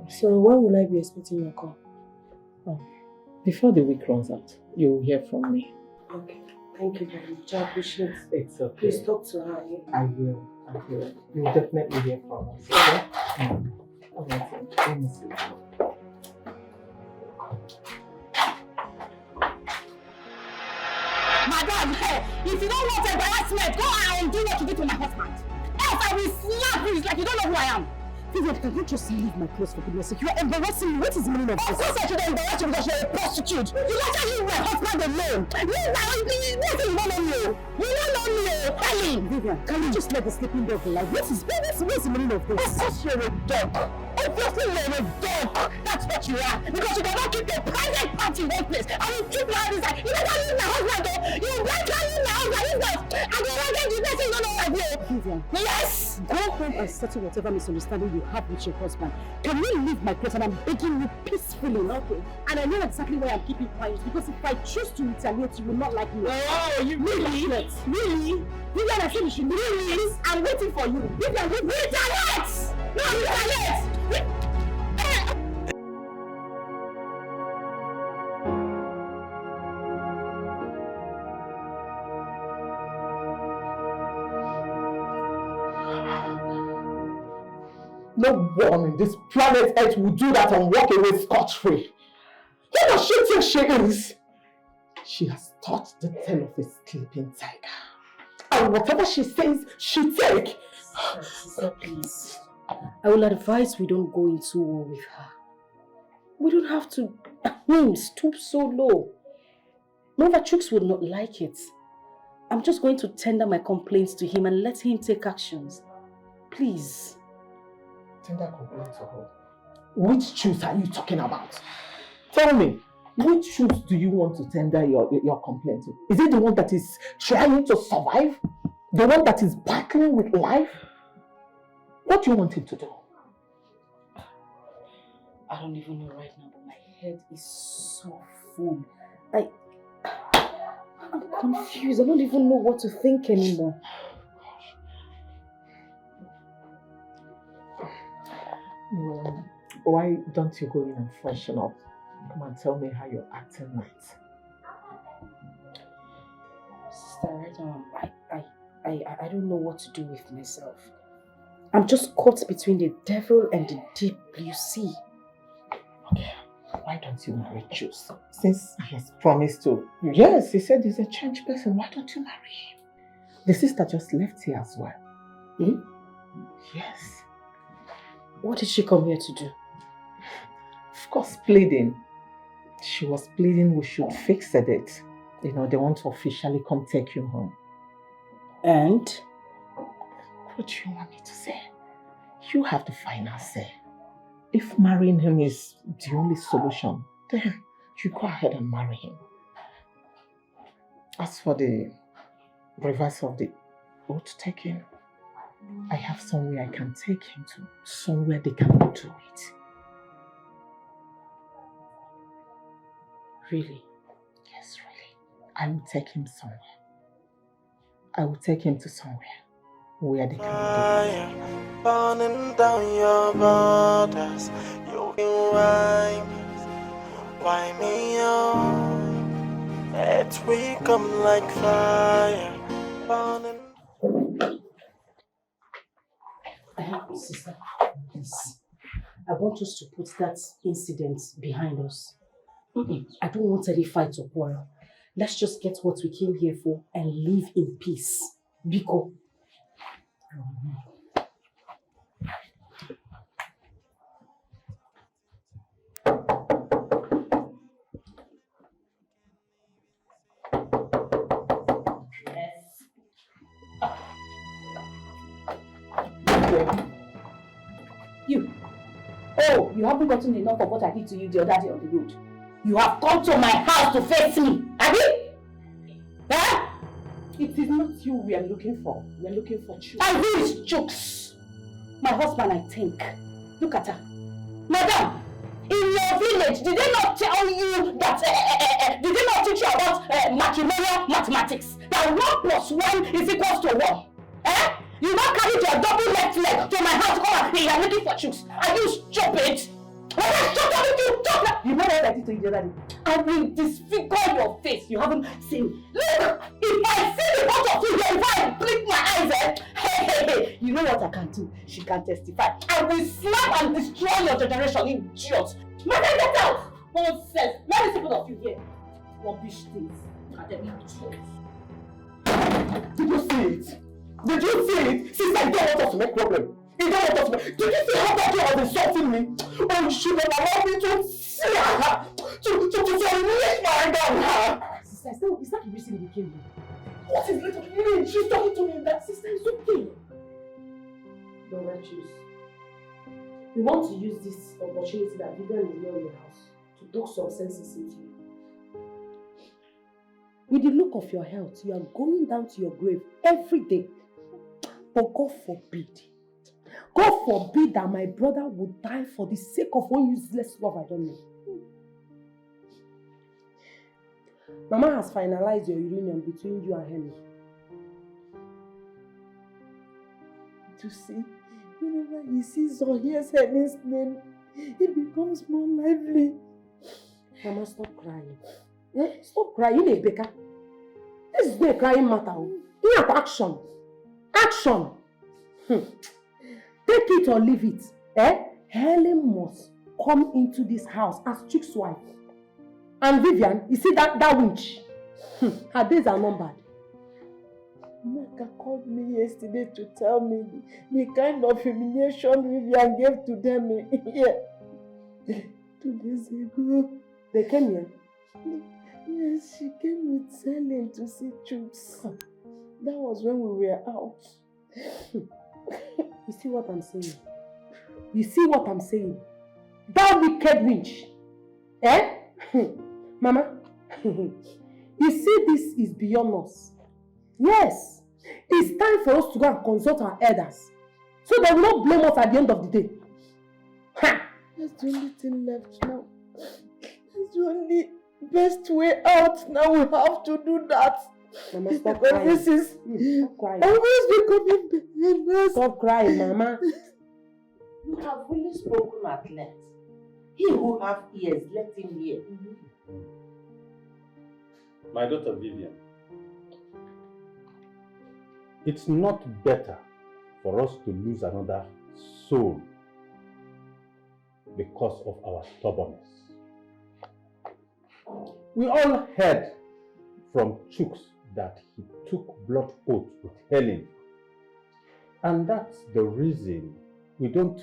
S1: So when will I be expecting your call?
S20: Before the week runs out, you will hear from me.
S1: Okay. Thank you very much. I appreciate it.
S20: It's okay.
S1: Please talk to her.
S20: I will. You will definitely hear from us. Okay? Alright, let me see.
S13: Madam, hey, if you don't want embarrassment, go out and do what you did to my husband. Else I will slap you like you don't know who I am. Philmond, can you just leave my clothes for goodness sake? You are embarrassing me. What is the meaning of this? Of course I should embarrass you because you're a prostitute. You let her leave my husband alone. You don't know me. You don't know me. Darling. Vivian, can you just let the sleeping dog alive? What's the meaning of this? Of course you're a dog. Obviously you're a dog. That's what you are. Because you cannot keep your private party in one place. I will keep my inside. You never leave my husband though. You went to leave my husband. If not, I will not get you this. You don't know what I do. Vivian. Yes. Go home and settle whatever misunderstanding you have with your husband. Can you leave my place? And I'm begging you peacefully. Okay. And I know exactly why I'm keeping quiet. Because if I choose to retaliate, you will not like me. Oh, you really? Really? Vivian, I said you should really. I'm waiting for you. Vivian, retaliate! No, retaliate!
S20: No one in this planet Earth will do that and walk away scot-free. Who does she think she is? She has taught the tail of a sleeping tiger. And whatever she says, she take.
S13: Sister, please. I will advise we don't go into war with her. We don't have to stoop so low. Nova Chooks would not like it. I'm just going to tender my complaints to him and let him take actions. Please.
S20: Tender complaints to her? Which shoes are you talking about? Tell me, which shoes do you want to tender your complaint to? Is it the one that is trying to survive? The one that is battling with life? What do you want him to do?
S13: I don't even know right now, but my head is so full. I'm confused. I don't even know what to think anymore.
S20: Why don't you go in and freshen up? Come and tell me how you're acting tonight.
S13: Sister, right now, I don't know what to do with myself. I'm just caught between the devil and the deep blue sea.
S20: Okay, why don't you marry Juice? Since he has promised to. Yes, he said he's a changed person. Why don't you marry him? The sister just left here as well.
S13: Hmm?
S20: Yes.
S13: What did she come here to do?
S20: Of course, pleading. She was pleading we should fix the date. You know, they want to officially come take you home.
S13: And?
S20: What do you want me to say? You have the final say. If marrying him is the only solution, then you go ahead and marry him. As for the reverse of the oath taking, I have somewhere I can take him to. Somewhere they cannot do it.
S13: Really?
S20: Yes, really. I will take him somewhere. I will take him to somewhere where they cannot do it.
S3: Burning down your borders, you why me on? Let we come like fire, burning.
S13: Sister, please. I want us to put that incident behind us. I don't want any fight or quarrel. Let's just get what we came here for and live in peace. Biko. You. Oh, you haven't gotten enough of what I did to you the other day on the road. You have come to my house to face me, have you? Eh?
S20: It is not you we are looking for. We are looking for Chooks.
S13: And who is Chooks? My husband, I think. Look at her. Madam, in your village, age, did they not tell you that, did they not teach you about matrimonial mathematics? That 1 plus 1 is equals to 1. Eh? You not carry your double left leg to my house, come and you're looking for chicks. Are you stupid? When I shut up with you, talk now. You know what I did to you the other day? I will disfigure your face. You haven't seen. Look, if I see the both of you, if I blink my eyes, hey, you know what I can do? She can testify. I will slap and destroy your generation, idiot. Madam, get out! Nonsense. Let me see both of you here. Rubbish things. Academy idiots.
S20: Did you see it? Did you see it? Sister, you don't want us to make problem. You don't want us to make... Did you see how that girl was insulting me? Oh, you should have allowed me to see her. To lick my anger on her.
S7: Sister, is that the reason we came here?
S20: What is little me? She's talking to me. That sister is okay.
S7: Don't choose. We want to use this opportunity that Vivian is not in the house to talk some senses into you. With the look of your health, you are going down to your grave every day. But God forbid that my brother would die for the sake of one useless love I don't know. Mama has finalized your union between you and Henry. To see, whenever he sees or hears Henry's name, he becomes more lively. Mama, stop crying. Stop crying, Rebecca. This is not a crying matter. You have action. Action. Take it or leave it. Helen must come into this house as Chick's wife. And Vivian, you see that winch? Her days are numbered. Naka called me yesterday to tell me the kind of humiliation Vivian gave to them here. 2 days ago. They came here? Yes, she came with Helen to see Chooks. That was when we were out. You see what I'm saying? You see what I'm saying? That wicked winch. Mama, you see this is beyond us. Yes, it's time for us to go and consult our elders. So they will not blame us at the end of the day. That's the only thing left now. That's the only best way out. Now we have to do that. Mama, stop crying. This is always becoming better. Stop crying, Mama.
S13: You have really spoken at length. He who have ears, let him hear.
S5: My daughter Vivian, it's not better for us to lose another soul because of our stubbornness. We all heard from Chooks that he took blood oath with Helen. And that's the reason we don't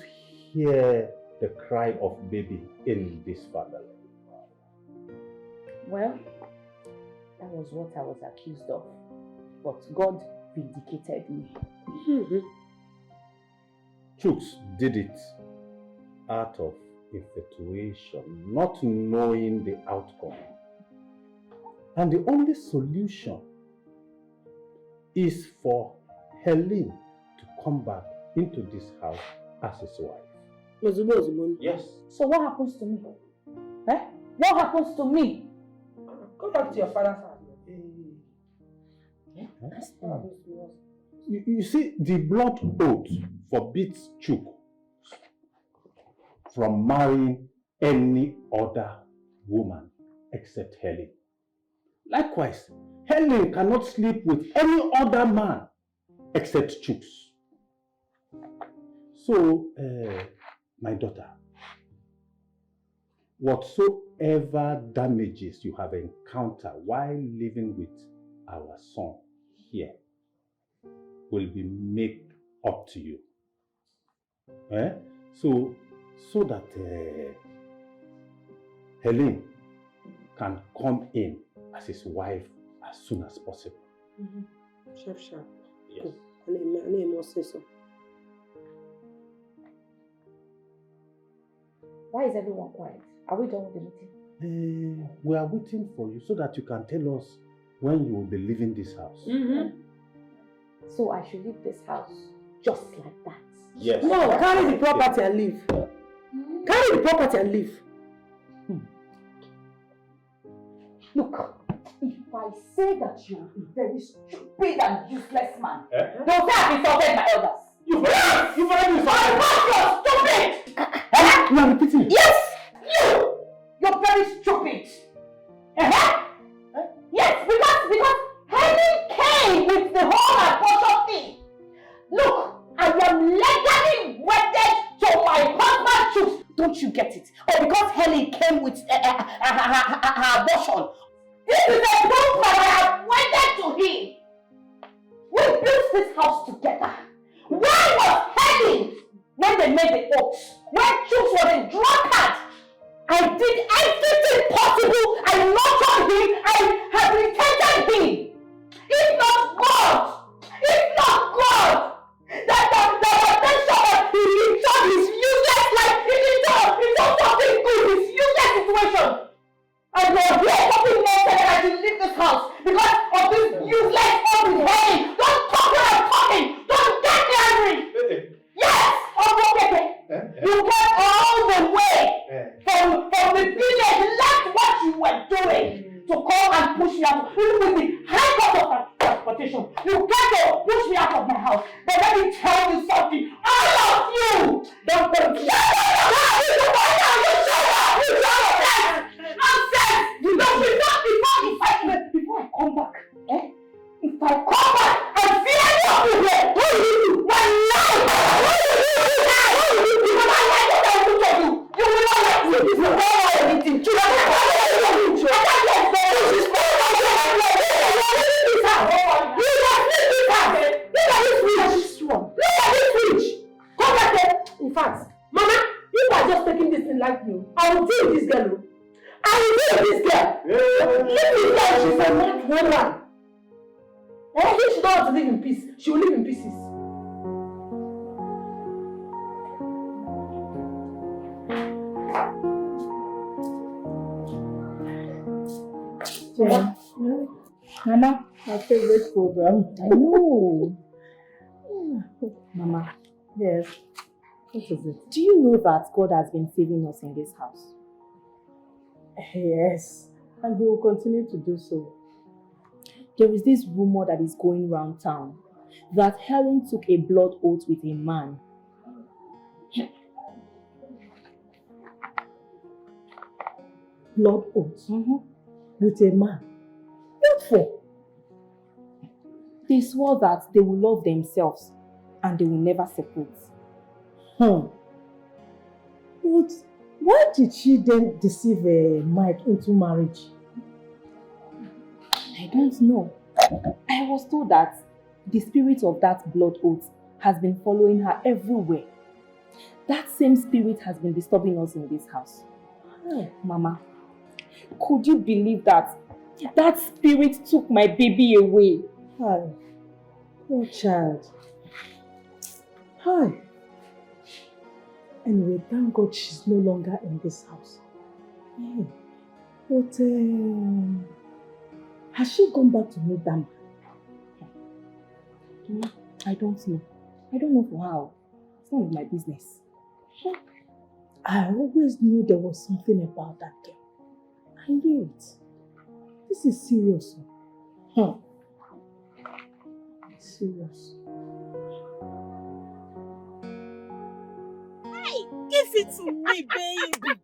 S5: hear the cry of baby in this family.
S13: Well, that was what I was accused of. But God vindicated me.
S5: Chooks did it out of infatuation, not knowing the outcome. And the only solution is for Helen to come back into this house as his wife. Yes.
S13: So what happens to me? What happens to me?
S7: Go back to your father's house.
S5: You see, the blood oath forbids Chook from marrying any other woman except Helen. Likewise, Helen cannot sleep with any other man except Chooks. So, my daughter, whatsoever damages you have encountered while living with our son here will be made up to you. So that Helen can come in as his wife as soon as possible.
S7: Sharp.
S5: Yes.
S13: Why is everyone quiet? Are we done with the meeting?
S5: We are waiting for you so that you can tell us when you will be leaving this house.
S13: So I should leave this house just like that?
S5: Yes.
S7: No, carry the property and leave. Carry the property and leave.
S13: Look, if I say that you're a very stupid and useless man, they'll say I've insulted my elders.
S5: You've already insulted.
S13: You're stupid!
S5: You are repeating.
S13: Yes! You're very stupid. Yes, because Henry came with the whole abortion thing. Look, I am legally wedded to my husband's truth. Don't you get it? Or because Henry came with her abortion. This is a proof that I am wedded to him. We built this house together. Where was Henry when they made the oath? When Chooks was a drunkard? I did everything possible. I nurtured him. I rehabilitated him. If not God, that attention he turned his useless life. He done something good, his useless situation. And you're here talking nonsense that I should leave this house because of this useless open head. Don't talk when I'm talking. Don't get me angry. Yes, you came all the way from the village, left what you were doing to come and push me out. Even with the high cost of transportation, you came to push me out of my house. But let me tell you something. I love you. Don't shut up. Before I come back, if I come back and see any of you here, what will you do? What now? What will you do now? Because I like what I do to you. You will not like me. This is all anything. You are not going to do it. I can't get there. This is all I do. Look at this one. Look at this fridge. Come back there. In fact, Mama, you are just taking this thing like you. I will deal with this girl. I will deal with this girl. Leave me there. She's a mad woman. If she don't want to live in peace, she will live in pieces.
S1: Yeah. Mama, my favorite program.
S20: I know.
S1: Mama,
S20: Yes. What is it?
S1: do you know that God has been saving us in this house?
S20: Yes. And he will continue to do so.
S1: There is this rumor that is going round town that Helen took a blood oath with a man.
S20: Blood oath? With a man? What for?
S1: They swore that they will love themselves and they will never separate.
S20: But why did she then deceive Mike into marriage?
S1: I don't know. I was told that the spirit of that blood oath has been following her everywhere. That same spirit has been disturbing us in this house. Mama, could you believe that that spirit took my baby away?
S20: Hi. Poor child. Hi. Anyway, thank God she's no longer in this house. Yeah. But has she gone back to meet them?
S1: I don't know. I don't know for how. It's none of my business.
S20: I always knew there was something about that girl. I knew it. This is serious. Serious.
S7: Hey, give it to me, baby.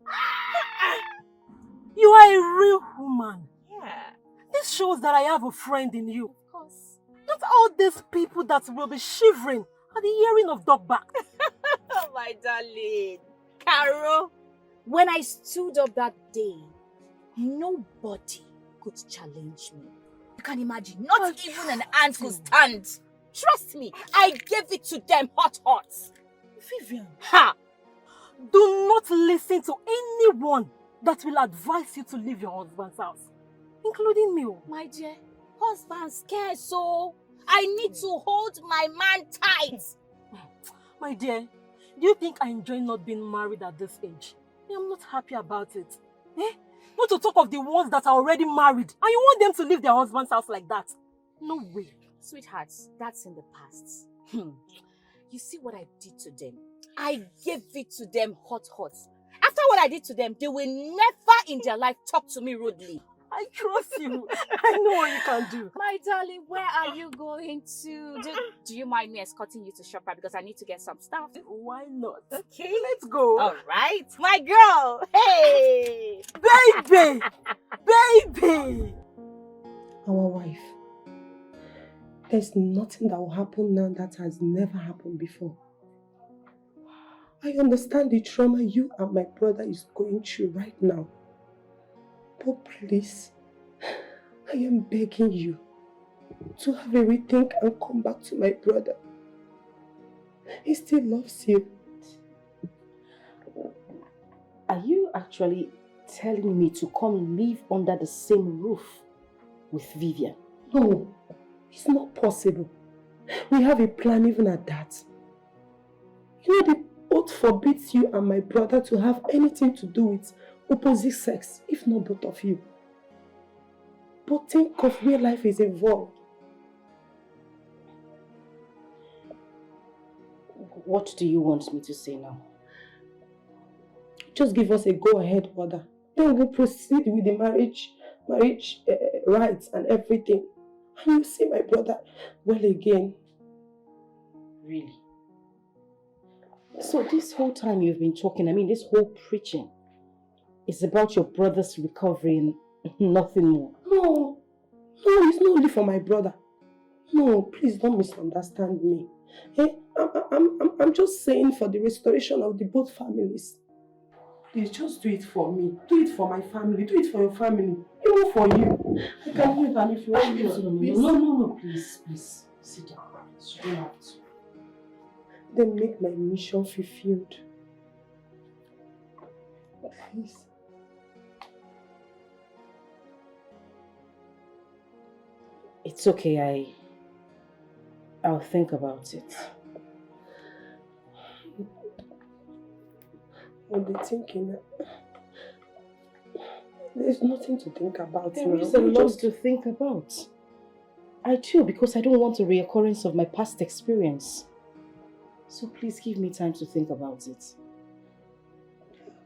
S7: You are a real woman. Yeah. This shows that I have a friend in you. Of course. Not all these people that will be shivering at the hearing of dog bark.
S21: Oh, my darling. Carol, when I stood up that day, nobody could challenge me. You can imagine, not even an ant could stand. Trust me, I gave it to them hot.
S7: Vivian. Ha! Do not listen to anyone that will advise you to leave your husband's house, including me.
S21: My dear, husband scared, so I need to hold my man tight.
S7: My dear, do you think I enjoy not being married at this age? I'm not happy about it. Not to talk of the ones that are already married and you want them to leave their husband's house like that. No way.
S21: Sweethearts, that's in the past. You see what I did to them? I gave it to them hot. After after what I did to them, they will never in their life talk to me rudely.
S7: I trust you. I know what you can do.
S21: My darling, where are you going to? Do you mind me escorting you to ShopRite because I need to get some stuff?
S7: Why not?
S21: Okay.
S7: Let's go.
S21: All right. My girl. Hey.
S7: Baby. Baby.
S12: Our wife. There's nothing that will happen now that has never happened before. I understand the trauma you and my brother is going through right now. But please, I am begging you to have a rethink and come back to my brother. He still loves you.
S13: Are you actually telling me to come live under the same roof with Vivian?
S12: No, it's not possible. We have a plan even at that. You know, the oath forbids you and my brother to have anything to do with opposite sex, if not both of you. But think of where life is involved.
S13: What do you want me to say now?
S12: Just give us a go-ahead order. Then we'll proceed with the marriage rights and everything. And you'll see my brother well again.
S13: Really? So this whole time you've been talking, this whole preaching, it's about your brother's recovery and nothing more.
S12: No, it's not only for my brother. No, please don't misunderstand me. I'm just saying for the restoration of the both families. Please just do it for me. Do it for my family. Do it for your family. Even for you. I can wait, and if you want me to.
S13: No, please. Sit down. You don't have to.
S12: Then make my mission fulfilled. Please.
S13: It's okay, I'll think about it.
S12: I'll be thinking. There's nothing to think about.
S13: There is a lot to think about. I do, because I don't want a reoccurrence of my past experience. So please give me time to think about it.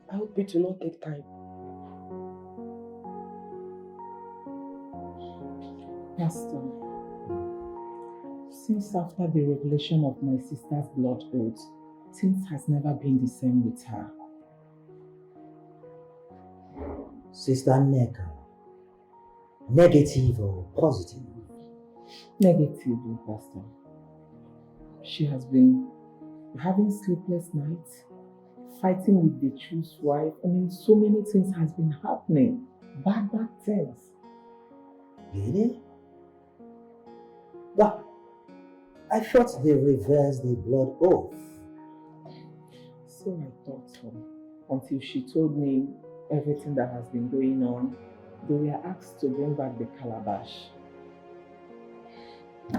S12: I hope it will not take time.
S20: Pastor, since after the revelation of my sister's blood oath, things has never been the same with her.
S16: Sister Neka, negative or positive?
S20: Negative, Pastor. She has been having sleepless nights, fighting with the truth's wife. So many things has been happening. Bad things.
S16: Really? But I thought they reversed the blood oath.
S20: So I thought so. Until she told me everything that has been going on. They were asked to bring back the calabash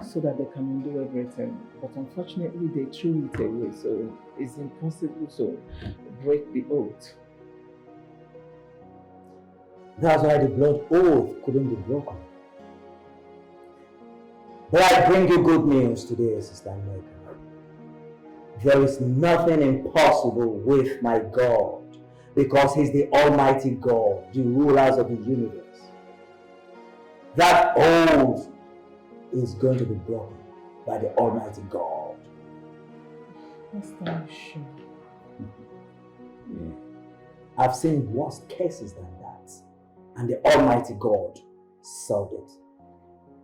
S20: so that they can undo everything. But unfortunately, they threw it away, so it's impossible to break the oath.
S16: That's why the blood oath couldn't be broken. But I bring you good news today, Sister Neka. There is nothing impossible with my God, because He's the Almighty God, the rulers of the universe. That oath is going to be broken by the Almighty God.
S20: Pastor, are you sure?
S16: Yeah. I've seen worse cases than that, and the Almighty God solved it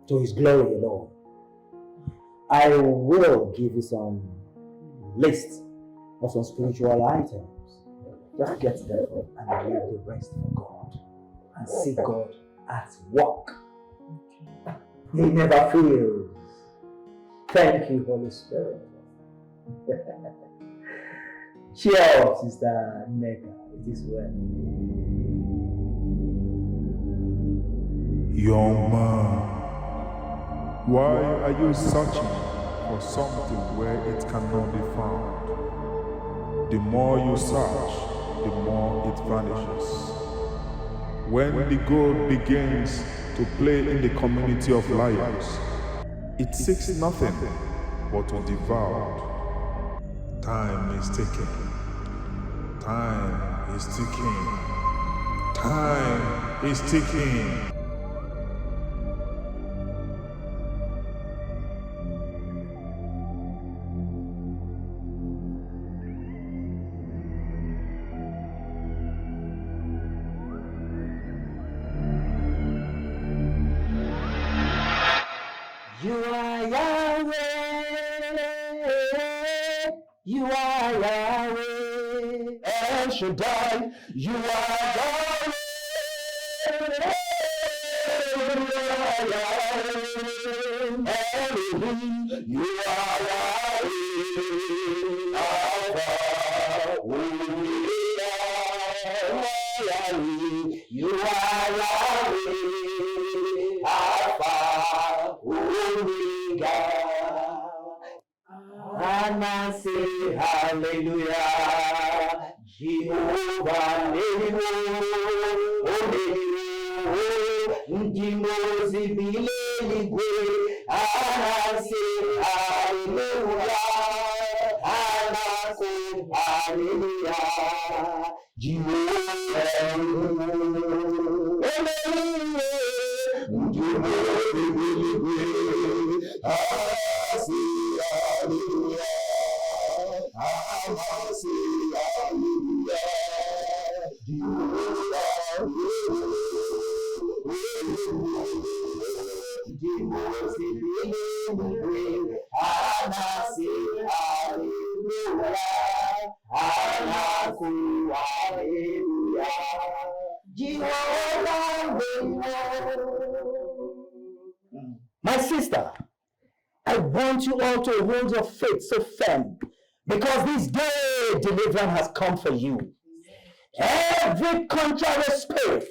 S16: to His glory alone. I will give you some list of some spiritual items. Just get them and leave the rest for God, and see God at work. He never fails. Thank you, Holy Spirit. Cheers, Sister Neka. It is well.
S19: Young man, why are you searching for something where it cannot be found? The more you search, the more it vanishes. When the gold begins to play in the community of lions, it seeks nothing but to devour. Time is ticking. Time is ticking. Time is ticking.
S16: You are Yahweh. You are Yahweh. El Shaddai. You are Yahweh. Elohim. You are Yahweh. Alpha. Omega. You are Yahweh. Alpha. Omega. And I say hallelujah. Jehovah Nemo. Ndimozi bileligwe. And I say hallelujah. And I say hallelujah. Jehovah My sister, I want you all to hold your faith so firm, because this day deliverance has come for you. Every contrary spirit,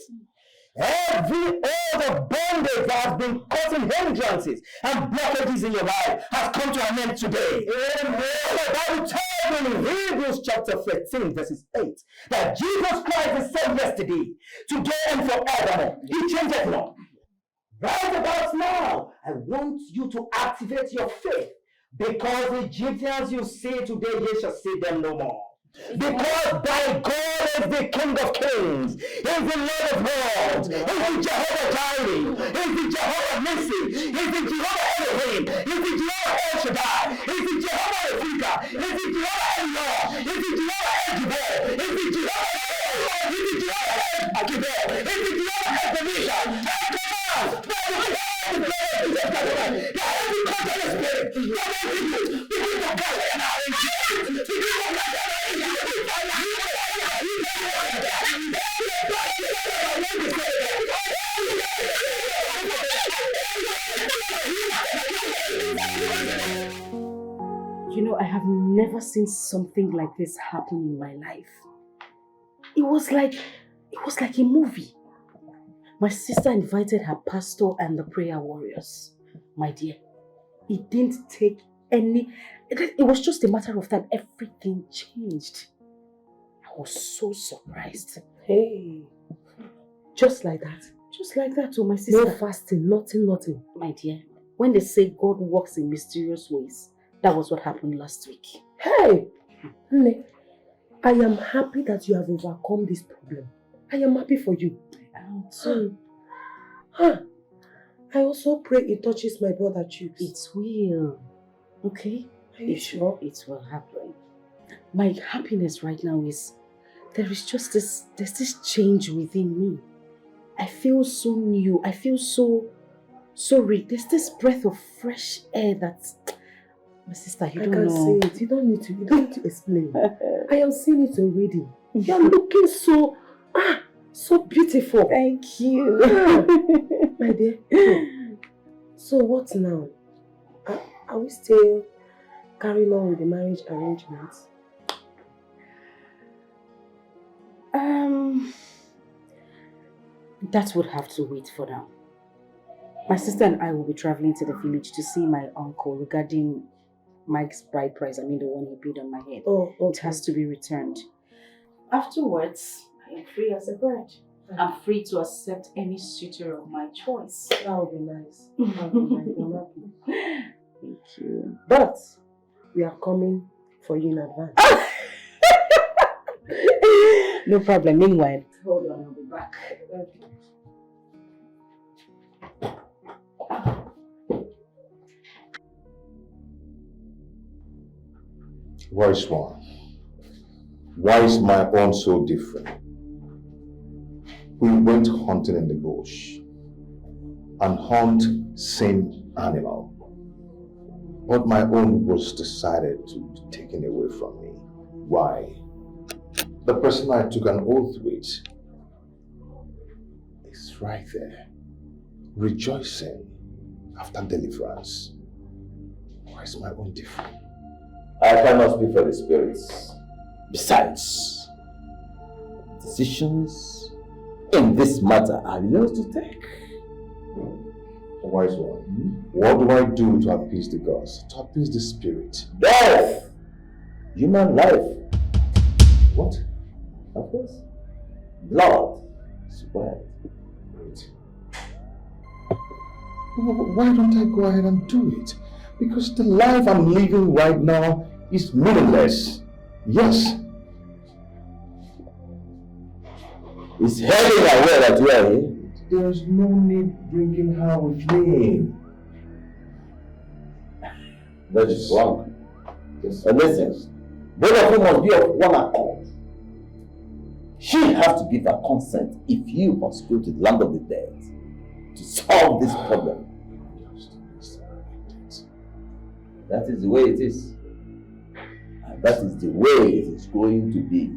S16: every oath of bondage that has been causing hindrances and blockages in your life has come to an end today. Amen. The Bible tells in Hebrews chapter 13 verses 8 that Jesus Christ is same yesterday, today and forevermore. He changes not. Right about now, I want you to activate your faith, because the Egyptians you see today, you shall see them no more. Because thy God is the King of Kings, is the Lord of Lords, is the Jehovah Jireh, is the Jehovah Nissi, is the Jehovah Elohim, is the Jehovah El Shaddai, is the Jehovah Ephika, is the Jehovah Elor, is the Jehovah Ejibor, is the Jehovah is the Jehovah Akibor, is the Jehovah Ebenezer,
S13: You know, I have never seen something like this happen in my life. It was like a movie. My sister invited her pastor and the prayer warriors. My dear, it didn't take any... It was just a matter of time. Everything changed. I was so surprised.
S12: Hey, just like that?
S13: Just like that, oh my sister.
S12: No fasting, nothing.
S13: My dear, when they say God works in mysterious ways, that was what happened last week.
S12: Hey! Nne, I am happy that you have overcome this problem. I am happy for you.
S13: too.
S12: I also pray it touches my brother Chooks.
S13: It will. Okay?
S12: Are you sure?
S13: It will happen. My happiness right now is there's this change within me. I feel so new. I feel so rich. There's this breath of fresh air that, my sister, you don't know. I can
S12: see it. You don't need to explain. I am seeing it already. You are looking so beautiful.
S13: Thank you.
S12: My dear. So what now? Are we still carrying on with the marriage arrangements?
S13: That would have to wait for now. My sister and I will be traveling to the village to see my uncle regarding Mike's bride price. I mean, the one he paid on my head.
S12: Oh, okay.
S13: It has to be returned. Afterwards, I am free as a bride. I'm free to accept any suitor of my choice.
S12: That would be nice. That would be nice. I'm happy.
S13: Thank you.
S12: But we are coming for you in advance.
S13: No problem. Meanwhile, hold on, I'll be back.
S2: Wise one, why is my own so different? We went hunting in the bush and hunt same animal. But my own was decided to be taken away from me. Why? The person I took an oath with is right there, rejoicing after deliverance. Why is my own different?
S18: I cannot speak for the spirits. Besides, decisions in this matter are yours to take.
S2: Wise one, what do I do to appease the gods, to appease the spirit?
S18: Death! Human life.
S2: What?
S18: Of course. Blood. Sweat.
S2: Wait. Why don't I go ahead and do it? Because the life I'm living right now is meaningless. Yes.
S18: Is Helen aware that you are here?
S2: There's no need bringing her with me.
S18: That is wrong. And listen, both of you must be of one accord. She has to give her consent if you must go to the land of the dead to solve this problem. That is the way it is. And that is the way it is going to be.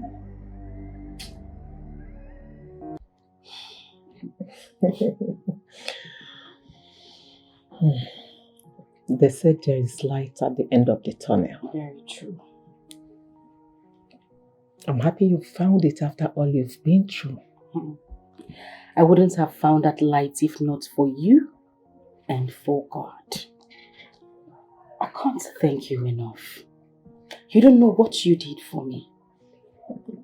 S20: They said there is light at the end of the tunnel.
S13: Very true.
S20: I'm happy you found it after all you've been through.
S13: I wouldn't have found that light if not for you and for God. I can't thank you enough. You don't know what you did for me.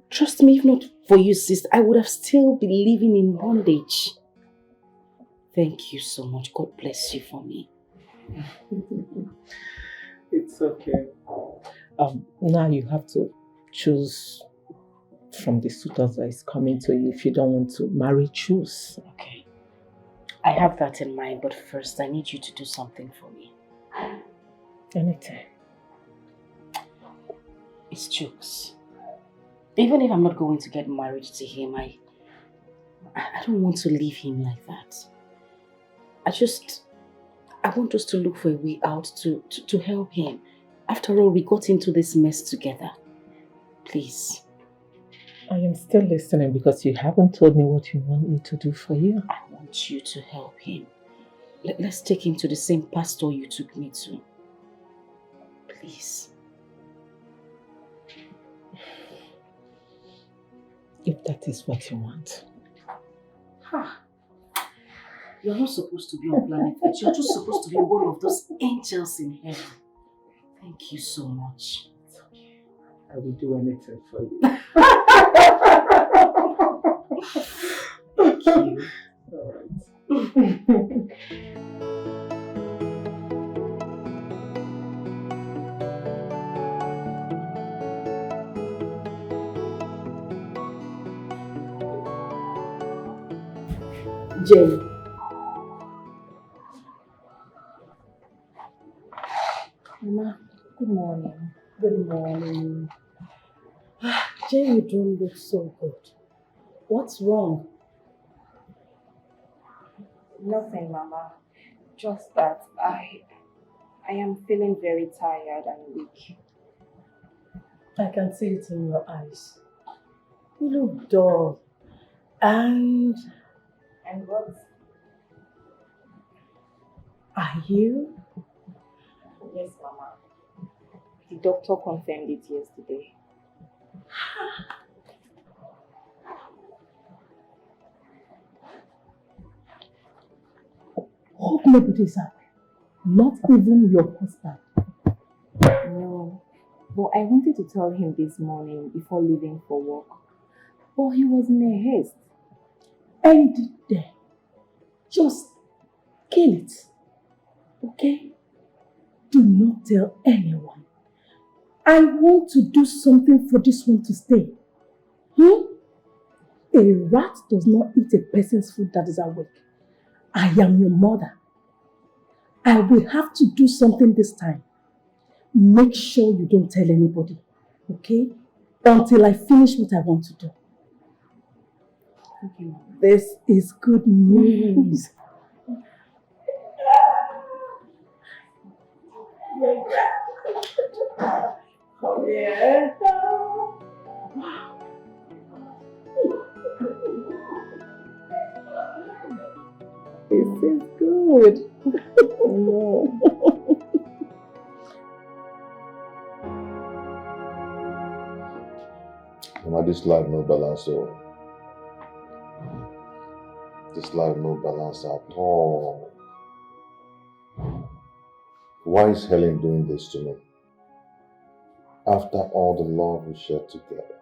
S13: Trust me, if not for you, sister, I would have still been living in bondage. Thank you so much. God bless you for me.
S20: It's okay. Now you have to choose from the suitors that is coming to you. If you don't want to marry, choose.
S13: Okay. I have that in mind, but first I need you to do something for me.
S20: Anything.
S13: It's jokes. Even if I'm not going to get married to him, I don't want to leave him like that. I want us to look for a way out to help him. After all, we got into this mess together. Please.
S20: I am still listening because you haven't told me what you want me to do for you.
S13: I want you to help him. Let's take him to the same pastor you took me to. Please.
S20: If that is what you want.
S13: You're not supposed to be on planet Earth. You're just supposed to be one of those angels in heaven. Thank you so much.
S20: It's okay. I will do anything for you.
S13: Thank you.
S20: All right.
S13: Jane. Mama, good morning.
S20: Good morning. Jane, you don't look so good. What's wrong?
S4: Nothing, Mama. Just that I am feeling very tired and weak.
S20: I can see it in your eyes. You look dull. And
S4: what?
S20: Are you?
S4: Yes, Mama. The doctor confirmed it yesterday.
S20: Hope nobody's happy. Not even your husband.
S4: No. But I wanted to tell him this morning before leaving for work. But he was in a haste.
S20: End it there. Just kill it. Okay? Do not tell anyone. I want to do something for this one to stay.
S7: A rat does not eat a person's food that is awake. I am your mother. I will have to do something this time. Make sure you don't tell anybody, okay? Until I finish what I want to do. Okay. This is good news. Oh, yeah. This is good. Oh, no.
S2: Mama, this life no balance, so this life no balance at all. Why is Helen doing this to me? After all the love we shared together.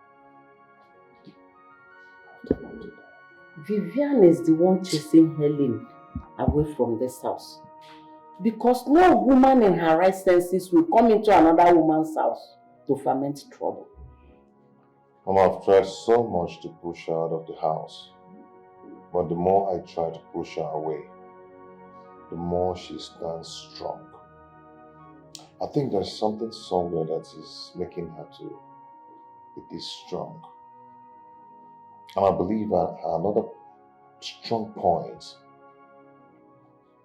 S13: Vivian is the one chasing Helen away from this house. Because no woman in her right senses will come into another woman's house to ferment trouble.
S2: Mama, I've tried so much to push her out of the house. But the more I try to push her away, the more she stands strong. I think there's something somewhere that is making her to be this strong. And I believe that another strong point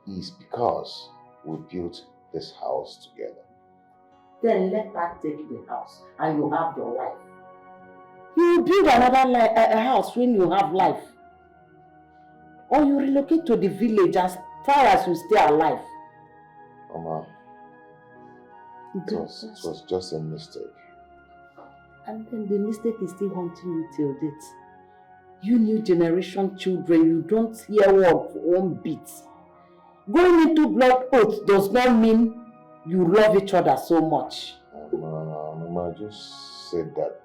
S2: is because we built this house together.
S13: Then let her take the house and you have your life. You will build another a house when you have life. Or you relocate to the village as far as you stay alive.
S2: Mama, it was just a mistake.
S13: And then the mistake is still haunting you till date. You new generation children, you don't hear one bit. Going into blood oath does not mean you love each other so much.
S2: Mama, I just said that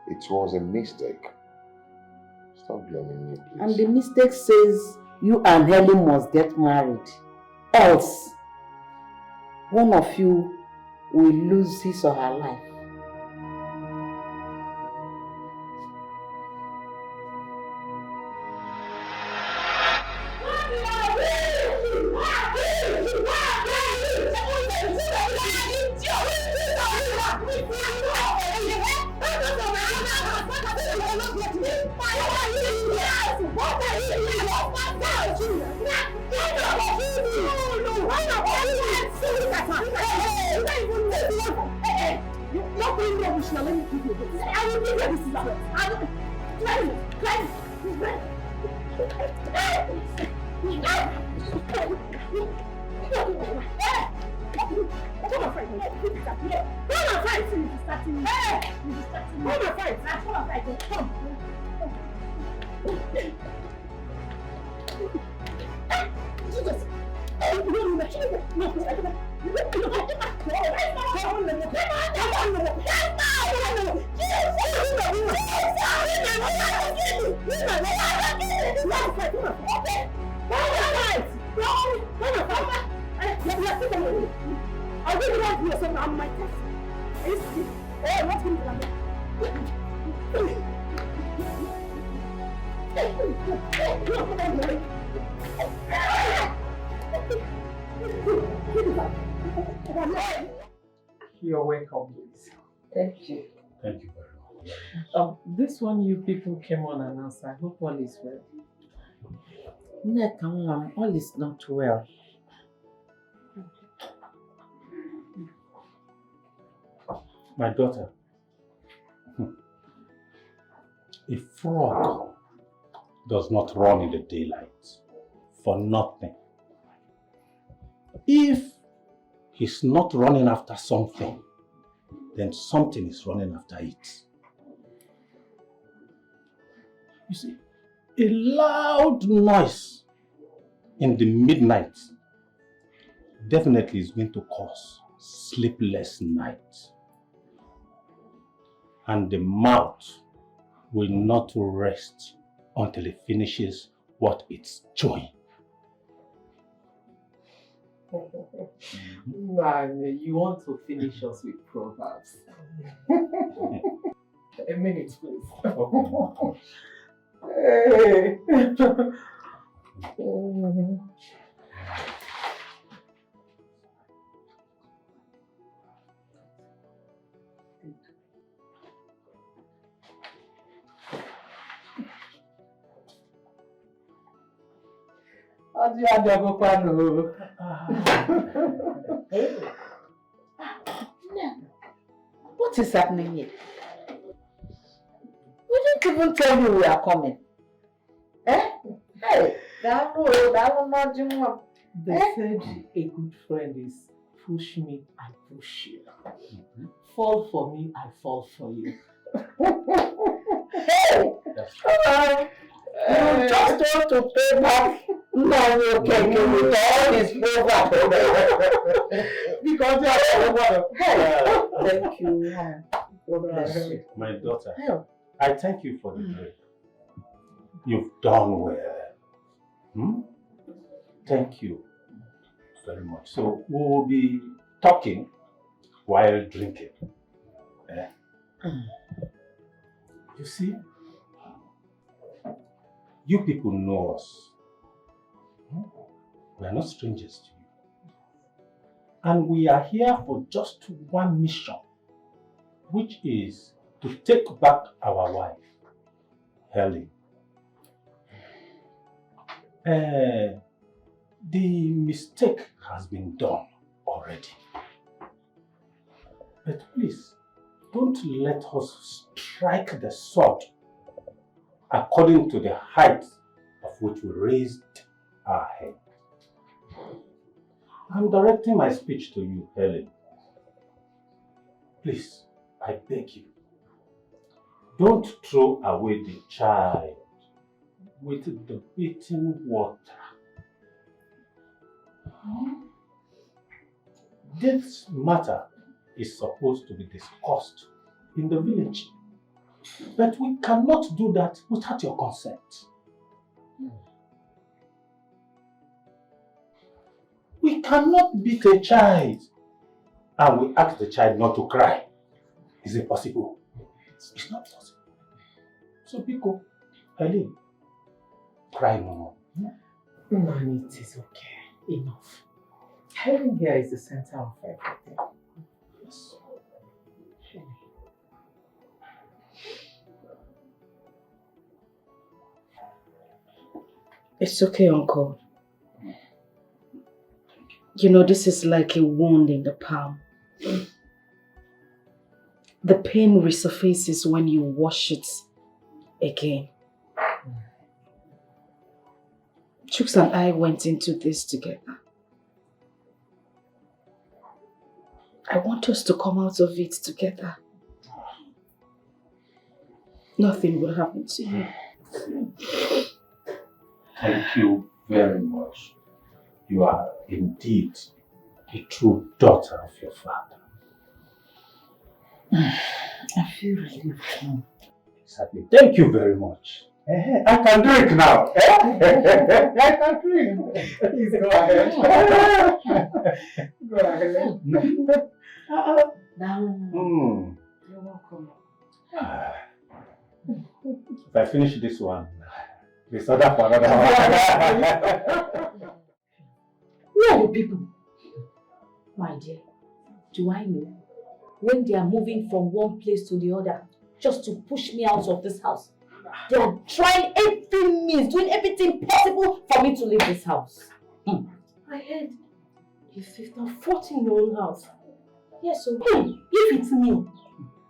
S2: it was a mistake. Stop blaming me, please.
S13: And the mistake says you and Helen must get married. Else, one of you will lose his or her life.
S20: You're welcome, please.
S13: Thank you.
S17: Thank you very much.
S20: This one you people came on and asked. I hope all is well.
S13: All is not well.
S17: My daughter, a frog does not run in the daylight for nothing. If he's not running after something, then something is running after it. You see, a loud noise in the midnight definitely is going to cause sleepless nights. And the mouth will not rest until it finishes what it's chewing.
S20: Man, you want to finish us with proverbs. A minute, please. Hey.
S13: What is happening here? We didn't even tell you we are coming. Eh? Hey,
S20: They said a good friend is push me, I push you. Fall for me, I fall for you.
S13: Hey! You just want to pay back Nollywood with all this over.
S20: Because you are over.
S13: Hey! Thank you. God bless you.
S5: My daughter, I thank you for the break. You've done well. Thank you very much. So we will be talking while drinking. You see, you people know us. We are not strangers to you. And we are here for just one mission, which is to take back our wife, Helen. The mistake has been done already. But please, don't let us strike the sword according to the height of which we raised our head. I'm directing my speech to you, Helen. Please, I beg you, don't throw away the child with the beating water. This matter is supposed to be discussed in the village, but we cannot do that without your consent. We cannot beat a child and we ask the child not to cry. Is it possible? It's not possible. So, Biko, Helen, cry no more.
S20: Man, it is okay. Enough. Helen here is the center of everything.
S5: Yes.
S9: It's okay, Uncle. You know, this is like a wound in the palm. The pain resurfaces when you wash it again. Chooks and I went into this together. I want us to come out of it together. Nothing will happen to you.
S5: Thank you very much. You are indeed a true daughter of your father.
S9: I feel relieved now.
S5: Exactly. Thank you very much. I can drink now. I can drink. Please go ahead. Go ahead.
S9: You're welcome.
S5: If I finish this one, this other for another one.
S13: Who are you people? My dear, do I know when they are moving from one place to the other just to push me out of this house? They are trying every means, doing everything possible for me to leave this house.
S12: I heard your sister fought in your own house.
S13: Yes, so
S12: if it's me,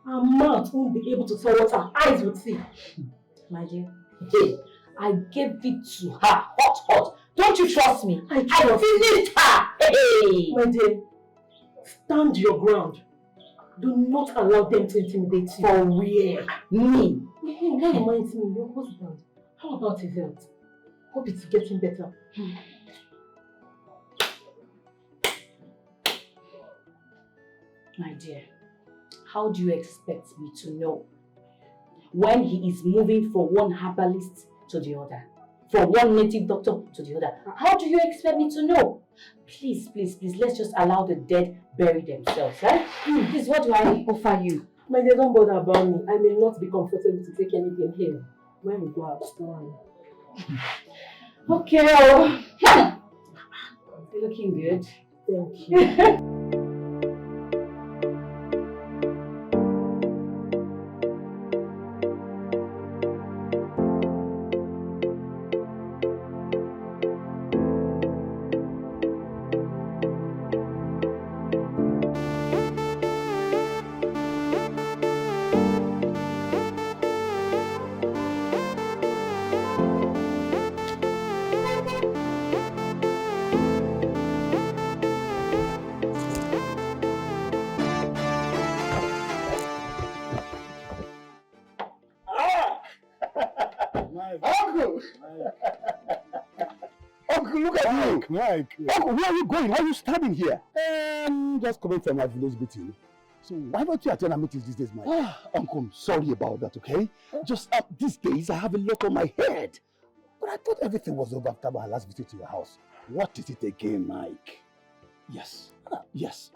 S12: her mouth won't be able to tell what her eyes would see.
S13: My dear, I gave it to her, hot. Don't you trust me? I finished her. Hey.
S12: My dear, stand your ground. Do not allow them to intimidate you.
S13: For where? Me?
S12: That reminds me, your husband. How about his health? Hope it's getting better.
S13: My dear, how do you expect me to know when he is moving from one herbalist to the other, from one native doctor to the other? How do you expect me to know? Please, let's just allow the dead bury themselves, right? Please, what do I offer you?
S7: My dear, don't bother about me. I may not be comfortable to take anything here. When we go out, okay. You're looking good. Thank you.
S8: Uncle! Uncle, look at you!
S5: Mike.
S8: Uncle, where are you going? Why are you standing here? Just coming from my village meeting. So why don't you attend our meetings these days, Mike? Uncle, I'm sorry about that, okay? Just these days I have a lot on my head. But I thought everything was over after my last visit to your house. What is it again, Mike? Yes. Yes.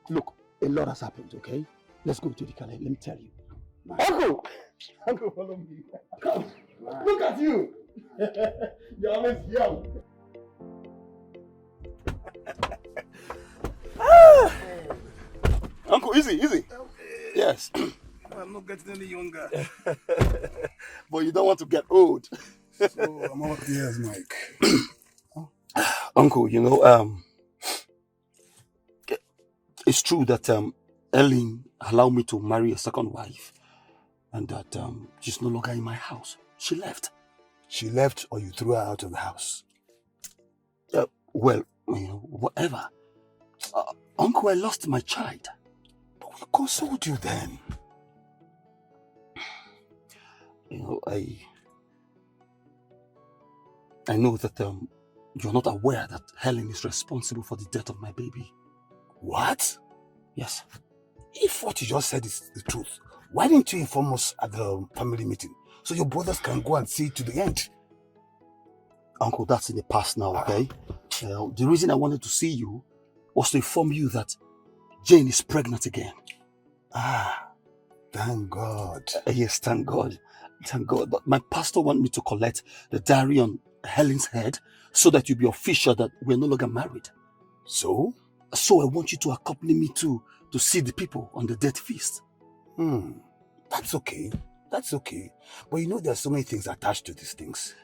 S8: Look, a lot has happened, okay? Let's go to the car. Let me tell you. Mike. Uncle! Uncle, follow me. Come. Mike. Look at you. You're always young. Uncle, easy. Okay. Yes.
S5: I'm not getting any younger.
S8: But you don't want to get old.
S5: So I'm all ears, Mike.
S8: Uncle, it's true that Ellen allowed me to marry a second wife, and that she's no longer in my house. She left.
S5: She left, or you threw her out of the house?
S8: Well, whatever. Uncle, I lost my child.
S5: But we consoled you then.
S8: I know that you're not aware that Helen is responsible for the death of my baby.
S5: What?
S8: Yes.
S5: If what you just said is the truth, why didn't you inform us at the family meeting so your brothers can go and see it to the end?
S8: Uncle, that's in the past now, okay? The reason I wanted to see you was to inform you that Jane is pregnant again.
S5: Thank God.
S8: Yes, thank God. Thank God. But my pastor wants me to collect the diary on Helen's head so that you'll be official that we're no longer married.
S5: So?
S8: So I want you to accompany me to see the people on the death feast.
S5: That's okay. That's okay. But there's so many things attached to these things.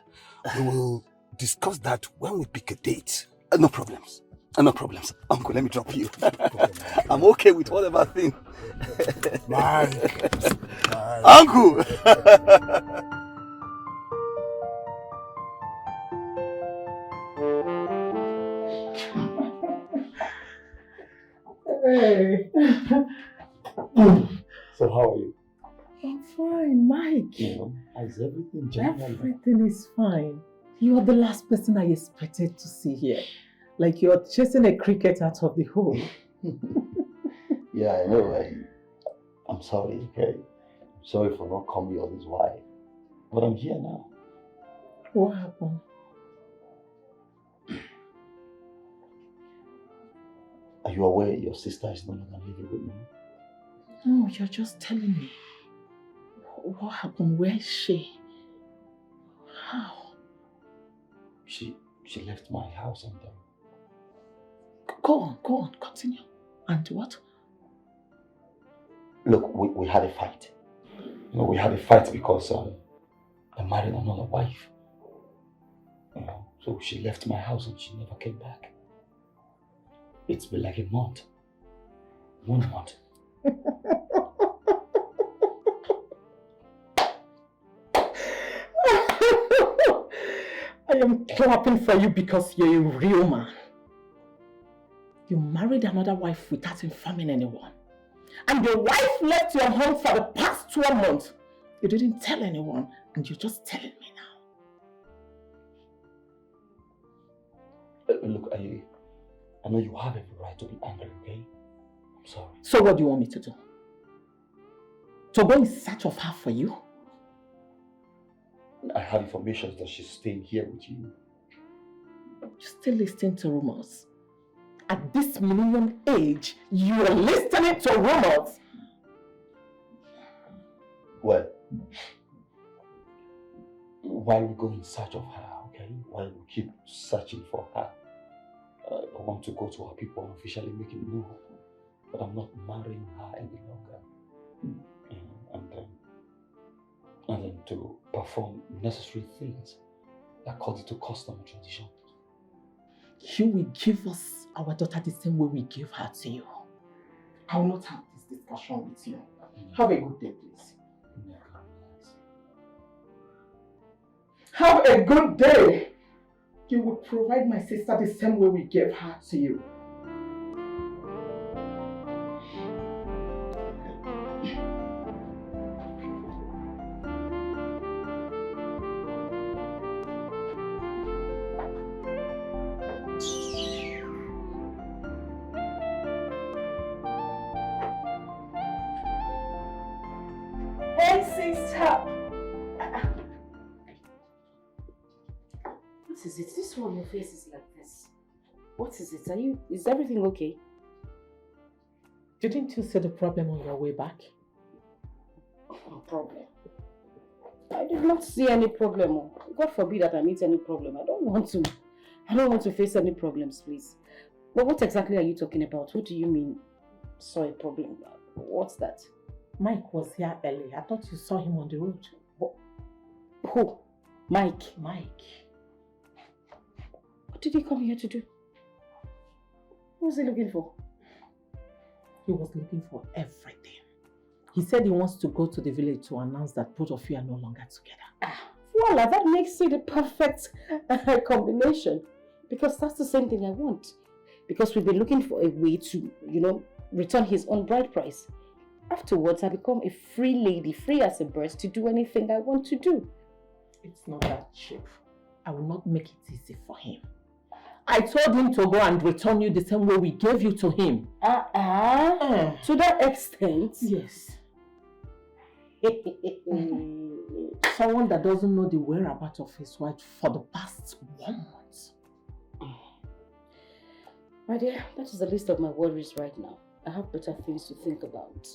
S5: We will discuss that when we pick a date.
S8: No problems. No problems. Uncle, let me drop you. I'm okay with whatever thing.
S5: Mike.
S8: Uncle!
S1: Hey.
S8: So how are you?
S1: I'm fine, Mike.
S8: Is everything general?
S1: Everything is fine. You are the last person I expected to see here. Like you're chasing a cricket out of the hole.
S10: Yeah, I know. I'm sorry, okay? I'm sorry for not coming all this while. But I'm here now.
S1: What happened?
S10: Are you aware your sister is no longer living with me?
S1: No, you're just telling me. What happened? Where is she? How?
S10: She left my house and
S1: Go on, continue. And what?
S10: Look, we had a fight. We had a fight because I married another wife. So she left my house and she never came back. It's been like a month. 1 month.
S1: I am clapping for you because you're a real man. You married another wife without informing anyone. And your wife left your home for the past 12 months. You didn't tell anyone, and you're just telling me now.
S10: Look, I know you have every right to be angry, okay? I'm sorry.
S1: So what do you want me to do? To go in search of her for you?
S10: I have information that she's staying here with you.
S1: You're still listening to rumors. At this millennium age, you are listening to rumors.
S10: Well, while we go in search of her, okay, while we keep searching for her, I want to go to her people and officially make it known that I'm not marrying her any longer. And then to perform necessary things according to custom and tradition.
S20: You will give us our daughter the same way we give her to you. I will not have this discussion with you. Have a good day, please. Have a good day. You will provide my sister the same way we gave her to you.
S13: Hey, sister. What is it? This one, your face is like this. What is it? Is everything okay?
S20: Didn't you see the problem on your way back?
S13: No problem. I did not see any problem. God forbid that I meet any problem. I don't want to face any problems, please. But what exactly are you talking about? What do you mean, saw a problem? What's that?
S20: Mike was here early. I thought you saw him on the road.
S13: Who? Mike?
S20: Mike.
S13: What did he come here to do? What was he looking for?
S20: He was looking for everything. He said he wants to go to the village to announce that both of you are no longer together.
S13: Voila, that makes it the perfect combination. Because that's the same thing I want. Because we've been looking for a way to, return his own bride price. Afterwards, I become a free lady, free as a bird, to do anything I want to do.
S20: It's not that, Chief. I will not make it easy for him. I told him to go and return you the same way we gave you to him.
S13: To that extent?
S20: Yes. Someone that doesn't know the whereabouts of his wife for the past 1 month.
S13: My dear, that is the least of my worries right now. I have better things to think about.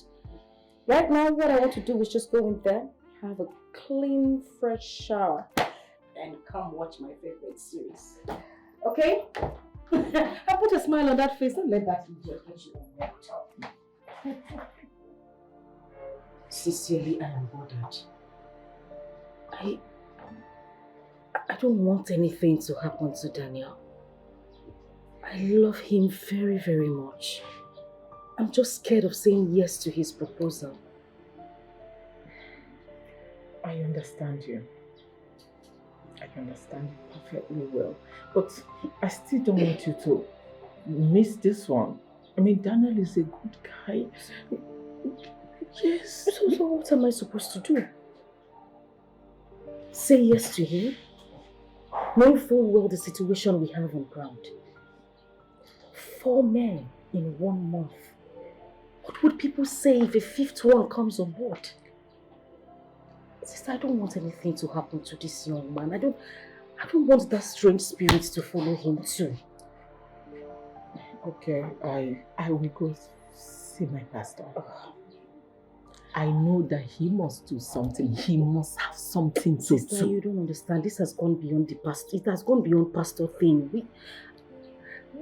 S13: Right now, what I want to do is just go in there, have a clean, fresh shower, and come watch my favorite series. Okay? I put a smile on that face. Don't let that idiot get you on your top. Sincerely, I am bothered. I don't want anything to happen to Daniel. I love him very, very much. I'm just scared of saying yes to his proposal.
S20: I understand you. I understand you perfectly well. But I still don't want you to miss this one. I mean, Daniel is a good guy. Yes.
S13: So what am I supposed to do? Say yes to him? Knowing full well the situation we have on ground. 4 men in 1 month. What would people say if a 5th one comes on board? Sister, I don't want anything to happen to this young man. I don't want that strange spirit to follow him too.
S20: Okay, I will go see my pastor. I know that he must do something. He must have something to do.
S13: Sister, you don't understand. This has gone beyond the past. It has gone beyond pastor thing.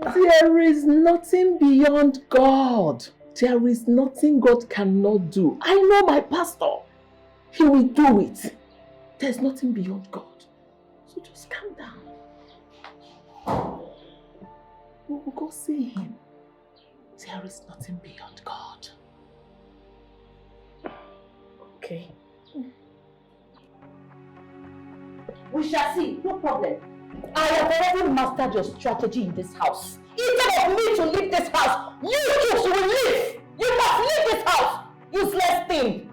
S20: There is nothing beyond God. There is nothing God cannot do. I know my pastor. He will do it. There's nothing beyond God. So just calm down. We will go see him. There is nothing beyond God.
S13: Okay. We shall see. No problem. I have already mastered your strategy in this house. Instead of me to leave this house, you two will leave. You must leave this house. Useless thing.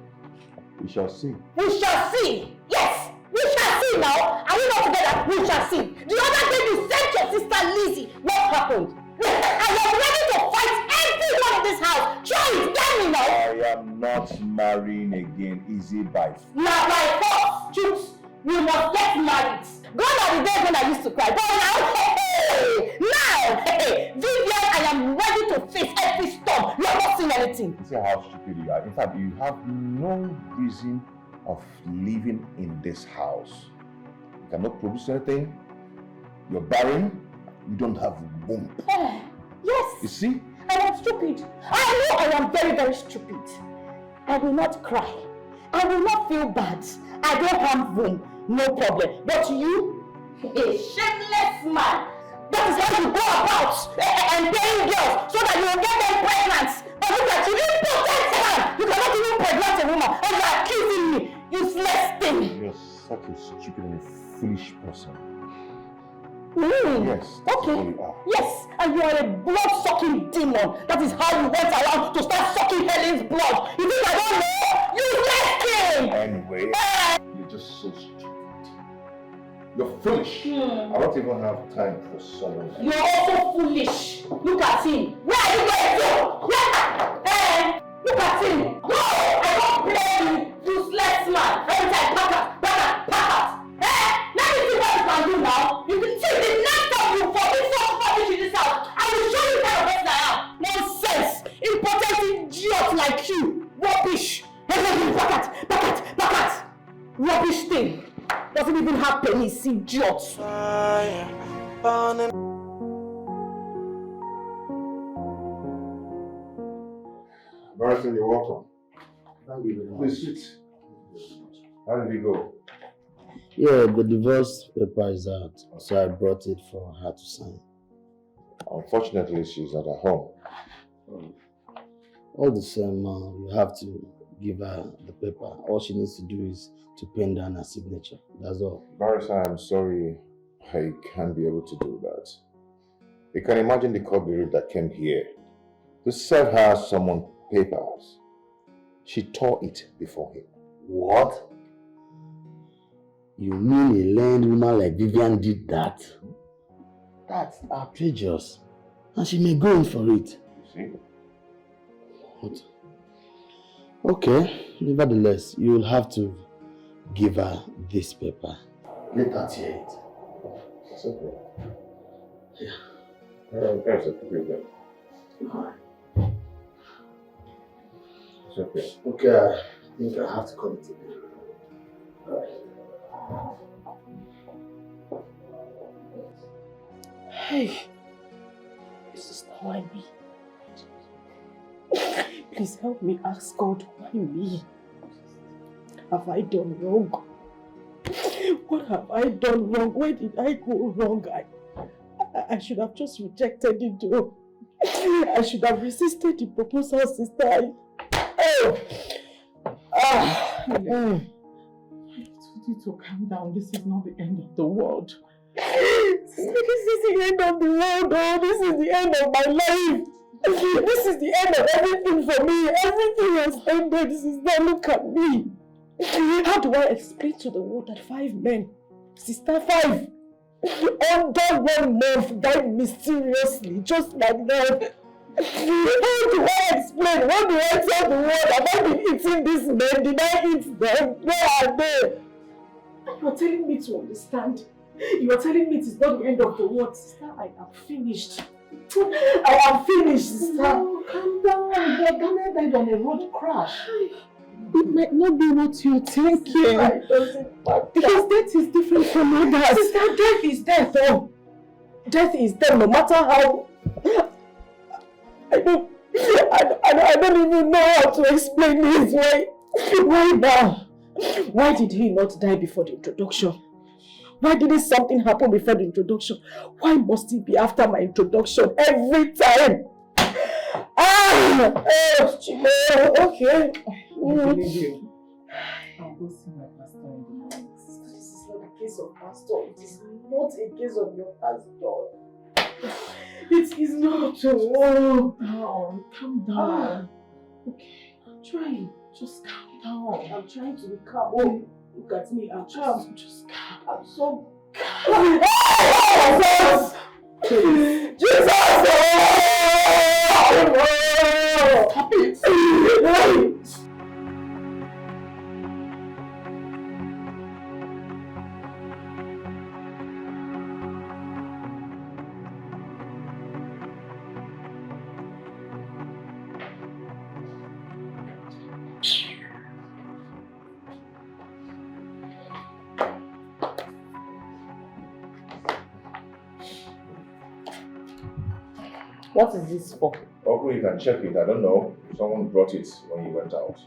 S2: We shall see.
S13: We shall see. Yes, we shall see now. Are we not together? We shall see. The other day you sent your sister Lizzie. What happened? I am ready to fight everyone in this house. Try it. Tell me now.
S2: I am not marrying again. Easy by force.
S13: Now by force, choose. We must get married. Gone are the days when I used to cry. But now, Vivian, I am ready to face every storm. You have not seen anything.
S2: See how stupid you are. In fact, you have no reason of living in this house. You cannot produce anything. You're barren. You don't have womb.
S13: Yes.
S2: You see?
S13: I am stupid. I know I am very, very stupid. I will not cry. I will not feel bad. I don't have womb. No problem. But you, a shameless man. That is how you go about and paying girls so that you will get them pregnant. But look at you, impotent man! You cannot even pregnant a woman and you are accusing me. Useless thing.
S2: You're such a stupid and a foolish person.
S13: Yes. Okay. Yes, and you are a blood-sucking demon. That is how you went around to start sucking Helen's blood. You think I don't know? You left him.
S2: Anyway, you're just so stupid. You're foolish. I don't even have time for someone like
S13: You're also foolish. Look at him. Where are you going to? Where? Look at him. No, I don't play you, useless man. Every time, pack out. Let me see what you can do now. You can see the next time you forbid some rubbish in this house. I will show you the kind of person I am. Nonsense. Important idiot like you. Rubbish. Everything, pack out. Rubbish thing. Doesn't even have penis, idiot.
S2: Barrington, you're welcome. Please sit. How did it go?
S11: Yeah, the divorce paper is out, so I brought it for her to sign.
S2: Unfortunately, she's not at home.
S11: All the same, you have to give her the paper. All she needs to do is to pen down her signature. That's all.
S2: Barrister, I'm sorry I can't be able to do that. You can imagine the court bureau that came here to serve her someone papers. She tore it before him.
S11: What? You mean a learned woman like Vivian did that? That's outrageous. And she may go in for it.
S2: You see?
S11: What? Okay, nevertheless, you will have to give her this paper. Let her hear it.
S2: It's okay.
S11: Yeah.
S2: There's a problem.
S11: Alright.
S2: It's okay.
S11: Okay, I think I have to call it today. Alright.
S7: Hey, this is not why me. Please help me ask God, why me? Have I done wrong? What have I done wrong? Where did I go wrong? I should have just rejected it though. I should have resisted the proposal, sister. I told you to calm down. This is not the end of the world. This is the end of the world, oh. This is the end of my life. This is the end of everything for me. Everything has ended. Sister, look at me. How do I explain to the world that 5 men, sister, 5, under 1 month died mysteriously, just like that? How do I explain? What do I tell the world? Have I been eating these men? Did I eat them? Where are they? You are telling me to understand. You are telling me it is not the end of the world. Sister, I am finished. I am finished, sister. No, calm down. Your Ghana died on a road crash. It might not be what you're thinking. It doesn't matter. Because death is different from others. Sister, death is death, oh. Death is death, no matter how. I don't even know how to explain this. Why now? Why did he not die before the introduction? Why didn't something happen before the introduction? Why must it be after my introduction every time? Okay. I believe you. I'll go see my pastor in the morning. Sister, this is not a case of pastor. It is not a case of your pastor. It is not. Oh, no, calm down. Okay, I'm trying. Just calm down. I'm trying to be calm. Oh, look at me. I'm trying to just calm. I'm so calm. Jesus! Jesus! Stop it!
S13: What is this for?
S2: Uncle, you can check it. I don't know. Someone brought it when you went out.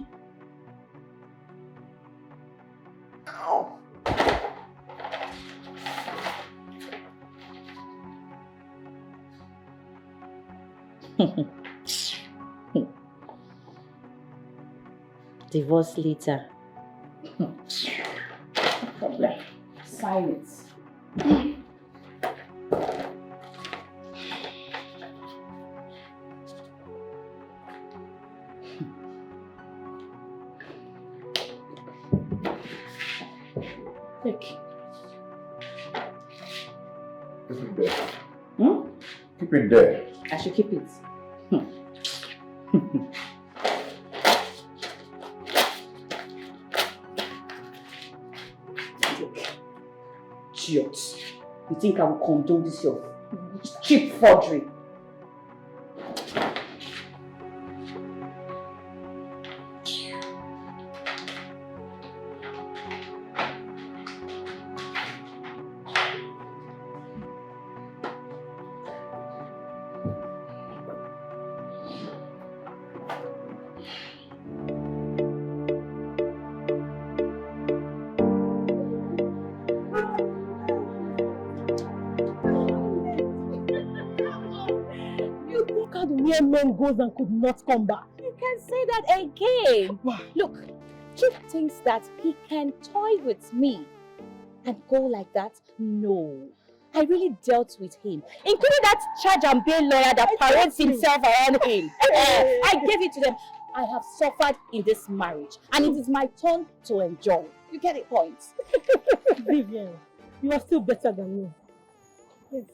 S13: Divorce later. No problem. Sign it. Take.
S2: Keep it there. Keep it there.
S13: I should keep it. Idiot. You think I will condone this your cheap forgery?
S7: Where men goes and could not come back.
S6: You can say that again. Look, Chief thinks that he can toy with me and go like that. No. I really dealt with him, including that charge and bail lawyer that parades himself around him. I gave it to them. I have suffered in this marriage, and it is my turn to enjoy. You get it, point?
S7: Vivian, you are still better than me.
S6: Yes.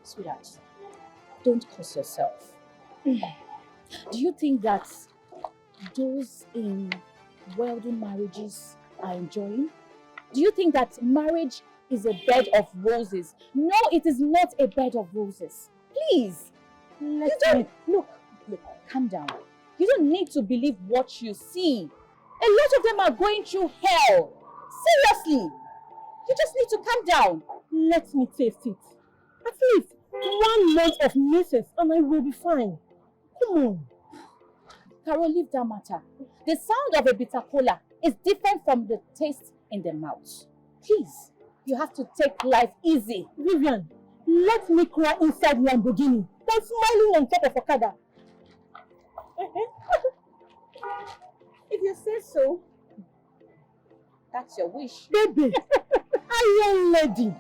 S6: Sweetheart, don't curse yourself. Do you think that those in wealthy marriages are enjoying? Do you think that marriage is a bed of roses? No, it is not a bed of roses. Please. Look, calm down. You don't need to believe what you see. A lot of them are going through hell. Seriously. You just need to calm down.
S7: Let me taste it. At least 1 month of misses and I will be fine. Come on.
S6: Carol, leave that matter. The sound of a bitter cola is different from the taste in the mouth. Please, you have to take life easy.
S7: Vivian, let me cry inside Lamborghini than smiling on top of Okada.
S6: If you say so, that's your wish.
S7: Baby, iron lady.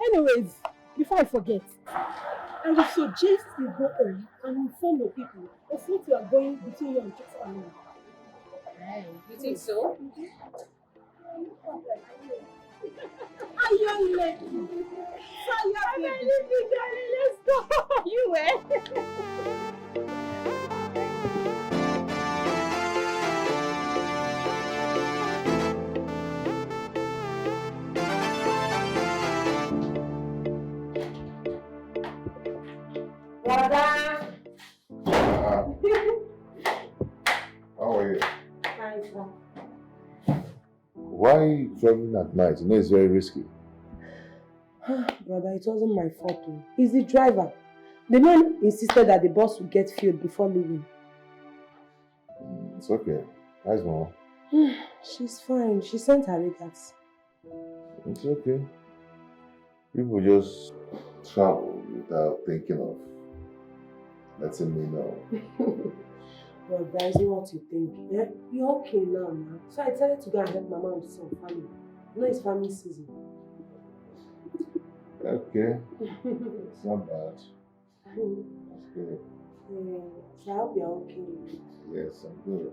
S7: Anyways, before I forget, I would suggest you go home and inform your people of what you are going between you and Chief's family.
S6: You think so?
S7: Iron lady. Fire, baby.
S6: Let's go. You
S13: Brother!
S2: How are you?
S13: Fine, sir.
S2: Why traveling at night? You know it's very risky.
S12: Brother, it wasn't my fault too. He's the driver. The man insisted that the bus would get filled before leaving.
S2: It's okay. How's mom?
S12: She's fine. She sent her regards.
S2: It's okay. People just travel without thinking of letting me know.
S12: Well, that isn't what you think. Yeah? You're okay now. So I decided to go and help Mama with some family. You know it's family season.
S2: Okay. It's not bad. That's good.
S12: So I hope you're okay.
S2: Yes, I'm good.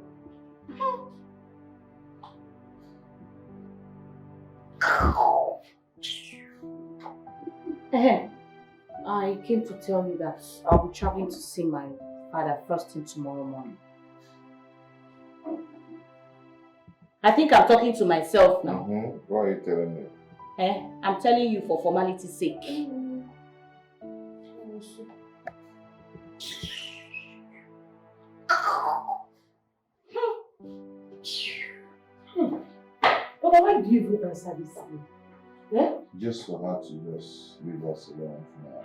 S13: I came to tell you that I'll be traveling to see my father first thing tomorrow morning. I think I'm talking to myself now.
S2: What are you telling me?
S13: I'm telling you for formality's sake. But why do you even answer this thing?
S2: Just for her to just leave us alone for now.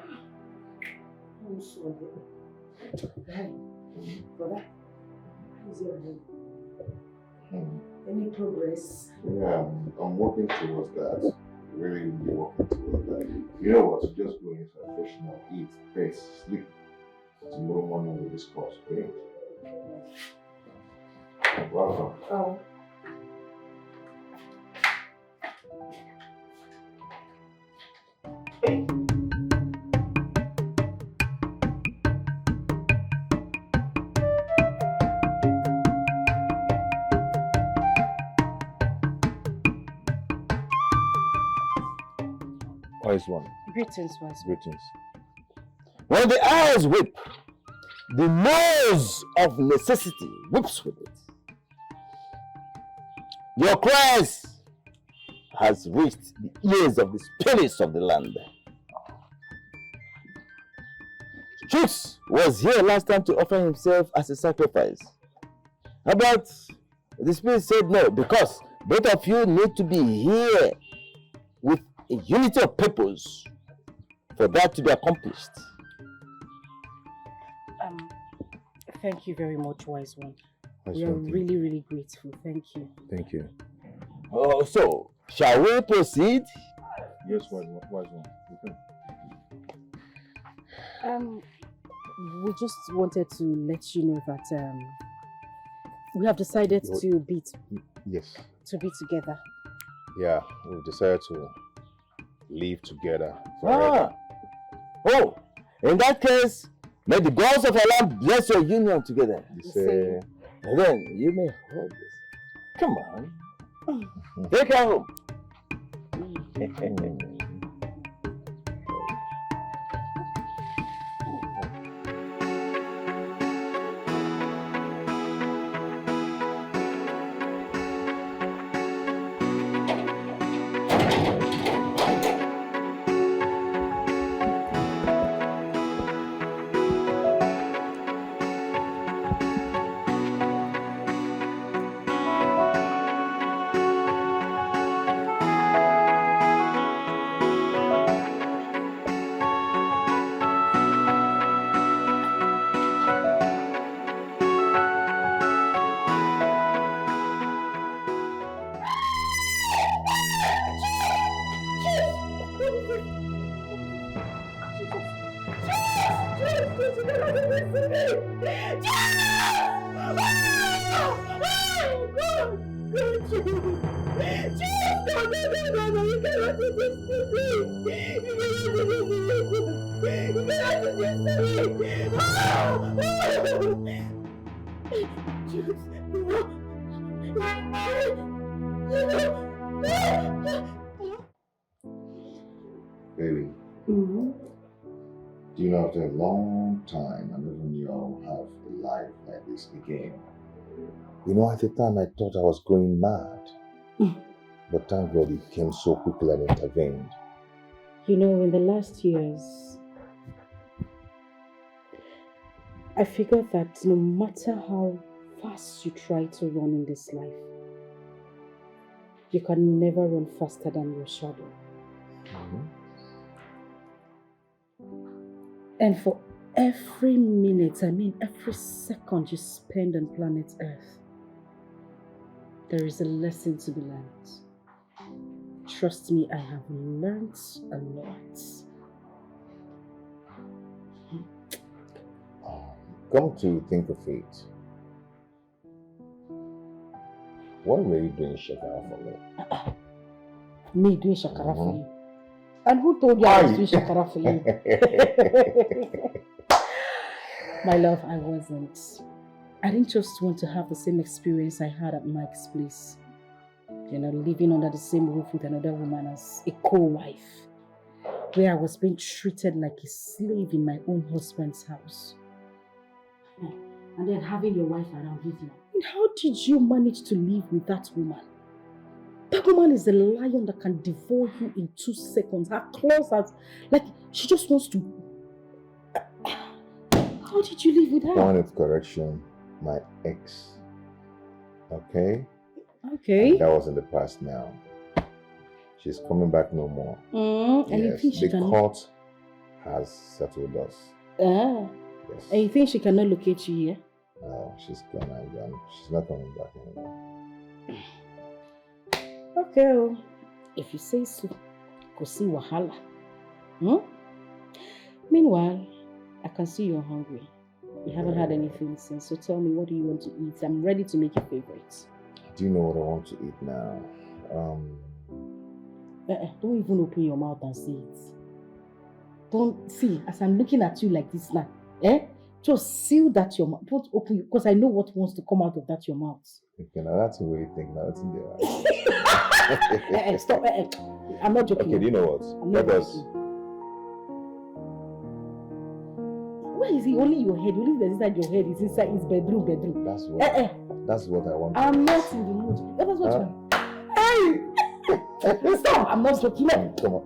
S12: happen soon. Right. Brother, how's your head? Any progress?
S2: Yeah, I'm working towards that. Really working towards that. You know what? Just go inside, freshen up, eat, rest, sleep. Tomorrow morning we'll discuss, okay? Welcome.
S12: Oh.
S2: Wise one.
S6: Greetings, wise one.
S2: Greetings.
S18: When the eyes whip, the nose of necessity whips with it. Your cries has reached the ears of the spirits of the land. Chooks was here last time to offer himself as a sacrifice. But the spirit said no, because both of you need to be here with a unity of purpose for that to be accomplished.
S6: Thank you very much, wise one. We are
S2: Thank you.
S6: really, really grateful. Thank you.
S2: Thank you.
S18: Oh, so shall we proceed?
S2: Yes, wise one. You can.
S6: We just wanted to let you know that we have decided to be
S2: Yes.
S6: together.
S2: Yeah, we've decided to live together forever.
S18: Oh, in that case, may the gods of Allah bless your union together. And then you may hold this. Come on. Take her home.
S2: Baby. Do you know, after a long time, I never knew I would have a life like this again. You know, at the time I thought I was going mad. But thank God it came so quickly and intervened.
S6: You know, in the last years, I figured that no matter how fast you try to run in this life, you can never run faster than your shadow. And for every minute, every second you spend on planet Earth, there is a lesson to be learned. Trust me, I have learned a lot.
S2: Come to think of it, what were you doing shakara for me?
S6: Me doing shakara for you? And who told you I was doing shakara for you? My love, I wasn't. I didn't just want to have the same experience I had at Mike's place. You know, living under the same roof with another woman as a co-wife, where I was being treated like a slave in my own husband's house. And then having your wife around with you. And how did you manage to live with that woman? That woman is a lion that can devour you in 2 seconds. Her claws are like she just wants to. How did you live with her?
S2: Point of correction, my ex. Okay?
S6: Okay.
S2: And that was in the past now. She's coming back no more.
S6: And you
S2: Yes,
S6: think she
S2: the
S6: can...
S2: court has settled us.
S7: Ah.
S2: Yes.
S7: And you think she cannot locate you here?
S2: No, she's gone and she's not coming back anymore.
S7: Okay, oh. If you say so, go see wahala. Meanwhile, I can see you're hungry. You haven't had anything since, so tell me, what do you want to eat? I'm ready to make your favorites.
S2: Do you know what I want to eat now?
S7: Don't even open your mouth and say it. Don't see, as I'm looking at you like this now, just seal that your mouth. Don't open it, because I know what wants to come out of that your mouth.
S2: Okay, now that's the way you think. Now it's in there.
S7: Stop. I'm not joking.
S2: Okay, do you know what?
S7: I'm not joking. Where is he? Only your head. Only that's inside your head is inside his bedroom.
S2: That's what. That's what I want.
S7: I'm not in the mood. That was what you. Hey! Stop! I'm not joking.
S2: Come on.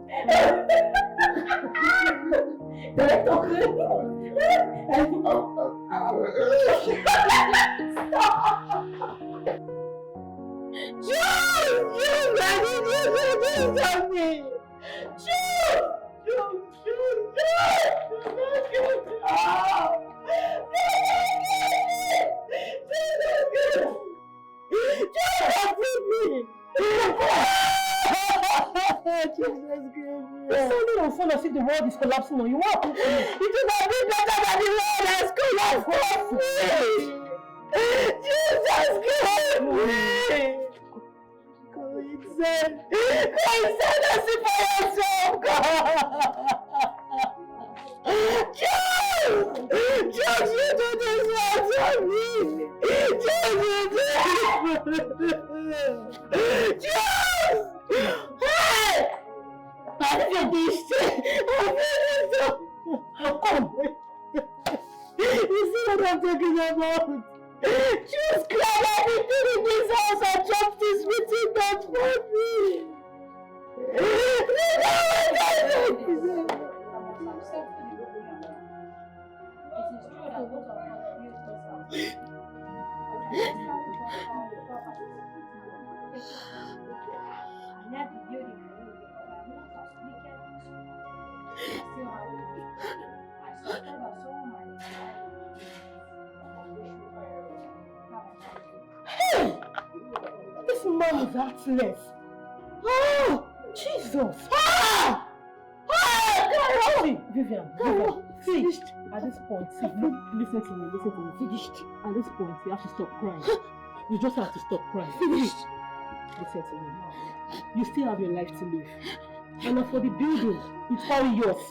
S7: You're sounding on phone as if the world is collapsing on you. What? It is a bit better than the world has collapsed on me. Jesus, help me. Coincidence. Coincidence for yourself, God. Just you do this one for me. Just hey! I'm finished. Come. You see what I'm talking about? Just grab everything in this house and drop this meeting not for me. This man is heartless. Oh, Jesus. Vivian, see, at this point, see, listen to me. Finished. At this point, you have to stop crying. You just have to stop crying. Finished. Listen to me. You still have your life to live. And as for the building, it's all yours.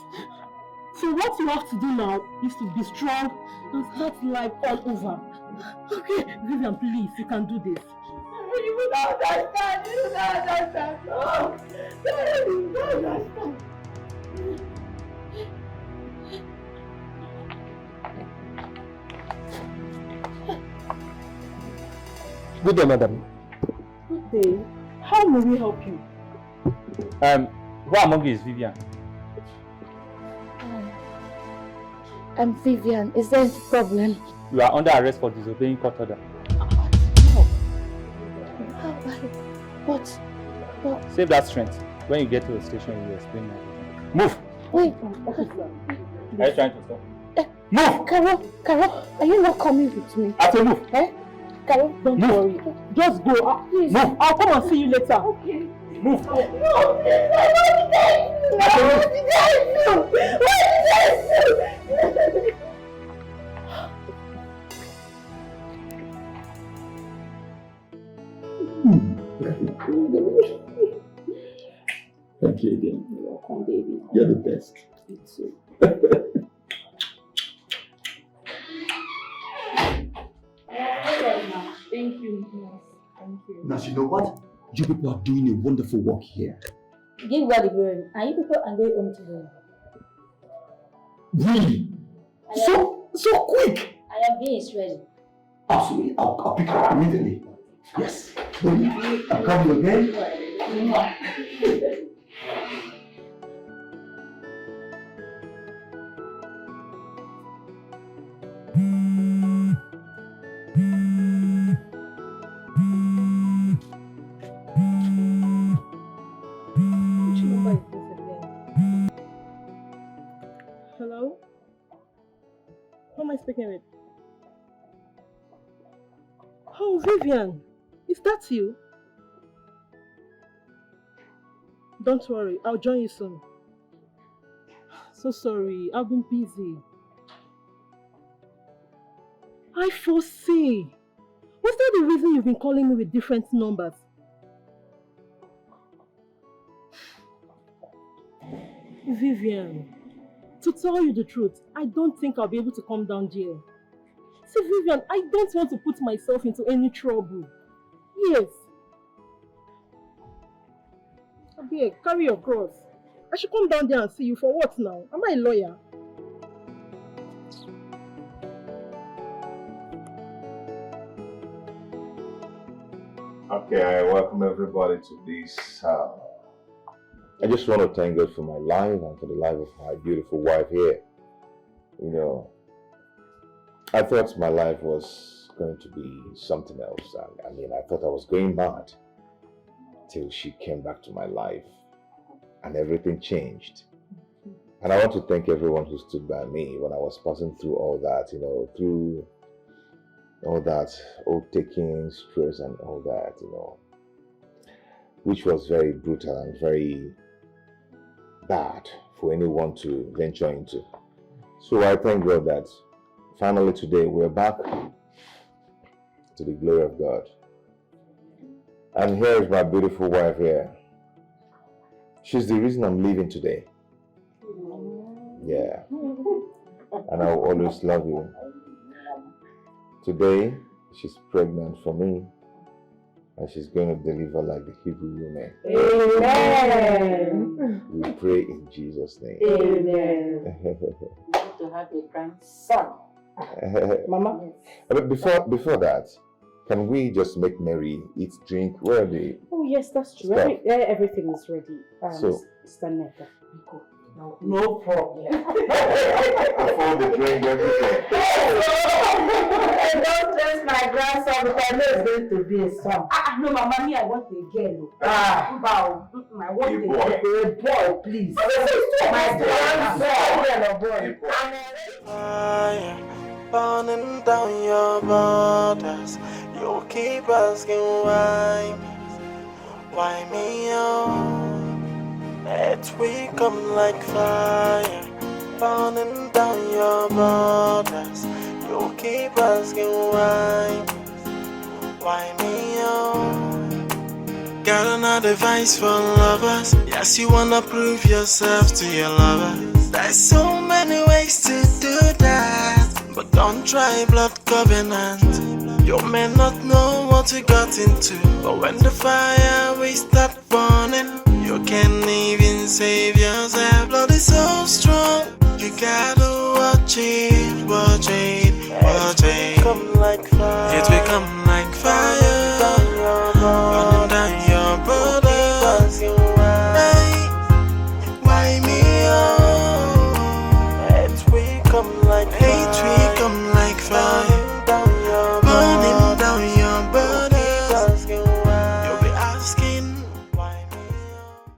S7: So what you have to do now is to be strong and start life all over. Okay, Vivian, please, you can do this. You don't understand. You don't understand. No. You don't understand.
S5: Good day, madam.
S7: Good day. How may we help you?
S5: Who among you is Vivian?
S9: I'm Vivian. Is there any problem?
S5: You are under arrest for disobeying court order.
S9: What?
S5: Save that strength. When you get to the station, you will explain everything. Move!
S9: Wait.
S5: Are you trying to stop?
S9: Move! Carol, are you not coming with me?
S5: I say move!
S9: Carol, don't worry. Just go. Please.
S7: Move! I'll come and see you later.
S9: Okay.
S5: Move!
S9: No, please, what did I do? What did I do?
S10: Thank you again.
S9: You're welcome, baby.
S10: You're the best.
S9: You too.
S4: Thank you. Thank you.
S10: Now, you know what? You people are doing a wonderful work here.
S9: Give God the glory. And you people are going home today.
S10: Really? So quick!
S9: I am being ready.
S10: Absolutely. I'll pick her up immediately. Yes. Baby, I'll come you again.
S7: Hello? Who am I speaking with? Oh, Vivian. Is that you? Don't worry, I'll join you soon. So sorry, I've been busy. I foresee. Was that the reason you've been calling me with different numbers? Vivian, to tell you the truth, I don't think I'll be able to come down there. See, Vivian, I don't want to put myself into any trouble. Yes. Abia, carry your cross. I should come down there and see you for what now? Am I a lawyer?
S2: Okay, I welcome everybody to this. I just want to thank God for my life and for the life of my beautiful wife here. You know, I thought my life was going to be something else. I mean, I thought I was going mad till she came back to my life and everything changed. And I want to thank everyone who stood by me when I was passing through all that, you know, through all that taking stress and all that, you know, which was very brutal and very bad for anyone to venture into. So I thank God that finally today we're back to the glory of God. And here is my beautiful wife here. She's the reason I'm leaving today. Yeah. And I will always love you. Today, she's pregnant for me. And she's going to deliver like the Hebrew women.
S13: Amen.
S2: We pray in Jesus' name.
S13: Amen. You need to have a grandson.
S2: Mama? But before that, can we just make merry, eat, drink? Where are they?
S7: Oh yes, that's true. Everything is ready.
S2: So,
S7: Mr. Neka, go.
S14: No problem.
S2: Afford the drink, everything.
S14: Don't stress my grandson because I know it's going to be a son.
S13: No, Mama, me, I want a girl.
S14: I want a boy, please. My grandson.
S3: Fire burning down your borders. You keep asking why me, oh? It will come like fire burning down your borders. You keep asking why me, oh? Got another advice for lovers. Yes, you wanna prove yourself to your lover. There's so many ways to do that, but don't try blood covenant. You may not know what you got into, but when the fire will start burning, you can't even save yourself. Blood is so strong, you gotta watch it.